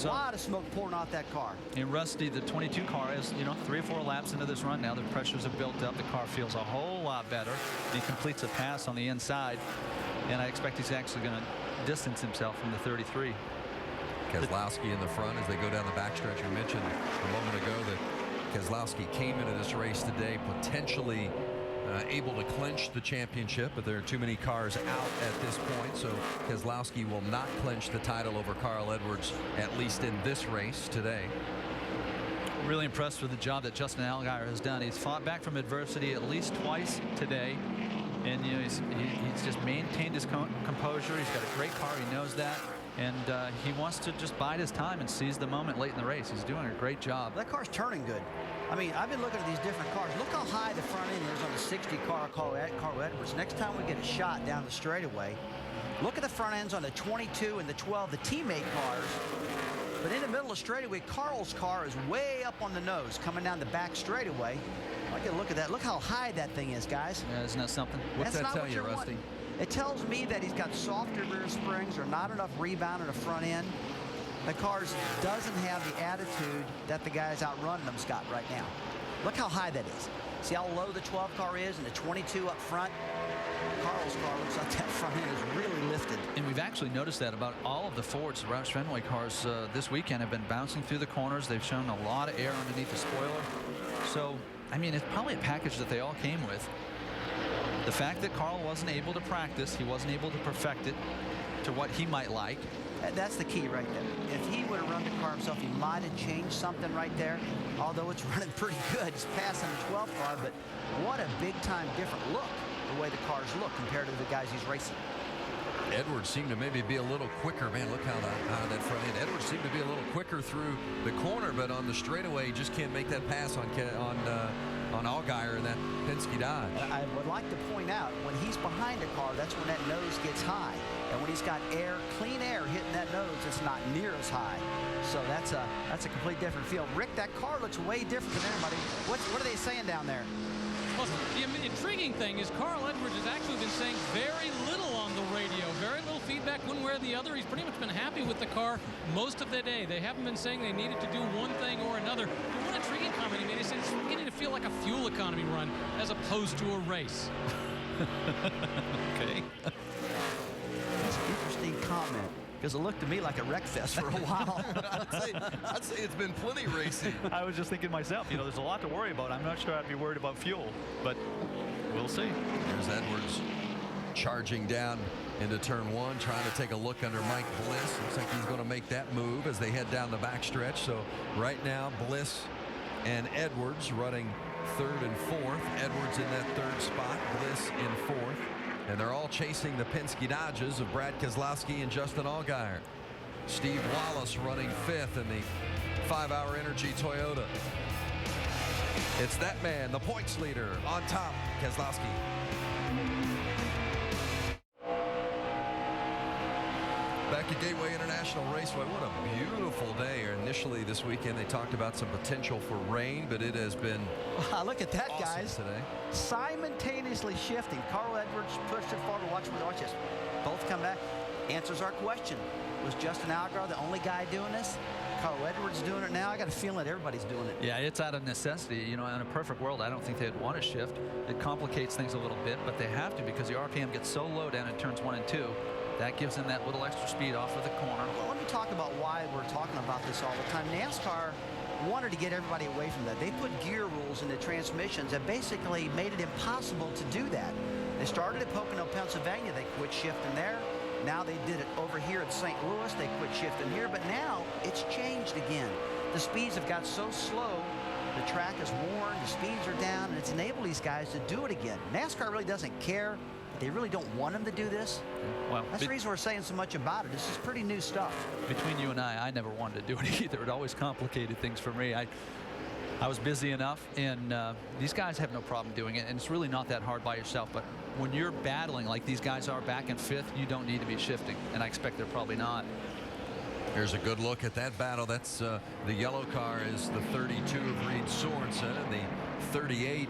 A lot of smoke pouring off that car. And Rusty, the 22 car is, 3 or 4 laps into this run now. The pressures have built up. The car feels a whole lot better. He completes a pass on the inside, and I expect he's actually going to distance himself from the 33. Keselowski in the front as they go down the backstretch. You mentioned a moment ago that Keselowski came into this race today potentially able to clinch the championship, but there are too many cars out at this point, so Keselowski will not clinch the title over Carl Edwards, at least in this race today. Really impressed with the job that Justin Allgaier has done. He's fought back from adversity at least twice today, and he's just maintained his composure. He's got a great car, he knows that, and he wants to just bide his time and seize the moment late in the race. He's doing a great job. That car's turning good. I mean, I've been looking at these different cars. Look how high the front end is on the 60 car Carl Edwards. Next time we get a shot down the straightaway, look at the front ends on the 22 and the 12, the teammate cars. But in the middle of straightaway, Carl's car is way up on the nose, coming down the back straightaway. I get a look at that. Look how high that thing is, guys. Yeah, isn't that something? What's that tell you, Rusty? It tells me that he's got softer rear springs or not enough rebound in the front end. the cars doesn't have the attitude that the guys outrunning them's got right now. Look how high that is. See how low the 12 car is and the 22 up front? Carl's car looks like that front end is really lifted. And we've actually noticed that about all of the Fords, the Roush Fenway cars this weekend have been bouncing through the corners. They've shown a lot of air underneath the spoiler. So, I mean, it's probably a package that they all came with. The fact that Carl wasn't able to practice, he wasn't able to perfect it to what he might like. That's the key right there. If he would have run the car himself, he might have changed something right there. Although it's running pretty good. He's passing the 12 car, but what a big-time different look, the way the cars look compared to the guys he's racing. Edwards seemed to maybe be a little quicker. Man, look how that front end. Edwards seemed to be a little quicker through the corner, but on the straightaway, he just can't make that pass on Allgaier in that Penske Dodge. I would like to point out, when he's behind a car, that's when that nose gets high. And when he's got air, clean air hitting that nose, it's not near as high. So that's a complete different feel. Rick, that car looks way different than everybody. What are they saying down there? Well, the intriguing thing is Carl Edwards has actually been saying very little on the radio. Very little feedback one way or the other. He's pretty much been happy with the car most of the day. They haven't been saying they needed to do one thing or another. But one intriguing comment he made, he said it's beginning to feel like a fuel economy run as opposed to a race. Okay. That's an interesting comment, because it looked to me like a wreck fest for a while. I'd say it's been plenty racing. I was just thinking myself, you know, there's a lot to worry about. I'm not sure I'd be worried about fuel, but we'll see. There's Edwards charging down into turn one, trying to take a look under Mike Bliss. Looks like he's going to make that move as they head down the backstretch. So right now, Bliss and Edwards running third and fourth. Edwards in that third spot, Bliss in fourth. And they're all chasing the Penske Dodges of Brad Keslowski and Justin Allgaier. Steve Wallace running fifth in the 5-Hour Energy Toyota. It's that man, the points leader, on top, Keslowski. Back at Gateway International Raceway. What a beautiful day. Initially this weekend they talked about some potential for rain, but it has been Look at that, awesome guys. today. Simultaneously shifting. Carl Edwards pushed it forward. Watch this. Both come back. Answers our question. Was Justin Allgaier the only guy doing this? Carl Edwards doing it now? I got a feeling that everybody's doing it. Yeah, it's out of necessity. You know, in a perfect world, I don't think they'd want to shift. It complicates things a little bit, but they have to because the RPM gets so low down in turns 1 and 2. That gives them that little extra speed off of the corner. Well, let me talk about why we're talking about this all the time. NASCAR wanted to get everybody away from that. They put gear rules in the transmissions that basically made it impossible to do that. They started at Pocono, Pennsylvania. They quit shifting there. Now they did it over here at St. Louis. They quit shifting here. But now it's changed again. The speeds have got so slow. The track is worn. The speeds are down. And it's enabled these guys to do it again. NASCAR really doesn't care. They really don't want them to do this. Well, that's the reason we're saying so much about it. This is pretty new stuff. Between you and I never wanted to do it either. It always complicated things for me. I was busy enough, and these guys have no problem doing it, and it's really not that hard by yourself. But when you're battling like these guys are back in fifth, you don't need to be shifting, and I expect they're probably not. Here's a good look at that battle. That's the yellow car is the 32 of Reed Sorensen, and the 38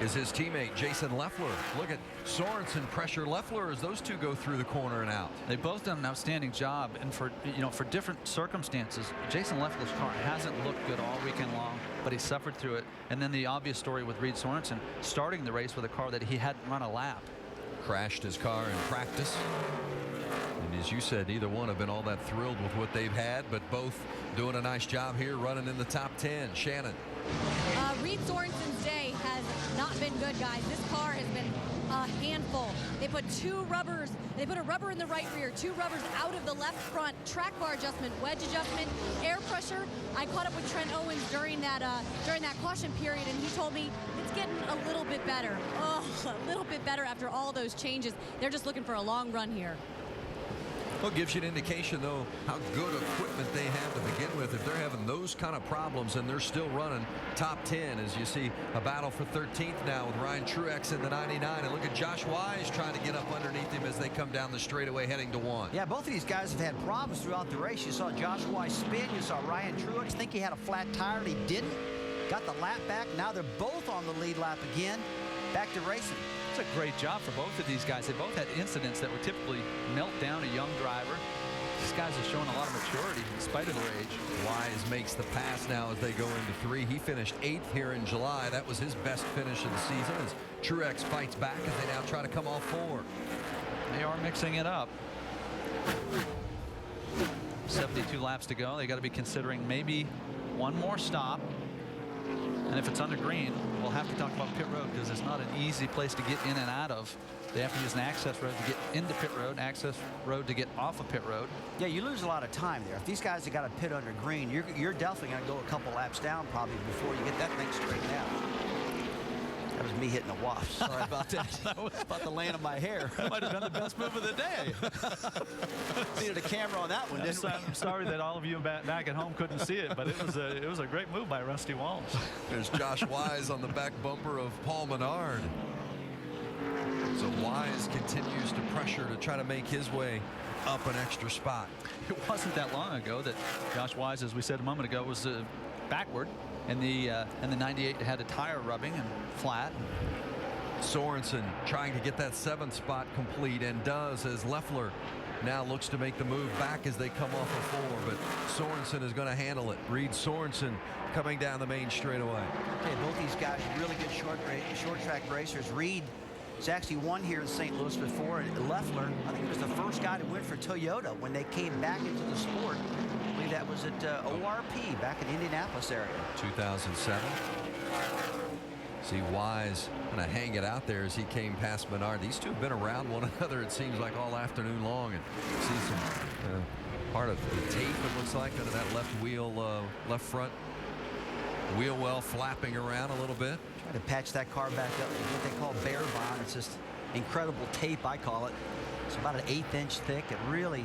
is his teammate Jason Leffler. Look at Sorensen pressure Leffler as those two go through the corner and out. They've both done an outstanding job, and for different circumstances, Jason Leffler's car hasn't looked good all weekend long, but he suffered through it. And then the obvious story with Reed Sorensen starting the race with a car that he hadn't run a lap. Crashed his car in practice. And as you said, neither one have been all that thrilled with what they've had, but both doing a nice job here, running in the top 10. Shannon. Reed Sorensen's day has not been good, guys. This car has been a handful. They put they put a rubber in the right rear, 2 rubbers out of the left front, track bar adjustment, wedge adjustment, air pressure. I caught up with Trent Owens during that caution period, and he told me it's getting a little bit better. Oh, a little bit better after all those changes. They're just looking for a long run here. Well, it gives you an indication, though, how good equipment they have to begin with. If they're having those kind of problems and they're still running top 10, as you see a battle for 13th now with Ryan Truex in the 99. And look at Josh Wise trying to get up underneath him as they come down the straightaway heading to 1. Yeah, both of these guys have had problems throughout the race. You saw Josh Wise spin. You saw Ryan Truex think he had a flat tire, and he didn't. Got the lap back. Now they're both on the lead lap again. Back to racing. It's a great job for both of these guys. They both had incidents that would typically melt down a young driver. These guys are showing a lot of maturity in spite of their age. Wise makes the pass now as they go into 3. He finished 8th here in July. That was his best finish of the season as Truex fights back as they now try to come off 4. They are mixing it up. 72 laps to go. They got to be considering maybe one more stop. And if it's under green, we'll have to talk about pit road because it's not an easy place to get in and out of. They have to use an access road to get into pit road, access road to get off of pit road. Yeah, you lose a lot of time there. If these guys have got to pit under green, you're definitely going to go a couple laps down probably before you get that thing straightened out. That was me hitting a waft. Sorry about that. That was about to land on my hair. That might have been the best move of the day. Needed a camera on that one, didn't we? I'm sorry that all of you back at home couldn't see it, but it was a great move by Rusty Walsh. There's Josh Wise on the back bumper of Paul Menard. So Wise continues to pressure to try to make his way up an extra spot. It wasn't that long ago that Josh Wise, as we said a moment ago, was backward. And the 98 had a tire rubbing and flat. Sorensen trying to get that 7th spot complete and does as Leffler now looks to make the move back as they come off of 4. But Sorensen is going to handle it. Reed Sorensen coming down the main straightaway. Okay, both these guys are really good short track racers. Reed has actually won here in St. Louis before, and Leffler, I think, was the first guy to win for Toyota when they came back into the sport. I believe that was at ORP back in Indianapolis area. 2007. See Wise kind of hang it out there as he came past Menard. These two have been around one another, it seems like, all afternoon long. And see some part of the tape, it looks like, under that left wheel, left front wheel well flapping around a little bit. Try to patch that car back up with what they call bare bond. It's just incredible tape, I call it. It's about an 1/8 inch thick. It really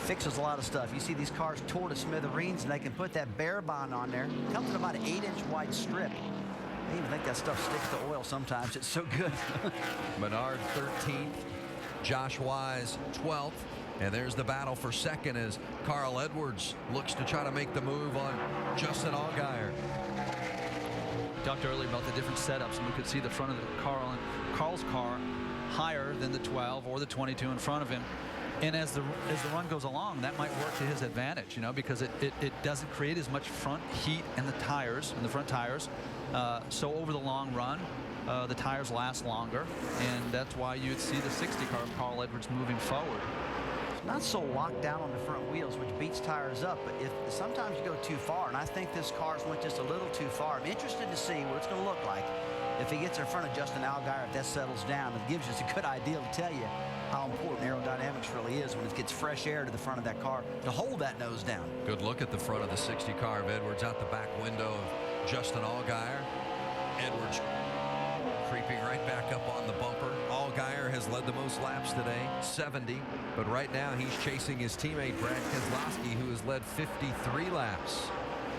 fixes a lot of stuff. You see these cars tore to smithereens, and they can put that bare bond on there. It comes in about an 8-inch wide strip. I even think that stuff sticks to oil sometimes. It's so good. Menard 13th, Josh Wise 12th, and there's the battle for 2nd as Carl Edwards looks to try to make the move on Justin Allgaier. Talked earlier about the different setups, and we could see the front of Carl's car higher than the 12 or the 22 in front of him. And as the run goes along, that might work to his advantage, you know, because it doesn't create as much front heat in the tires, in the front tires. So over the long run, the tires last longer, and that's why you'd see the 60 car of Carl Edwards moving forward. It's not so locked down on the front wheels, which beats tires up, but if sometimes you go too far, and I think this car's went just a little too far. I'm interested to see what it's going to look like if he gets in front of Justin Allgaier. If that settles down, it gives us a good idea to tell you how important aerodynamics really is when it gets fresh air to the front of that car to hold that nose down. Good look at the front of the 60 car of Edwards out the back window of Justin Allgaier. Edwards creeping right back up on the bumper. Allgaier has led the most laps today, 70, but right now he's chasing his teammate Brad Keselowski, who has led 53 laps.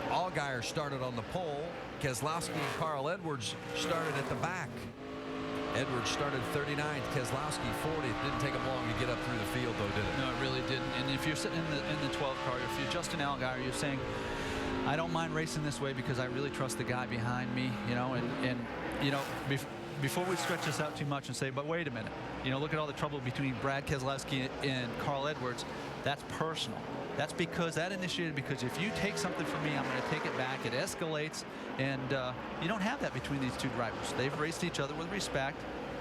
Allgaier started on the pole. Keselowski and Carl Edwards started at the back. Edwards started 39th, Keselowski 40th. Didn't take him long to get up through the field, though, did it? No, it really didn't. And if you're sitting in the 12 car, if you're Justin Allgaier, you're saying, I don't mind racing this way because I really trust the guy behind me, you know, and you know, before we stretch this out too much and say, but wait a minute, you know, look at all the trouble between Brad Keselowski and Carl Edwards. That's personal. That's because that initiated because if you take something from me, I'm going to take it back. It escalates, and you don't have that between these two drivers. They've raced each other with respect,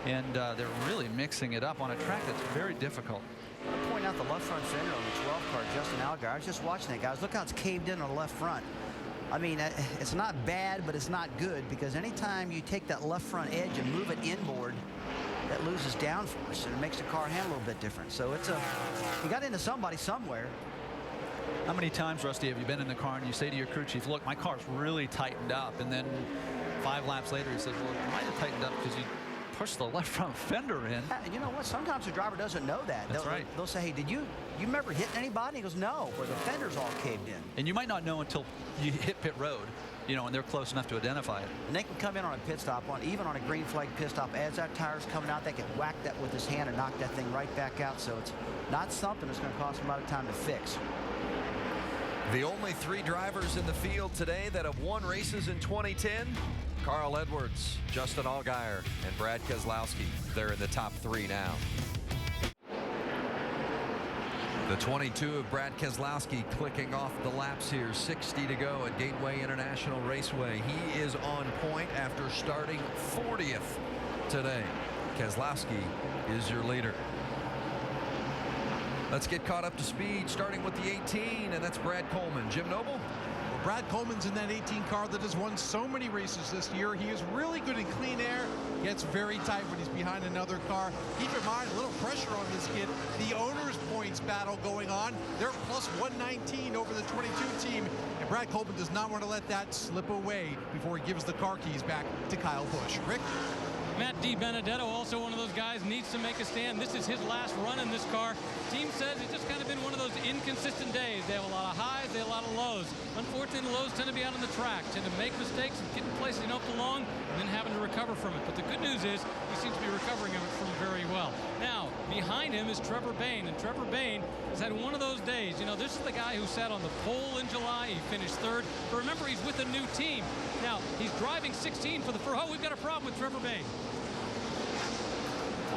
and they're really mixing it up on a track that's very difficult. I want to point out the left front fender on the 12 car, Justin Allgaier. I was just watching that, guys. Look how it's caved in on the left front. I mean, it's not bad, but it's not good, because anytime you take that left front edge and move it inboard, that loses downforce, and it makes the car handle a little bit different. So it's you got into somebody somewhere. How many times, Rusty, have you been in the car and you say to your crew chief, look, my car's really tightened up, and then 5 laps later he says, well, it might have tightened up because you pushed the left front fender in. And you know what? Sometimes the driver doesn't know that. That's right. They'll say, hey, did you remember hitting anybody? He goes, no, or the fender's all caved in. And you might not know until you hit pit road, you know, and they're close enough to identify it. And they can come in on a pit stop, even on a green flag pit stop. As that tire's coming out, they can whack that with his hand and knock that thing right back out. So it's not something that's going to cost them a lot of time to fix. The only 3 drivers in the field today that have won races in 2010, Carl Edwards, Justin Allgaier, and Brad Keselowski. They're in the top 3 now. The 22 of Brad Keslowski clicking off the laps here. 60 to go at Gateway International Raceway. He is on point after starting 40th today. Keslowski is your leader. Let's get caught up to speed, starting with the 18, and that's Brad Coleman. Jim Noble? Well, Brad Coleman's in that 18 car that has won so many races this year. He is really good in clean air. Gets very tight when he's behind another car. Keep in mind, a little pressure on this kid. The owner's points battle going on. They're plus 119 over the 22 team. And Brad Coleman does not want to let that slip away before he gives the car keys back to Kyle Busch. Rick? Matt DiBenedetto, also one of those guys, needs to make a stand. This is his last run in this car. Team says it's just kind of been one of those inconsistent days. They have a lot of highs, they have a lot of lows. Unfortunately, the lows tend to be out on the track, tend to make mistakes and get in places you don't belong, and then having to recover from it. But the good news is he seems to be recovering from it very well. Now, behind him is Trevor Bayne, and Trevor Bayne has had one of those days. You know, this is the guy who sat on the pole in July. He finished third. But remember, he's with a new team. Now, he's driving 16 for the first. Oh, we've got a problem with Trevor Bayne.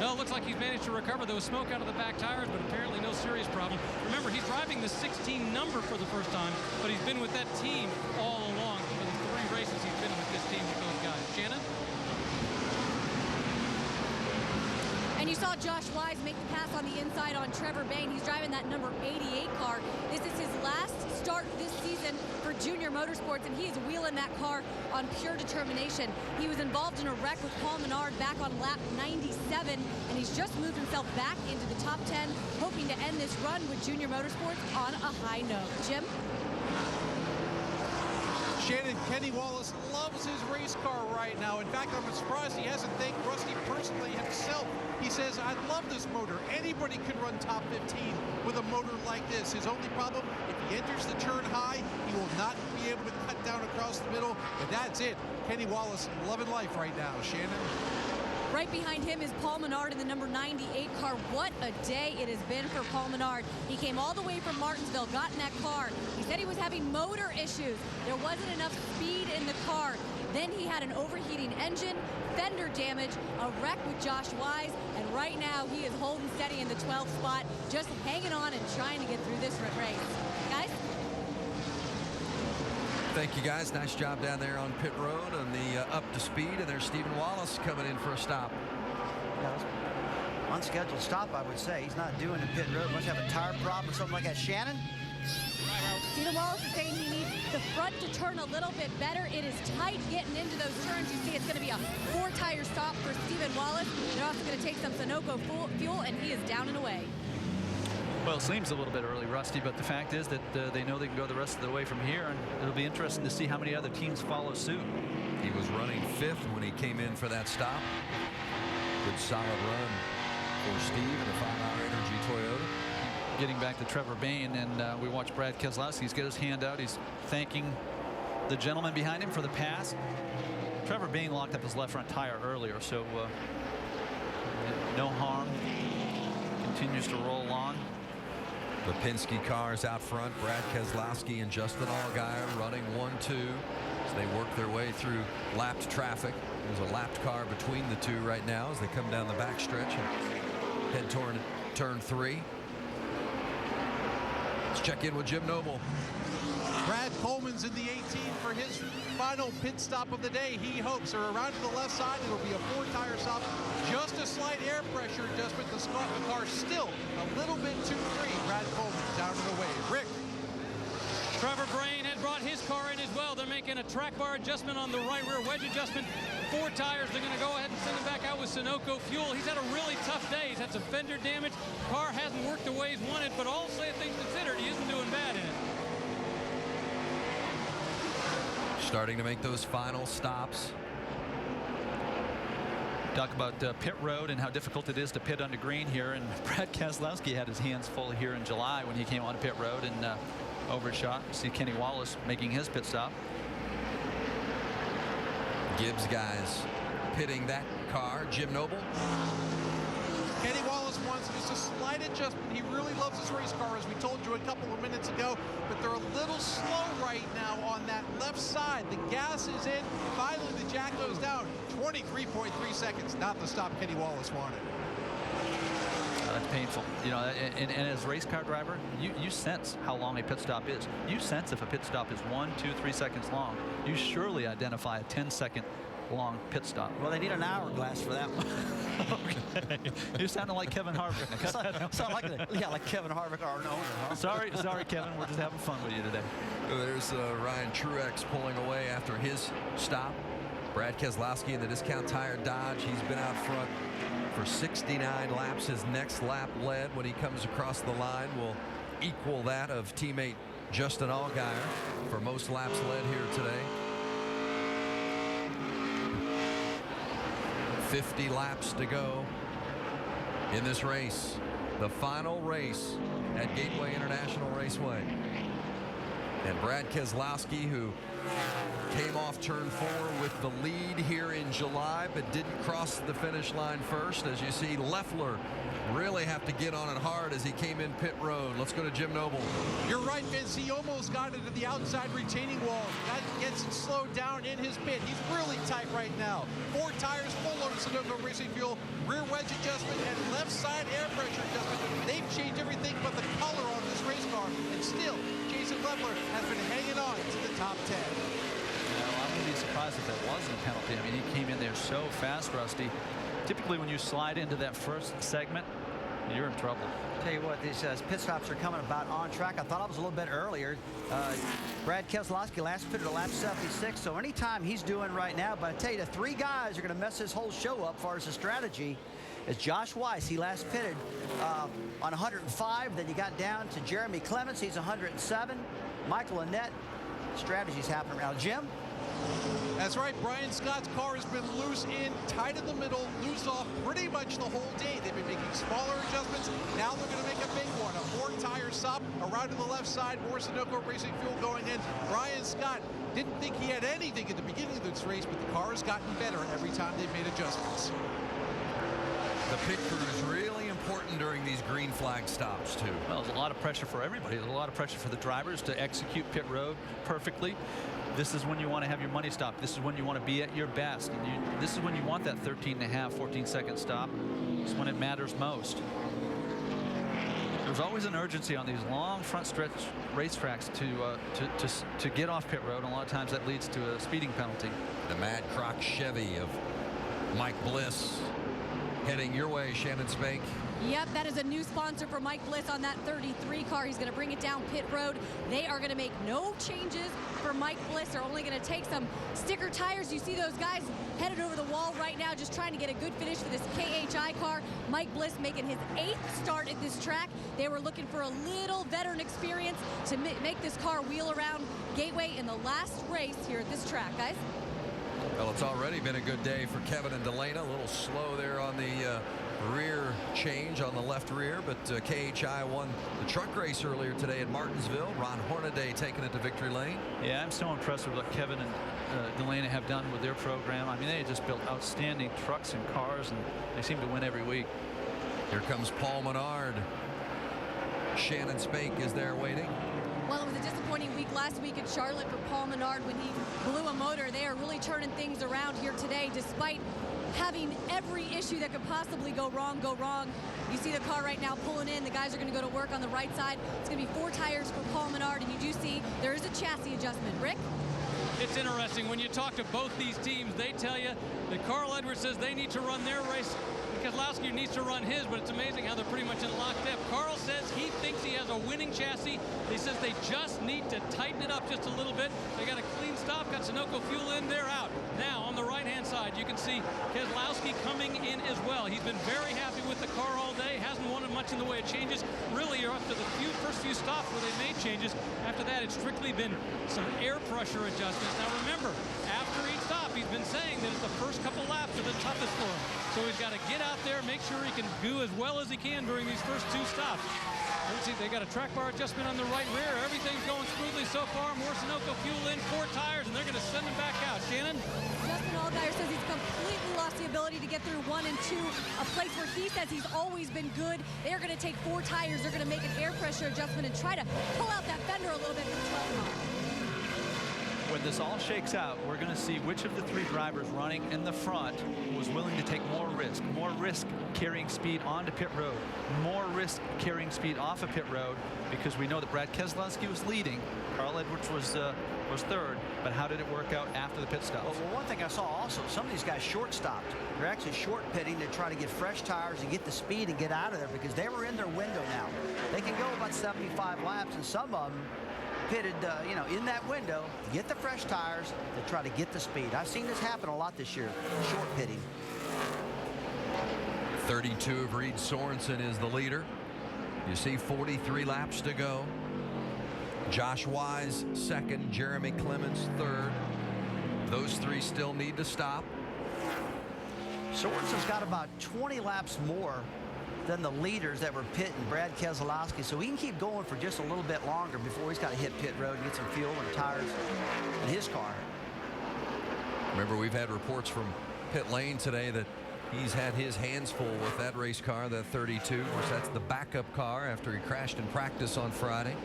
No, it looks like he's managed to recover. There was smoke out of the back tires, but apparently no serious problem. Remember, he's driving the 16 number for the first time, but he's been with that team all along. For the 3 races he's been with this team with those guys. Shannon? And you saw Josh Wise make the pass on the inside on Trevor Bayne. He's driving that number 88 car. This is his last start this season for Junior Motorsports, and he is wheeling that car on pure determination. He was involved in a wreck with Paul Menard back on lap 97, and he's just moved himself back into the top 10, hoping to end this run with Junior Motorsports on a high note. Jim? Shannon, Kenny Wallace loves his race car right now. In fact, I'm surprised he hasn't thanked Rusty personally himself. He says, I love this motor. Anybody can run top 15 with a motor like this. His only problem, if he enters the turn high, he will not be able to cut down across the middle. And that's it. Kenny Wallace loving life right now. Shannon? Right behind him is Paul Menard in the number 98 car. What a day it has been for Paul Menard. He came all the way from Martinsville, got in that car. He said he was having motor issues. There wasn't enough speed in the car. Then he had an overheating engine, fender damage, a wreck with Josh Wise, and right now he is holding steady in the 12th spot, just hanging on and trying to get through this race. Guys? Thank you, guys. Nice job down there on pit road on the up to speed. And there's Stephen Wallace coming in for a stop. Yeah, unscheduled stop, I would say. He's not doing the pit road. Must have a tire problem or something like that. Shannon? Stephen Wallace is saying he needs the front to turn a little bit better. It is tight getting into those turns. You see it's going to be a 4-tire stop for Stephen Wallace. They're also going to take some Sunoco fuel, and he is down and away. Well, it seems a little bit early, Rusty, but the fact is that they know they can go the rest of the way from here, and it'll be interesting to see how many other teams follow suit. He was running 5th when he came in for that stop. Good solid run for Steve in the 5-hour Energy Toyota. Getting back to Trevor Bayne, and we watch Brad Keselowski. He's got his hand out. He's thanking the gentleman behind him for the pass. Trevor Bayne locked up his left front tire earlier, so no harm. Continues to roll on. The Penske cars out front. Brad Keselowski and Justin Allgaier running 1-2 as they work their way through lapped traffic. There's a lapped car between the two right now as they come down the backstretch and head toward turn 3. Let's check in with Jim Noble. Brad Coleman's in the 18 for his final pit stop of the day. He hopes, or around to the left side, it'll be a 4-tire stop. Just a slight air pressure adjustment. The car still a little bit too free. Brad Coleman down and away. Rick. Trevor Bayne had brought his car in as well. They're making a track bar adjustment on the right rear wedge adjustment. 4 tires. They're going to go ahead and send him back out with Sunoco fuel. He's had a really tough day. He's had some fender damage. Car hasn't worked the way he's wanted, but all things considered, he isn't doing bad in it. Starting to make those final stops. Talk about pit road and how difficult it is to pit under green here, and Brad Keselowski had his hands full here in July when he came on pit road and overshot. See Kenny Wallace making his pit stop. Gibbs guys pitting that car. Jim Noble. Kenny Wallace wants just a slight adjustment. He really loves his race car, as we told you a couple of minutes ago, but they're a little slow right now on that left side. The gas is in. Finally, the jack goes down. 23.3 seconds, not the stop Kenny Wallace wanted. That's painful. You know, and as a race car driver, you sense how long a pit stop is. You sense if a pit stop is 1, 2, 3 seconds long. You surely identify a 10-second long pit stop. Well, they need an hourglass for that one. Okay. You're sounding like Kevin Harvick. Sound like Kevin Harvick, our owner. Huh? Sorry, Kevin. We're just having fun with you today. There's Ryan Truex pulling away after his stop. Brad Keselowski in the Discount Tire Dodge. He's been out front for 69 laps. His next lap led when he comes across the line will equal that of teammate Justin Allgaier for most laps led here today. 50 laps to go in this race. The final race at Gateway International Raceway. And Brad Keselowski, who came off turn 4 with the lead here in July, but didn't cross the finish line first. As you see, Leffler really have to get on it hard as he came in pit road. Let's go to Jim Noble. You're right, Vince. He almost got into the outside retaining wall. That gets him slowed down in his pit. He's really tight right now. 4 tires, full load of Sunoco Racing Fuel, rear wedge adjustment, and left side air pressure adjustment. They've changed everything but the color on this race car, and still, Jason Leffler has been hanging on to the top 10. I wouldn't be surprised if that wasn't a penalty. I mean, he came in there so fast, Rusty. Typically, when you slide into that first segment, you're in trouble. Tell you what, these pit stops are coming about on track. I thought I was a little bit earlier. Brad Keselowski last pitted at lap 76, so anytime he's doing right now, but I tell you, the 3 guys are going to mess his whole show up as far as the strategy. Is Josh Weiss. He last pitted on 105. Then you got down to Jeremy Clements. He's 107. Michael Annett. Strategies happening around. Jim? That's right. Brian Scott's car has been loose in, tight in the middle, loose off pretty much the whole day. They've been making smaller adjustments. Now they're going to make a big one. A 4-tire stop around to the left side. More Sunoco Racing Fuel going in. Brian Scott didn't think he had anything at the beginning of this race, but the car has gotten better every time they've made adjustments. The pit crew is really important during these green flag stops, too. Well, there's a lot of pressure for everybody. There's a lot of pressure for the drivers to execute pit road perfectly. This is when you want to have your money stop. This is when you want to be at your best. And this is when you want that 13.5, 14-second stop. It's when it matters most. There's always an urgency on these long front stretch racetracks to get off pit road. And a lot of times that leads to a speeding penalty. The Mad Croc Chevy of Mike Bliss heading your way, Shannon Spank. Yep, that is a new sponsor for Mike Bliss on that 33 car. He's going to bring it down pit road. They are going to make no changes for Mike Bliss. They're only going to take some sticker tires. You see those guys headed over the wall right now, just trying to get a good finish for this KHI car. Mike Bliss making his 8th start at this track. They were looking for a little veteran experience to make this car wheel around Gateway in the last race here at this track, guys. Well, it's already been a good day for Kevin and Delana. A little slow there on the rear change on the left rear, but KHI won the truck race earlier today at Martinsville. Ron Hornaday taking it to victory lane. Yeah, I'm so impressed with what Kevin and Delana have done with their program. I mean, they just built outstanding trucks and cars, and they seem to win every week. Here comes Paul Menard. Shannon Spank is there waiting. Well, it was a disappointing week last week at Charlotte for Paul Menard when he blew a motor. They are really turning things around here today, despite having every issue that could possibly go wrong. You see the car right now pulling in. The guys are going to go to work on the right side. It's going to be 4 tires for Paul Menard, and you do see there is a chassis adjustment. Rick? It's interesting. When you talk to both these teams, they tell you that Carl Edwards says they need to run their race. Keselowski needs to run his, but it's amazing how they're pretty much in lockstep. Carl says he thinks he has a winning chassis. He says they just need to tighten it up just a little bit. They got a clean stop, got Sunoco fuel in, they're out. Now, on the right-hand side, you can see Keselowski coming in as well. He's been very happy with the car all day, hasn't wanted much in the way of changes. Really, you're up to the first few stops where they made changes. After that, it's strictly been some air pressure adjustments. Now, remember, after each stop, he's been saying that it's the first couple laps are the toughest for him. So he's got to get out there, make sure he can do as well as he can during these first 2 stops. Let's see, they got a track bar adjustment on the right rear. Everything's going smoothly so far. More Sunoco fuel in, 4 tires, and they're going to send him back out. Shannon? Justin Allgaier says he's completely lost the ability to get through 1 and 2, a place where he says he's always been good. They're going to take 4 tires. They're going to make an air pressure adjustment and try to pull out that fender a little bit from 12 miles. when this all shakes out, we're going to see which of the 3 drivers running in the front was willing to take more risk carrying speed onto pit road, more risk carrying speed off of pit road, because we know that Brad Keselowski was leading, Carl Edwards was third, but how did it work out after the pit stops? Well, one thing I saw also, some of these guys short stopped. They're actually short pitting to try to get fresh tires and get the speed and get out of there, because they were in their window now. They can go about 75 laps, and some of them pitted, in that window to get the fresh tires to try to get the speed. I've seen this happen a lot this year, short pitting. 32 of Reed Sorensen is the leader. You see 43 laps to go. Josh Wise second, Jeremy Clements third. Those 3 still need to stop. Sorensen's got about 20 laps more than the leaders that were pitting, Brad Keselowski, so he can keep going for just a little bit longer before he's got to hit pit road and get some fuel and tires in his car. Remember, we've had reports from pit lane today that he's had his hands full with that race car, that 32. Of course, that's the backup car after he crashed in practice on Friday.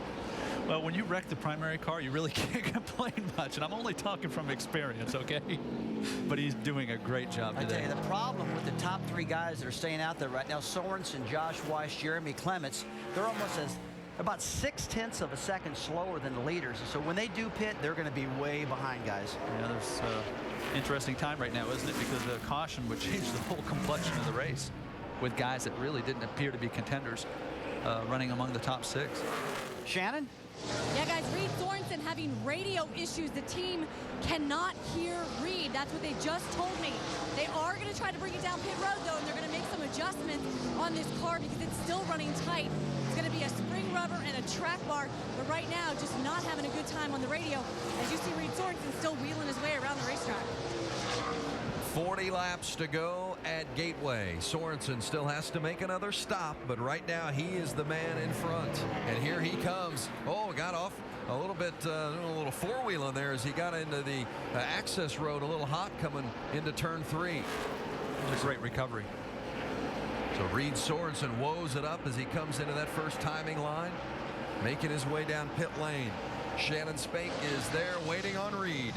Well, when you wreck the primary car, you really can't complain much, and I'm only talking from experience, okay? But he's doing a great job today. I tell you, the problem with the top 3 guys that are staying out there right now, Sorensen, Josh Weiss, Jeremy Clements, they're almost about 0.6 of a second slower than the leaders. So when they do pit, they're going to be way behind guys. Yeah, there's interesting time right now, isn't it? Because the caution would change the whole complexion of the race with guys that really didn't appear to be contenders running among the top 6. Shannon? Yeah, guys, Reed Sorensen having radio issues. The team cannot hear Reed. That's what they just told me. They are going to try to bring it down pit road, though, and they're going to make some adjustments on this car because it's still running tight. It's going to be a spring rubber and a track bar, but right now, just not having a good time on the radio. As you see, Reed Sorensen still wheeling his way around the racetrack. 40 laps to go at Gateway. Sorensen still has to make another stop, but right now he is the man in front. And here he comes. Oh, got off a little bit, a little four-wheeling there as he got into the access road, a little hot coming into turn 3. It was a great recovery. So Reed Sorensen woes it up as he comes into that first timing line, making his way down pit lane. Shannon Spank is there waiting on Reed.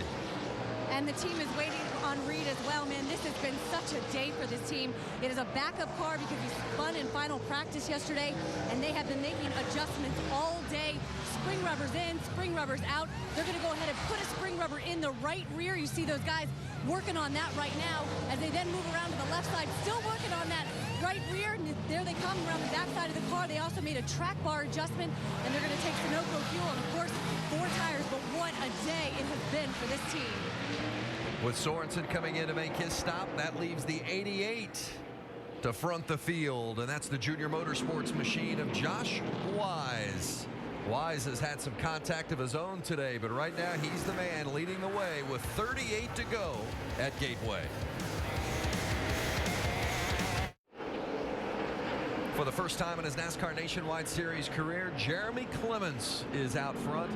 And the team is waiting on Reed as well, man. This has been such a day for this team. It is a backup car because he spun in final practice yesterday, and they have been making adjustments all day. Spring rubbers in, spring rubbers out. They're going to go ahead and put a spring rubber in the right rear. You see those guys working on that right now as they then move around to the left side, still working on that right rear. And there they come around the back side of the car. They also made a track bar adjustment, and they're going to take Sunoco fuel and, of course, 4 tires. But what a day it has been for this team. With Sorensen coming in to make his stop, that leaves the 88 to front the field, and that's the Junior Motorsports machine of Josh Wise. Wise has had some contact of his own today, but right now he's the man leading the way with 38 to go at Gateway. For the first time in his NASCAR Nationwide Series career, Jeremy Clements is out front.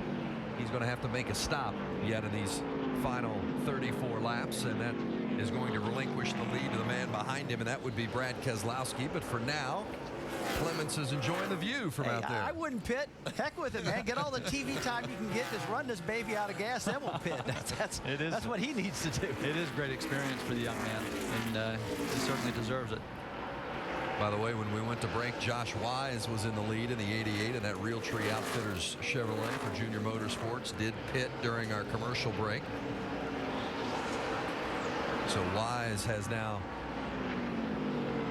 He's going to have to make a stop yet in these final 34 laps, and that is going to relinquish the lead to the man behind him, and that would be Brad Keselowski. But for now, Clements is enjoying the view from out there. I wouldn't pit. Heck with it, man. Get all the TV time you can get. Just run this baby out of gas, then we'll pit. That's what he needs to do. It is great experience for the young man, and he certainly deserves it. By the way, when we went to break, Josh Wise was in the lead in the 88, and that Realtree Outfitters Chevrolet for Junior Motorsports did pit during our commercial break. So Wise has now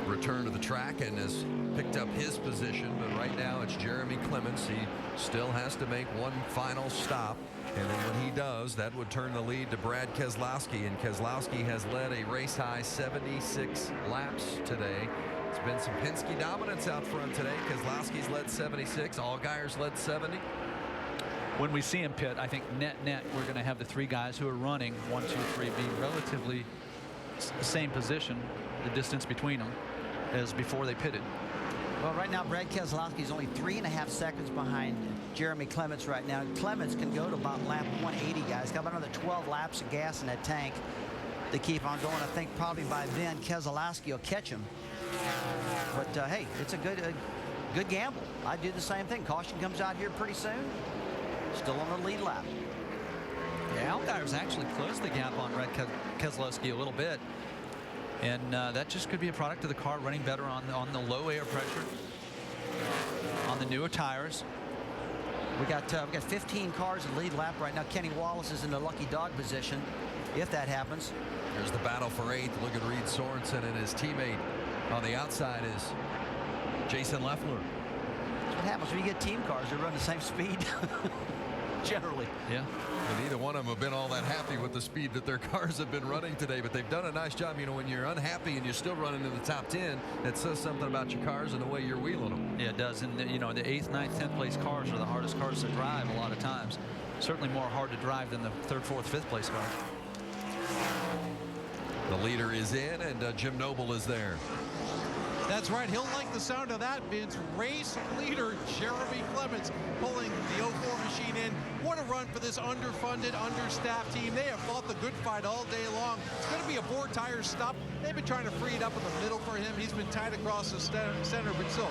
returned to the track and has picked up his position, but right now it's Jeremy Clements. He still has to make one final stop, and then when he does, that would turn the lead to Brad Keselowski, and Keselowski has led a race-high 76 laps today. It's been some Penske dominance out front today. Keselowski's led 76. Allgaier's led 70. When we see him pit, I think net, we're going to have the 3 guys who are running 1, 2, 3 be relatively same position, the distance between them, as before they pitted. Well, right now, Brad Keselowski is only 3.5 seconds behind Jeremy Clements right now. Clements can go to about lap 180, guys. Got about another 12 laps of gas in that tank to keep on going. I think probably by then Keselowski will catch him. But hey, it's a good gamble. I do the same thing. Caution comes out here pretty soon. Still on the lead lap. Yeah, Allgaier's actually closed the gap on Brad Keselowski a little bit. And that just could be a product of the car running better on the low air pressure, on the newer tires. We got 15 cars in lead lap right now. Kenny Wallace is in the lucky dog position, if that happens. There's the battle for 8th. Look at Reed Sorensen, and his teammate on the outside is Jason Leffler. That's what happens when you get team cars. They run the same speed, generally. Yeah. And neither one of them have been all that happy with the speed that their cars have been running today, but they've done a nice job. You know, when you're unhappy and you're still running in the top 10, that says something about your cars and the way you're wheeling them. Yeah, it does. And, you know, the 8th, 9th, 10th place cars are the hardest cars to drive a lot of times. Certainly more hard to drive than the 3rd, 4th, 5th place car. The leader is in, and Jim Noble is there. That's right. He'll like the sound of that, Vince. Race leader Jeremy Clements pulling the 04 machine in. What a run for this underfunded, understaffed team. They have fought the good fight all day long. It's going to be a 4-tire stop. They've been trying to free it up in the middle for him. He's been tight across the center, but still,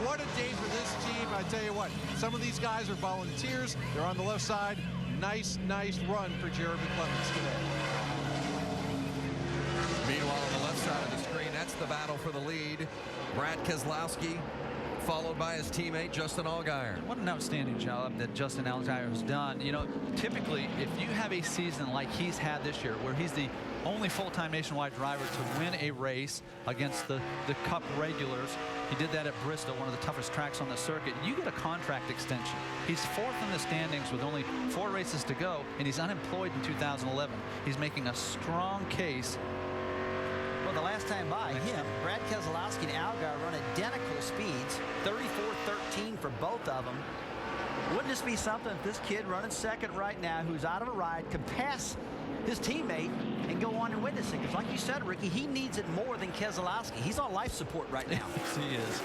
what a day for this team. I tell you what, some of these guys are volunteers. They're on the left side. Nice run for Jeremy Clements today. Meanwhile, on the left side of the screen, that's the battle for the lead. Brad Keselowski, followed by his teammate, Justin Allgaier. What an outstanding job that Justin Allgaier has done. You know, typically, if you have a season like he's had this year, where he's the only full-time nationwide driver to win a race against the Cup regulars, he did that at Bristol, one of the toughest tracks on the circuit. You get a contract extension. He's 4th in the standings with only 4 races to go, and he's unemployed in 2011. He's making a strong case. Well, the last time by him, Brad Keselowski and Allgaier run identical speeds, 34-13 for both of them. Wouldn't this be something if this kid running second right now, who's out of a ride, could pass his teammate and go on and win this thing? Because like you said, Ricky, he needs it more than Keselowski. He's on life support right now. Yes, he is.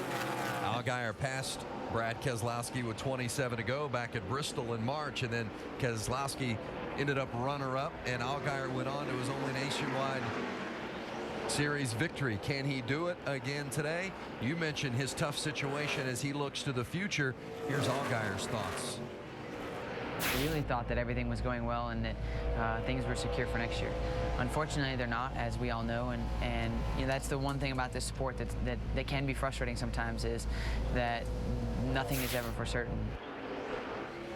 Allgaier passed Brad Keselowski with 27 to go back at Bristol in March, and then Keselowski ended up runner-up, and Allgaier went on to his only nationwide series victory. Can he do it again today? You mentioned his tough situation as he looks to the future. Here's Allgaier's thoughts. We really thought that everything was going well and that things were secure for next year. Unfortunately, they're not, as we all know, and you know, that's the one thing about this sport that can be frustrating sometimes, is that nothing is ever for certain.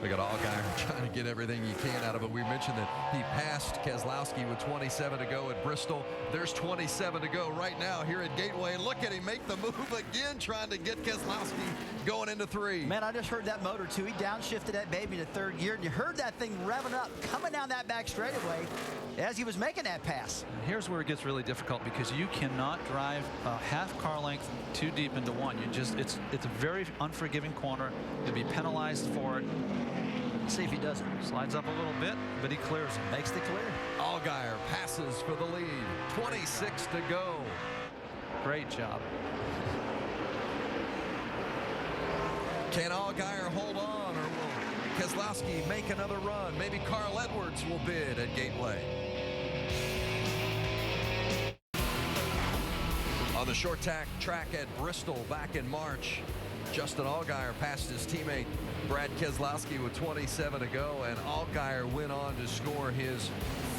We got Allgaier trying to get everything he can out of it. We mentioned that he passed Keselowski with 27 to go at Bristol. There's 27 to go right now here at Gateway. Look at him make the move again, trying to get Keselowski going into 3. Man, I just heard that motor too. He downshifted that baby to 3rd gear, and you heard that thing revving up, coming down that back straightaway as he was making that pass. Here's where it gets really difficult, because you cannot drive a half car length too deep into one. It's a very unforgiving corner. You'll be penalized for it. Let's see if he does it. Slides up a little bit, but he clears it. Makes the clear. Allgaier passes for the lead. 26 to go. Great job. Can Allgaier hold on, or will Keselowski make another run? Maybe Carl Edwards will bid at Gateway. On the short track at Bristol back in March, Justin Allgaier passed his teammate Brad Keselowski with 27 to go, and Allgaier went on to score his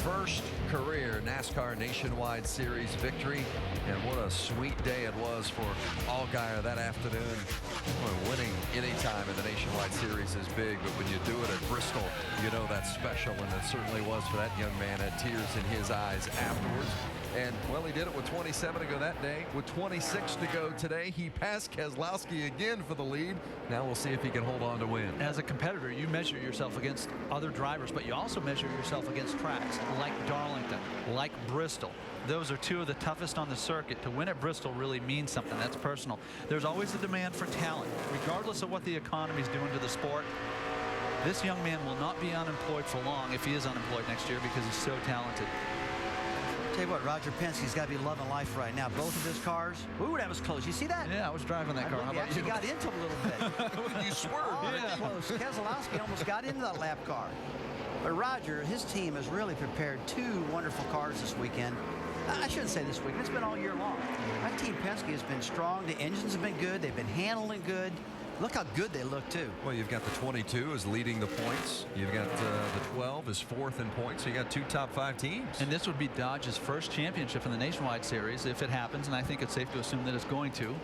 first career NASCAR Nationwide Series victory. And what a sweet day it was for Allgaier that afternoon. Boy, winning any time in the Nationwide Series is big, but when you do it at Bristol, you know that's special, and it certainly was for that young man. Had tears in his eyes afterwards. And, well, he did it with 27 to go that day. With 26 to go today, he passed Keselowski again for the lead. Now we'll see if he can hold on to win. As a competitor, you measure yourself against other drivers, but you also measure yourself against tracks like Darlington, like Bristol. Those are 2 of the toughest on the circuit. To win at Bristol really means something. That's personal. There's always a demand for talent, regardless of what the economy is doing to the sport. This young man will not be unemployed for long if he is unemployed next year, because he's so talented. Tell you what, Roger Penske's got to be loving life right now. Both of his cars. Ooh, that was close. You see that? Yeah, I was driving that car. How about you? He got into him a little bit. You swerved. Yeah. Close. Keselowski almost got into that lap car. But Roger, his team has really prepared 2 wonderful cars this weekend. I shouldn't say this weekend. It's been all year long. That Team Penske has been strong. The engines have been good. They've been handling good. Look how good they look, too. Well, you've got the 22 is leading the points. You've got the 12 is 4th in points. So you got 2 top 5 teams. And this would be Dodge's first championship in the Nationwide Series if it happens, and I think it's safe to assume that it's going to.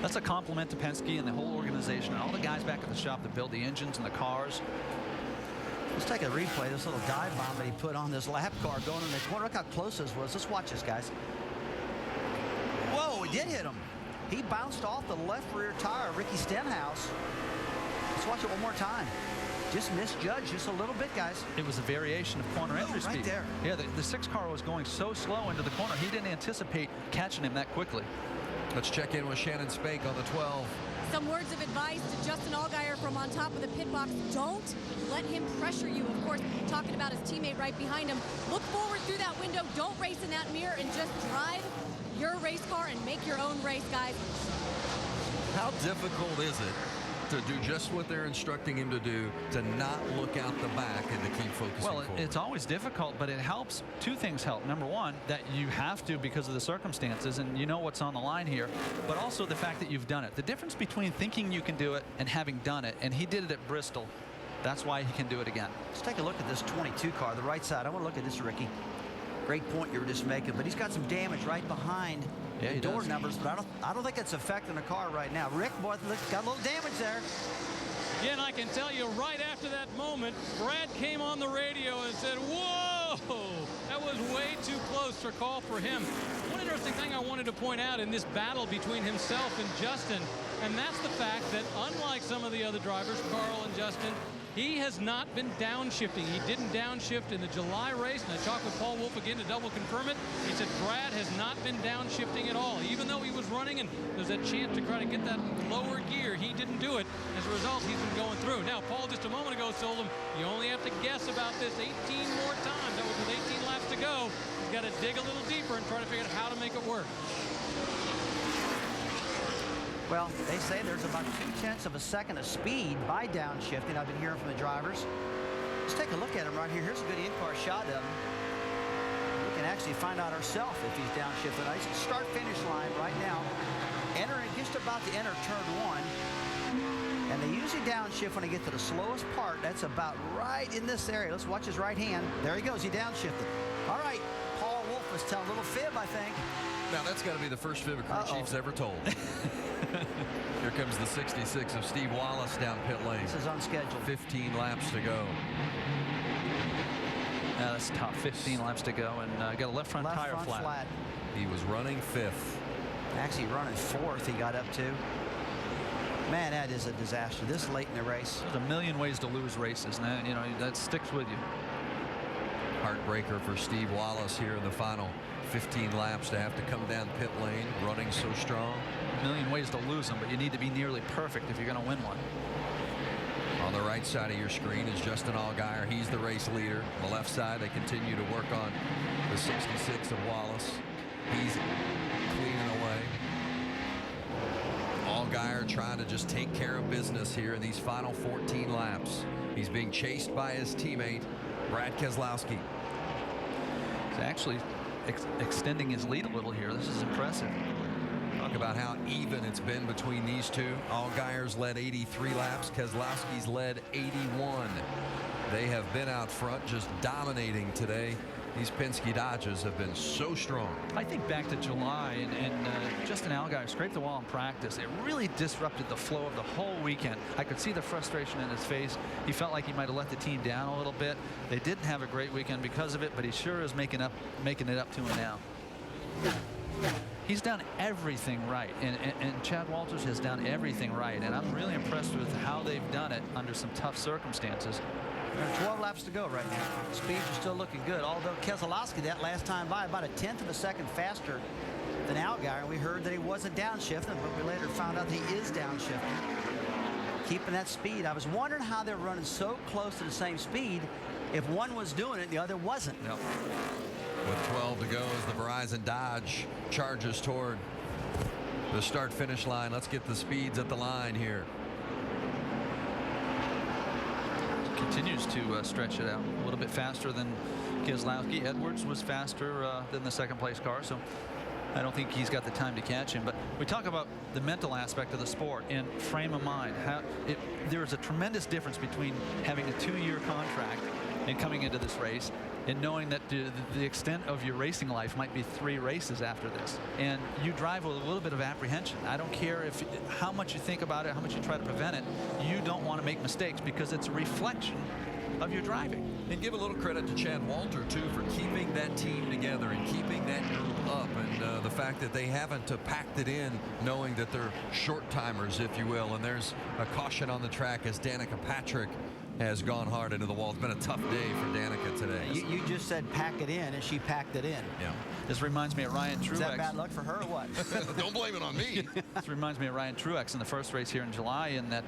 That's a compliment to Penske and the whole organization and all the guys back at the shop that build the engines and the cars. Let's take a replay. This little dive bomb that he put on this lap car going in the corner. Look how close this was. Let's watch this, guys. Whoa, he did hit him. He bounced off the left rear tire of Ricky Stenhouse. Let's watch it one more time. Just misjudged just a little bit, guys. It was a variation of corner entry speed. Right there. Yeah, the 6 car was going so slow into the corner, he didn't anticipate catching him that quickly. Let's check in with Shannon Spake on the 12. Some words of advice to Justin Allgaier from on top of the pit box. Don't let him pressure you. Of course, talking about his teammate right behind him. Look forward through that window. Don't race in that mirror and just drive your race car and make your own race, guys. How difficult is it to do just what they're instructing him to do, to not look out the back and to keep focusing Well, forward? it's always difficult, but it helps. 2 things help. Number one, that you have to because of the circumstances and you know what's on the line here, but also the fact that you've done it. The difference between thinking you can do it and having done it, and he did it at Bristol. That's why he can do it again. Let's take a look at this 22 car, the right side. I want to look at this, Ricky. Great point you were just making, but he's got some damage right behind the door numbers, but I don't think it's affecting the car right now. Rick, boy, got a little damage there. Yeah, and I can tell you right after that moment, Brad came on the radio and said, whoa, that was way too close for call for him. One interesting thing I wanted to point out in this battle between himself and Justin, and that's the fact that unlike some of the other drivers, Carl and Justin, he has not been downshifting. He didn't downshift in the July race, and I talked with Paul Wolf again to double confirm it. He said Brad has not been downshifting at all. Even though he was running and there's that chance to try to get that lower gear, he didn't do it. As a result, he's been going through. Now, Paul just a moment ago told him you only have to guess about this 18 more times. That was with 18 laps to go. He's got to dig a little deeper and try to figure out how to make it work. Well, they say there's about 0.2 of a second of speed by downshifting. I've been hearing from the drivers. Let's take a look at him right here. Here's a good in-car shot of him. We can actually find out ourselves if he's downshifting. Nice start-finish line right now. Entering, just about to enter turn 1. And they usually downshift when they get to the slowest part. That's about right in this area. Let's watch his right hand. There he goes. He downshifted. All right. Paul Wolf was telling a little fib, I think. Now, that's got to be the first fib a crew chief's ever told. Here comes the 66 of Steve Wallace down pit lane. This is unscheduled. 15 laps to go. Yeah, that's tough. 15 laps to go, and got a left front tire flat. He was running 5th. Actually running 4th he got up to. Man, that is a disaster this late in the race. There's a million ways to lose races, and you know that sticks with you. Heartbreaker for Steve Wallace here in the final 15 laps to have to come down pit lane running so strong. A million ways to lose them, but you need to be nearly perfect if you're going to win one. On the right side of your screen is Justin Allgaier. He's the race leader. On the left side, they continue to work on the 66 of Wallace. He's cleaning away. Allgaier trying to just take care of business here in these final 14 laps. He's being chased by his teammate, Brad Keselowski. He's actually extending his lead a little here. This is impressive. Talk about how even it's been between these two. Allgaier's led 83 laps. Keselowski's led 81. They have been out front just dominating today. These Penske Dodges have been so strong. I think back to July, and Justin Allgaier scraped the wall in practice. It really disrupted the flow of the whole weekend. I could see the frustration in his face. He felt like he might have let the team down a little bit. They didn't have a great weekend because of it, but he sure is making it up to him now. He's done everything right, and Chad Walters has done everything right, and I'm really impressed with how they've done it under some tough circumstances. There are 12 laps to go right now. Speeds are still looking good, although Keselowski that last time by about 1/10 of a second faster than Allgaier. We heard that he wasn't downshifting, but we later found out that he is downshifting. Keeping that speed. I was wondering how they're running so close to the same speed if one was doing it, the other wasn't. Yep. With 12 to go as the Verizon Dodge charges toward the start-finish line. Let's get the speeds at the line here. Continues to stretch it out a little bit faster than Keselowski. Edwards was faster than the second place car, so I don't think he's got the time to catch him. But we talk about the mental aspect of the sport and frame of mind. There is a tremendous difference between having a 2-year contract and coming into this race and knowing that the extent of your racing life might be 3 races after this. And you drive with a little bit of apprehension. I don't care how much you think about it, how much you try to prevent it. You don't want to make mistakes because it's a reflection of your driving. And give a little credit to Chad Walter, too, for keeping that team together and keeping that group up. And the fact that they haven't packed it in, knowing that they're short-timers, if you will. And there's a caution on the track as Danica Patrick has gone hard into the wall. It's been a tough day for Danica today. You just said pack it in, and she packed it in. Yeah. This reminds me of Ryan Truex. Is that bad luck for her or what? Don't blame it on me. This reminds me of Ryan Truex in the first race here in July, in that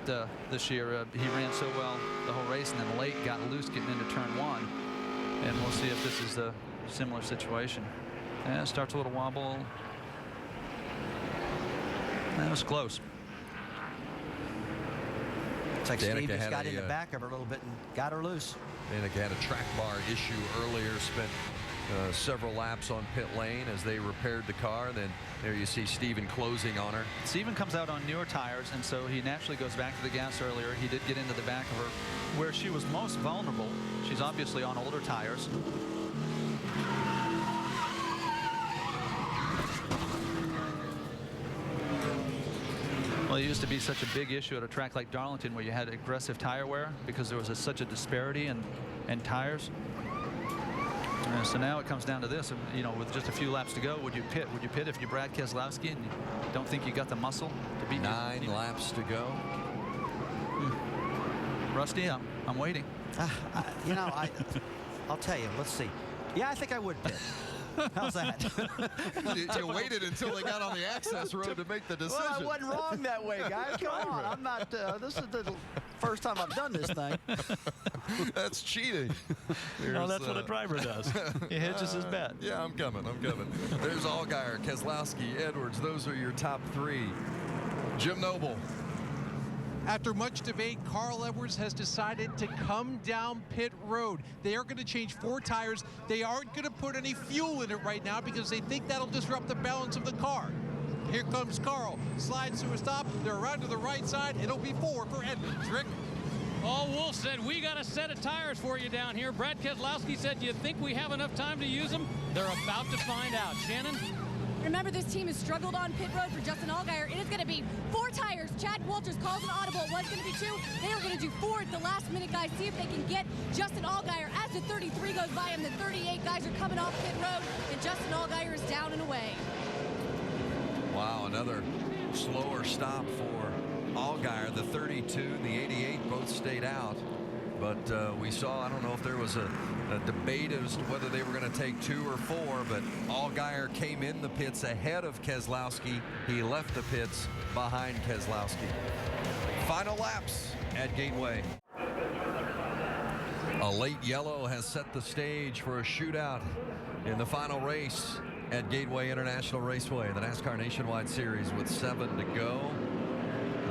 this year he ran so well the whole race, and then late got loose getting into turn 1. And we'll see if this is a similar situation. And it starts a little wobble. That was close. It's like Steve just got in the back of her a little bit and got her loose. Danica had a track bar issue earlier, spent several laps on pit lane as they repaired the car. Then there you see Steven closing on her. Steven comes out on newer tires, and so he naturally goes back to the gas earlier. He did get into the back of her where she was most vulnerable. She's obviously on older tires. Well, it used to be such a big issue at a track like Darlington where you had aggressive tire wear because there was such a disparity in tires. So now it comes down to this, you know, with just a few laps to go, would you pit? Would you pit if you're Brad Keselowski and you don't think you got the muscle to beat 9 laps to go? Rusty, I'm waiting. You know, I'll tell you, let's see. Yeah, I think I would pit. How's that? You waited until they got on the access road to make the decision. Well, I wasn't wrong that way, guys. Come on. I'm not, this is the first time I've done this thing. That's cheating. Well, that's what a driver does. He hedges his bet. Yeah, I'm coming. There's Allgaier, Keselowski, Edwards. Those are your top 3. Jim Noble. After much debate, Carl Edwards has decided to come down pit road. They are going to change 4 tires. They aren't going to put any fuel in it right now because they think that'll disrupt the balance of the car. Here comes Carl. Slides to a stop. They're around to the right side. It'll be 4 for Edwards. Rick? Oh, Wolf said, we got a set of tires for you down here. Brad Keselowski said, do you think we have enough time to use them? They're about to find out. Shannon? Remember, this team has struggled on pit road for Justin Allgaier. It is going to be 4 tires. Chad Walters calls an audible. It was going to be 2. They are going to do 4 at the last minute, guys. See if they can get Justin Allgaier. As the 33 goes by him, the 38 guys are coming off pit road, and Justin Allgaier is down and away. Wow, another slower stop for Allgaier. The 32 and the 88 both stayed out. But we saw, I don't know if there was a debate as to whether they were going to take 2 or 4, but Allgaier came in the pits ahead of Keselowski. He left the pits behind Keselowski. Final laps at Gateway. A late yellow has set the stage for a shootout in the final race at Gateway International Raceway, the NASCAR Nationwide Series, with 7 to go.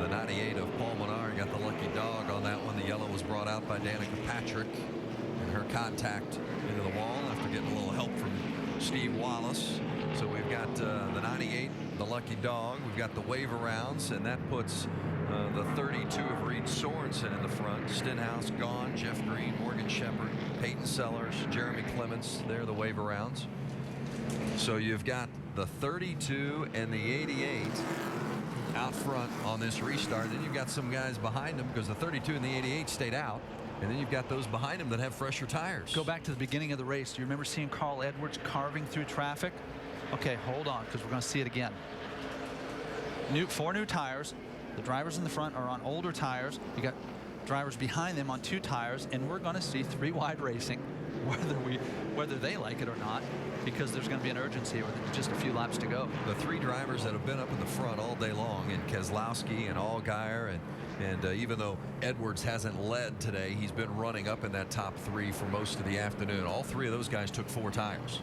The 98 of Paul Menard got the lucky dog on that one. The yellow was brought out by Danica Patrick and her contact into the wall after getting a little help from Steve Wallace. So we've got the 98, the lucky dog. We've got the wave arounds, and that puts the 32 of Reed Sorensen in the front. Stenhouse gone, Jeff Green, Morgan Shepherd, Peyton Sellers, Jeremy Clements. They're the wave arounds. So you've got the 32 and the 88 out front on this restart. Then you've got some guys behind them because the 32 and the 88 stayed out. And then you've got those behind him that have fresher tires. Go back to the beginning of the race. Do you remember seeing Carl Edwards carving through traffic? Okay, hold on, because we're going to see it again. 4 new tires. The drivers in the front are on older tires. You got drivers behind them on 2 tires, and we're going to see 3 wide racing, whether they like it or not, because there's going to be an urgency with just a few laps to go. The 3 drivers that have been up in the front all day long, and Keselowski and Allgaier, and even though Edwards hasn't led today, he's been running up in that top 3 for most of the afternoon. All 3 of those guys took 4 tires.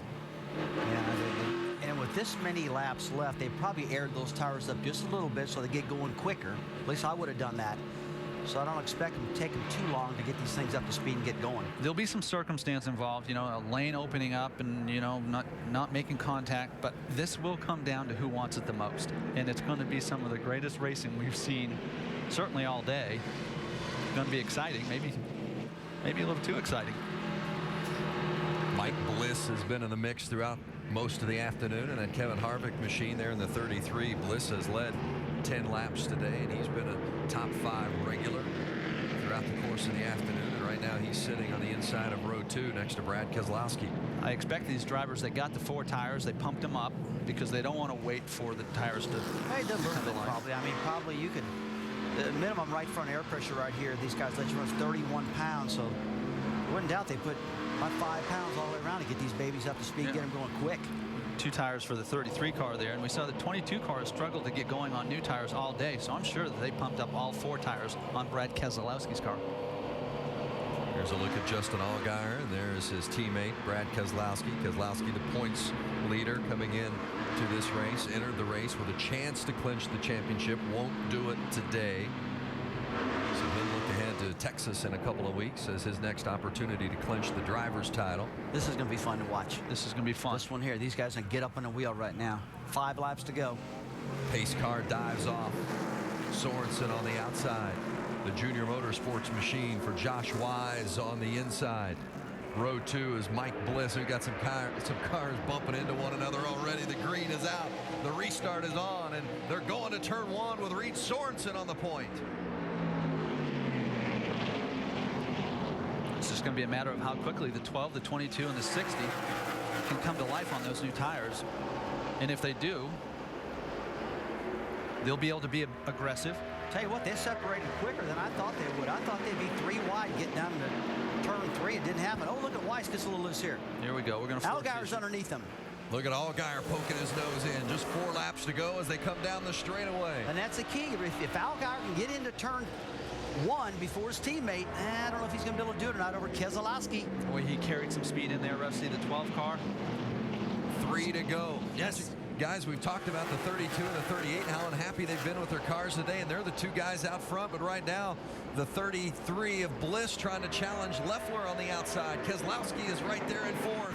Yeah, and with this many laps left, they probably aired those tires up just a little bit so they get going quicker. At least I would have done that. So I don't expect them to take them too long to get these things up to speed and get going. There'll be some circumstance involved, you know, a lane opening up and, you know, not making contact, but this will come down to who wants it the most. And it's going to be some of the greatest racing we've seen, certainly all day. It's going to be exciting, maybe a little too exciting. Mike Bliss has been in the mix throughout most of the afternoon, and that Kevin Harvick machine there in the 33. Bliss has led 10 laps today, and he's been a top 5 regular throughout the course of the afternoon. And right now he's sitting on the inside of row 2 next to Brad Keselowski. I expect these drivers, they got the 4 tires, they pumped them up because they don't want to wait for the tires to Hey, a little bit probably. I mean, probably you could, the minimum right front air pressure right here, these guys let you run 31 pounds, so I wouldn't doubt they put about 5 pounds all the way around to get these babies up to speed, get them going quick. 2 tires for the 33 car there, and we saw the 22 cars struggled to get going on new tires all day, so I'm sure that they pumped up all 4 tires on Brad Keselowski's car. Here's a look at Justin Allgaier, and there's his teammate Brad Keselowski. Keselowski, the points leader coming in to this race, entered the race with a chance to clinch the championship, won't do it today. So he'll look ahead to Texas in a couple of weeks as his next opportunity to clinch the driver's title. This is going to be fun to watch. This is going to be fun. This one here, these guys are going to get up on the wheel right now. 5 laps to go. Pace car dives off. Sorensen on the outside. The Junior Motorsports machine for Josh Wise on the inside. Row 2 is Mike Bliss, who got some cars bumping into one another already. The green is out. The restart is on, and they're going to turn 1 with Reed Sorensen on the point. It's just going to be a matter of how quickly the 12, the 22, and the 60 can come to life on those new tires. And if they do, they'll be able to be aggressive. Tell you what, they separated quicker than I thought they would. I thought they'd be 3 wide, get down to turn 3. It didn't happen. Oh, look at Weiss gets a little loose here. Here we go. We're going to. Allgaier's underneath them. Look at Allgaier poking his nose in. Just 4 laps to go as they come down the straightaway. And that's the key. If Allgaier can get into turn 1 before his teammate, I don't know if he's going to be able to do it or not over Keselowski. Boy, he carried some speed in there, Rusty, the 12 car. 3 to go. Yes. Guys, we've talked about the 32 and the 38, how unhappy they've been with their cars today, and they're the 2 guys out front. But right now, the 33 of Bliss trying to challenge Leffler on the outside. Keselowski is right there in 4th.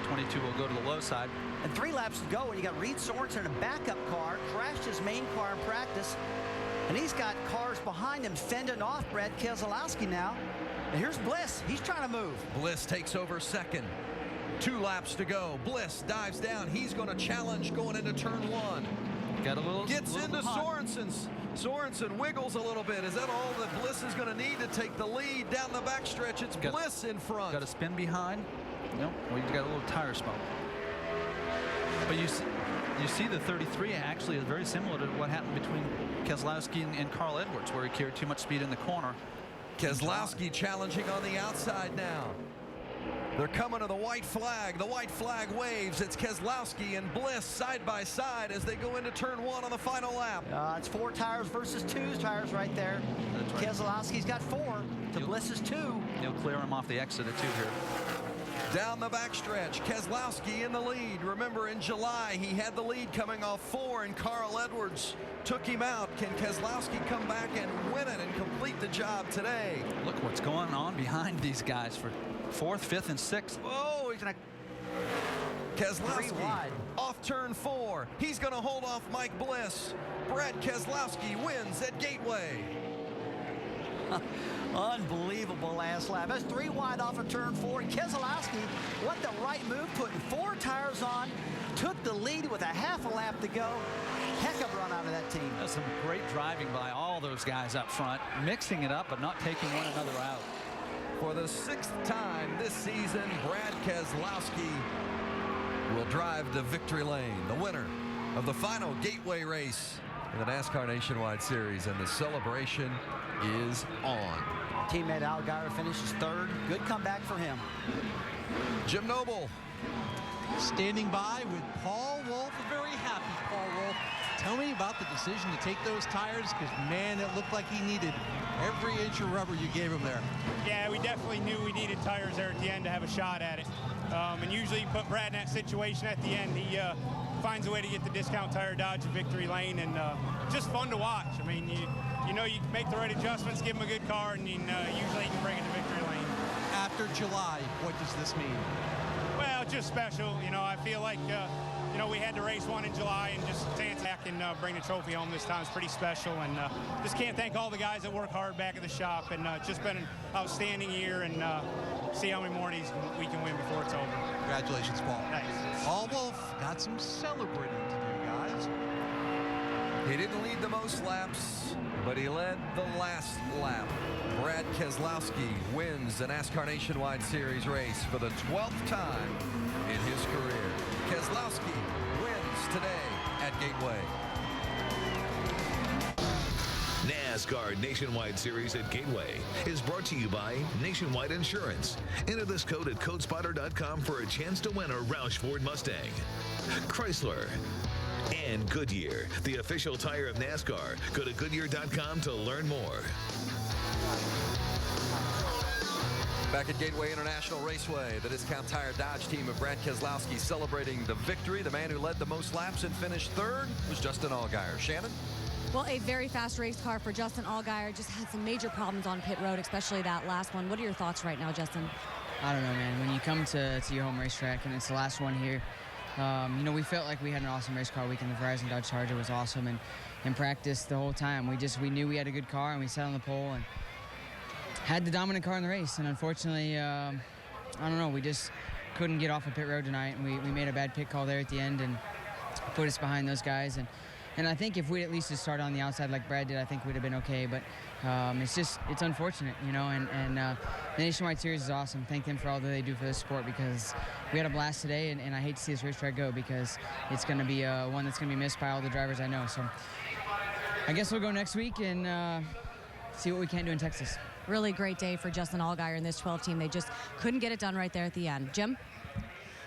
22 will go to the low side. And 3 laps to go, and you got Reed Sorensen in a backup car, crashed his main car in practice, and he's got cars behind him fending off Brad Keselowski now. And here's Bliss. He's trying to move. Bliss takes over 2nd. 2 laps to go. Bliss dives down. He's going to challenge going into turn 1. Got a little. Gets into Sorensen's. Sorensen wiggles a little bit. Is that all that Bliss is going to need to take the lead down the backstretch? It's Bliss in front. Got a spin behind. Nope. Well, you got a little tire smoke. But you see the 33 actually is very similar to what happened between Keselowski and Carl Edwards, where he carried too much speed in the corner. Keselowski challenging on the outside now. They're coming to the white flag. The white flag waves. It's Keselowski and Bliss side by side as they go into turn 1 on the final lap. It's 4 tires versus 2 tires right there. That's right. Keselowski's got 4 to Bliss's 2. He'll clear him off the exit at 2 here. Down the backstretch, Keselowski in the lead. Remember, in July, he had the lead coming off 4, and Carl Edwards took him out. Can Keselowski come back and win it and complete the job today? Look what's going on behind these guys for 4th, 5th, and 6th. Whoa, he's going to... Keselowski off turn 4. He's going to hold off Mike Bliss. Brad Keselowski wins at Gateway. Unbelievable last lap. That's 3 wide off of turn 4. Keselowski, what the right move, putting 4 tires on, took the lead with a half a lap to go. Heck of a run out of that team. That's some great driving by all those guys up front, mixing it up but not taking one another out. For the 6th time this season, Brad Keselowski will drive to victory lane, the winner of the final Gateway race in the NASCAR Nationwide Series, and the celebration is on. Teammate Allgaier finishes 3rd. Good comeback for him. Jim Noble standing by with Paul Wolf, a very happy Paul Wolf. Tell me about the decision to take those tires, because, man, it looked like he needed every inch of rubber you gave him there. Yeah, we definitely knew we needed tires there at the end to have a shot at it. And usually you put Brad in that situation at the end. He finds a way to get the discount tire Dodge to victory lane, and just fun to watch. I mean, you know you make the right adjustments, give him a good car, and usually you can bring it to victory lane. After July, what does this mean? Well, just special. You know, I feel like, you know, we had to race one in July, and just to back and bring the trophy home this time is pretty special. And just can't thank all the guys that work hard back at the shop. And it's just been an outstanding year, and see how many more of these we can win before it's over. Congratulations, Paul. Thanks. Paul Wolf got some celebrating to do, guys. He didn't lead the most laps, but he led the last lap. Brad Keslowski wins the NASCAR Nationwide Series race for the 12th time in his career. Keslowski wins today at Gateway. NASCAR Nationwide Series at Gateway is brought to you by Nationwide Insurance. Enter this code at codespotter.com for a chance to win a Roush Ford Mustang. Chrysler. And Goodyear, the official tire of NASCAR. Go to Goodyear.com to learn more. Back at Gateway International Raceway, the Discount Tire Dodge team of Brad Keslowski celebrating the victory. The man who led the most laps and finished third was Justin Allgaier. Shannon? Well, a very fast race car for Justin Allgaier. Just had some major problems on pit road, especially that last one. What are your thoughts right now, Justin? I don't know, man. When you come to your home racetrack and it's the last one here, you know, we felt like we had an awesome race car weekend. The Verizon Dodge Charger was awesome, and in practice the whole time we knew we had a good car, and we sat on the pole and had the dominant car in the race. And unfortunately, I don't know, we just couldn't get off of pit road tonight, and we made a bad pit call there at the end and put us behind those guys. And I think if we'd at least started on the outside like Brad did, I think we'd have been okay. But it's unfortunate, you know, and the Nationwide Series is awesome. Thank them for all that they do for this sport, because we had a blast today, and I hate to see this racetrack go, because it's going to be one that's going to be missed by all the drivers I know. So I guess we'll go next week and see what we can do in Texas. Really great day for Justin Allgaier and this 12 team. They just couldn't get it done right there at the end. Jim?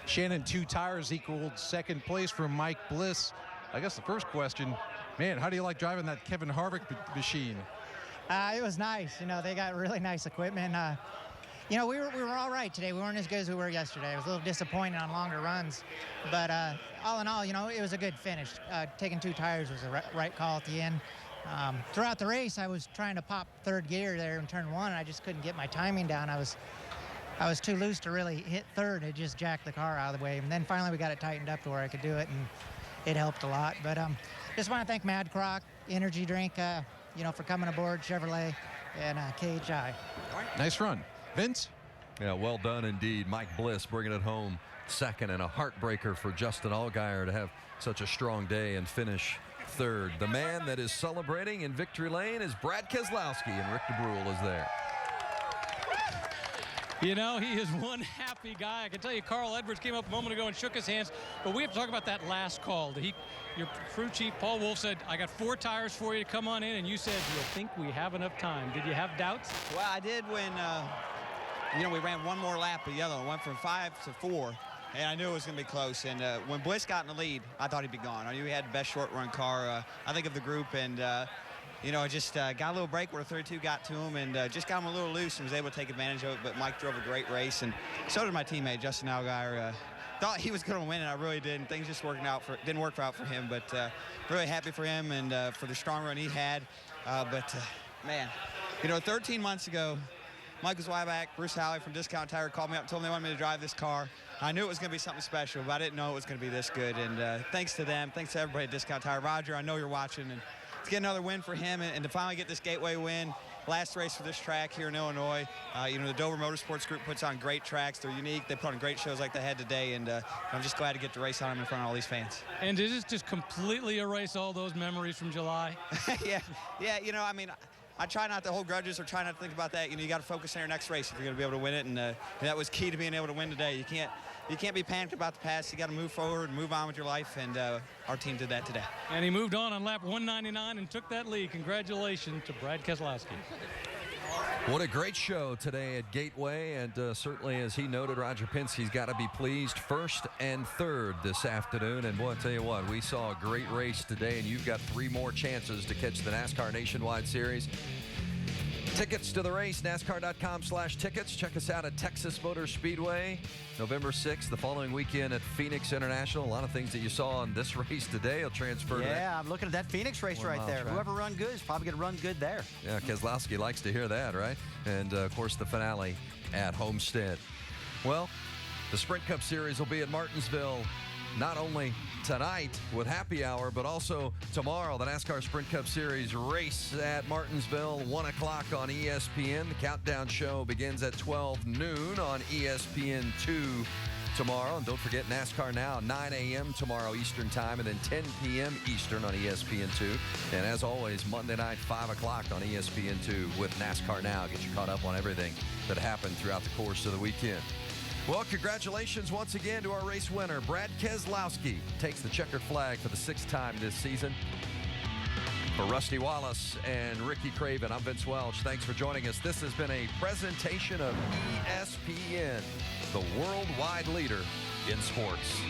Shannon, 2 tires equaled second place for Mike Bliss. I guess the first question, man, how do you like driving that Kevin Harvick machine? It was nice. You know, they got really nice equipment. You know, we were all right today. We weren't as good as we were yesterday. I was a little disappointed on longer runs. But all in all, you know, it was a good finish. Taking 2 tires was the right call at the end. Throughout the race, I was trying to pop third gear there in turn 1, and I just couldn't get my timing down. I was too loose to really hit third. It just jacked the car out of the way. And then finally we got it tightened up to where I could do it, and it helped a lot. But just want to thank Mad Croc, Energy Drink, you know, for coming aboard, Chevrolet, and KHI. Nice run. Vince? Yeah, well done indeed. Mike Bliss bringing it home second, and a heartbreaker for Justin Allgaier to have such a strong day and finish third. The man that is celebrating in victory lane is Brad Keslowski, and Rick DeBrule is there. You know, he is one happy guy. I can tell you, Carl Edwards came up a moment ago and shook his hands, but we have to talk about that last call. Your crew chief, Paul Wolf, said, I got 4 tires for you to come on in, and you said, you'll think we have enough time. Did you have doubts? Well, I did when, you know, we ran one more lap of yellow, went from 5 to 4, and I knew it was going to be close. And when Bliss got in the lead, I thought he'd be gone. I knew he had the best short-run car, I think, of the group, and you know, just got a little break where the 32 got to him, and just got him a little loose and was able to take advantage of it. But Mike drove a great race, and so did my teammate, Justin Allgaier. Thought he was going to win, and I really did. And things just didn't work out for him, but really happy for him and for the strong run he had. Man, you know, 13 months ago, Michael Zweiback, Bruce Halley from Discount Tire called me up and told me they wanted me to drive this car. I knew it was going to be something special, but I didn't know it was going to be this good. And thanks to them, thanks to everybody at Discount Tire. Roger, I know you're watching, and to get another win for him and to finally get this Gateway win. Last race for this track here in Illinois. You know, the Dover Motorsports Group puts on great tracks. They're unique. They put on great shows like they had today, and I'm just glad to get to race on them in front of all these fans. And did it just completely erase all those memories from July? Yeah, you know, I mean, I try not to hold grudges or try not to think about that. You know, you got to focus on your next race if you're going to be able to win it, and that was key to being able to win today. You can't be panicked about the past. You got to move forward and move on with your life, and our team did that today. And he moved on lap 199 and took that lead. Congratulations to Brad Keselowski. What a great show today at Gateway, and certainly, as he noted, Roger Penske's got to be pleased. First and third this afternoon, and boy, I tell you what, we saw a great race today, and you've got 3 more chances to catch the NASCAR Nationwide Series. Tickets to the race, NASCAR.com/tickets. Check us out at Texas Motor Speedway, November 6th, the following weekend at Phoenix International. A lot of things that you saw on this race today will transfer to that. Yeah, I'm looking at that Phoenix race right there. Track. Whoever run good is probably going to run good there. Yeah, Keslowski likes to hear that, right? And, of course, the finale at Homestead. Well, the Sprint Cup Series will be at Martinsville not only tonight with happy hour, but also tomorrow. The NASCAR Sprint Cup Series race at Martinsville, 1 o'clock on ESPN. The countdown show begins at 12 noon on ESPN2 tomorrow. And don't forget NASCAR Now, 9 a.m. tomorrow Eastern Time, and then 10 p.m. Eastern on ESPN2. And as always, Monday night, 5 o'clock on ESPN2 with NASCAR Now. Get you caught up on everything that happened throughout the course of the weekend. Well, congratulations once again to our race winner. Brad Keslowski takes the checkered flag for the 6th time this season. For Rusty Wallace and Ricky Craven, I'm Vince Welch. Thanks for joining us. This has been a presentation of ESPN, the worldwide leader in sports.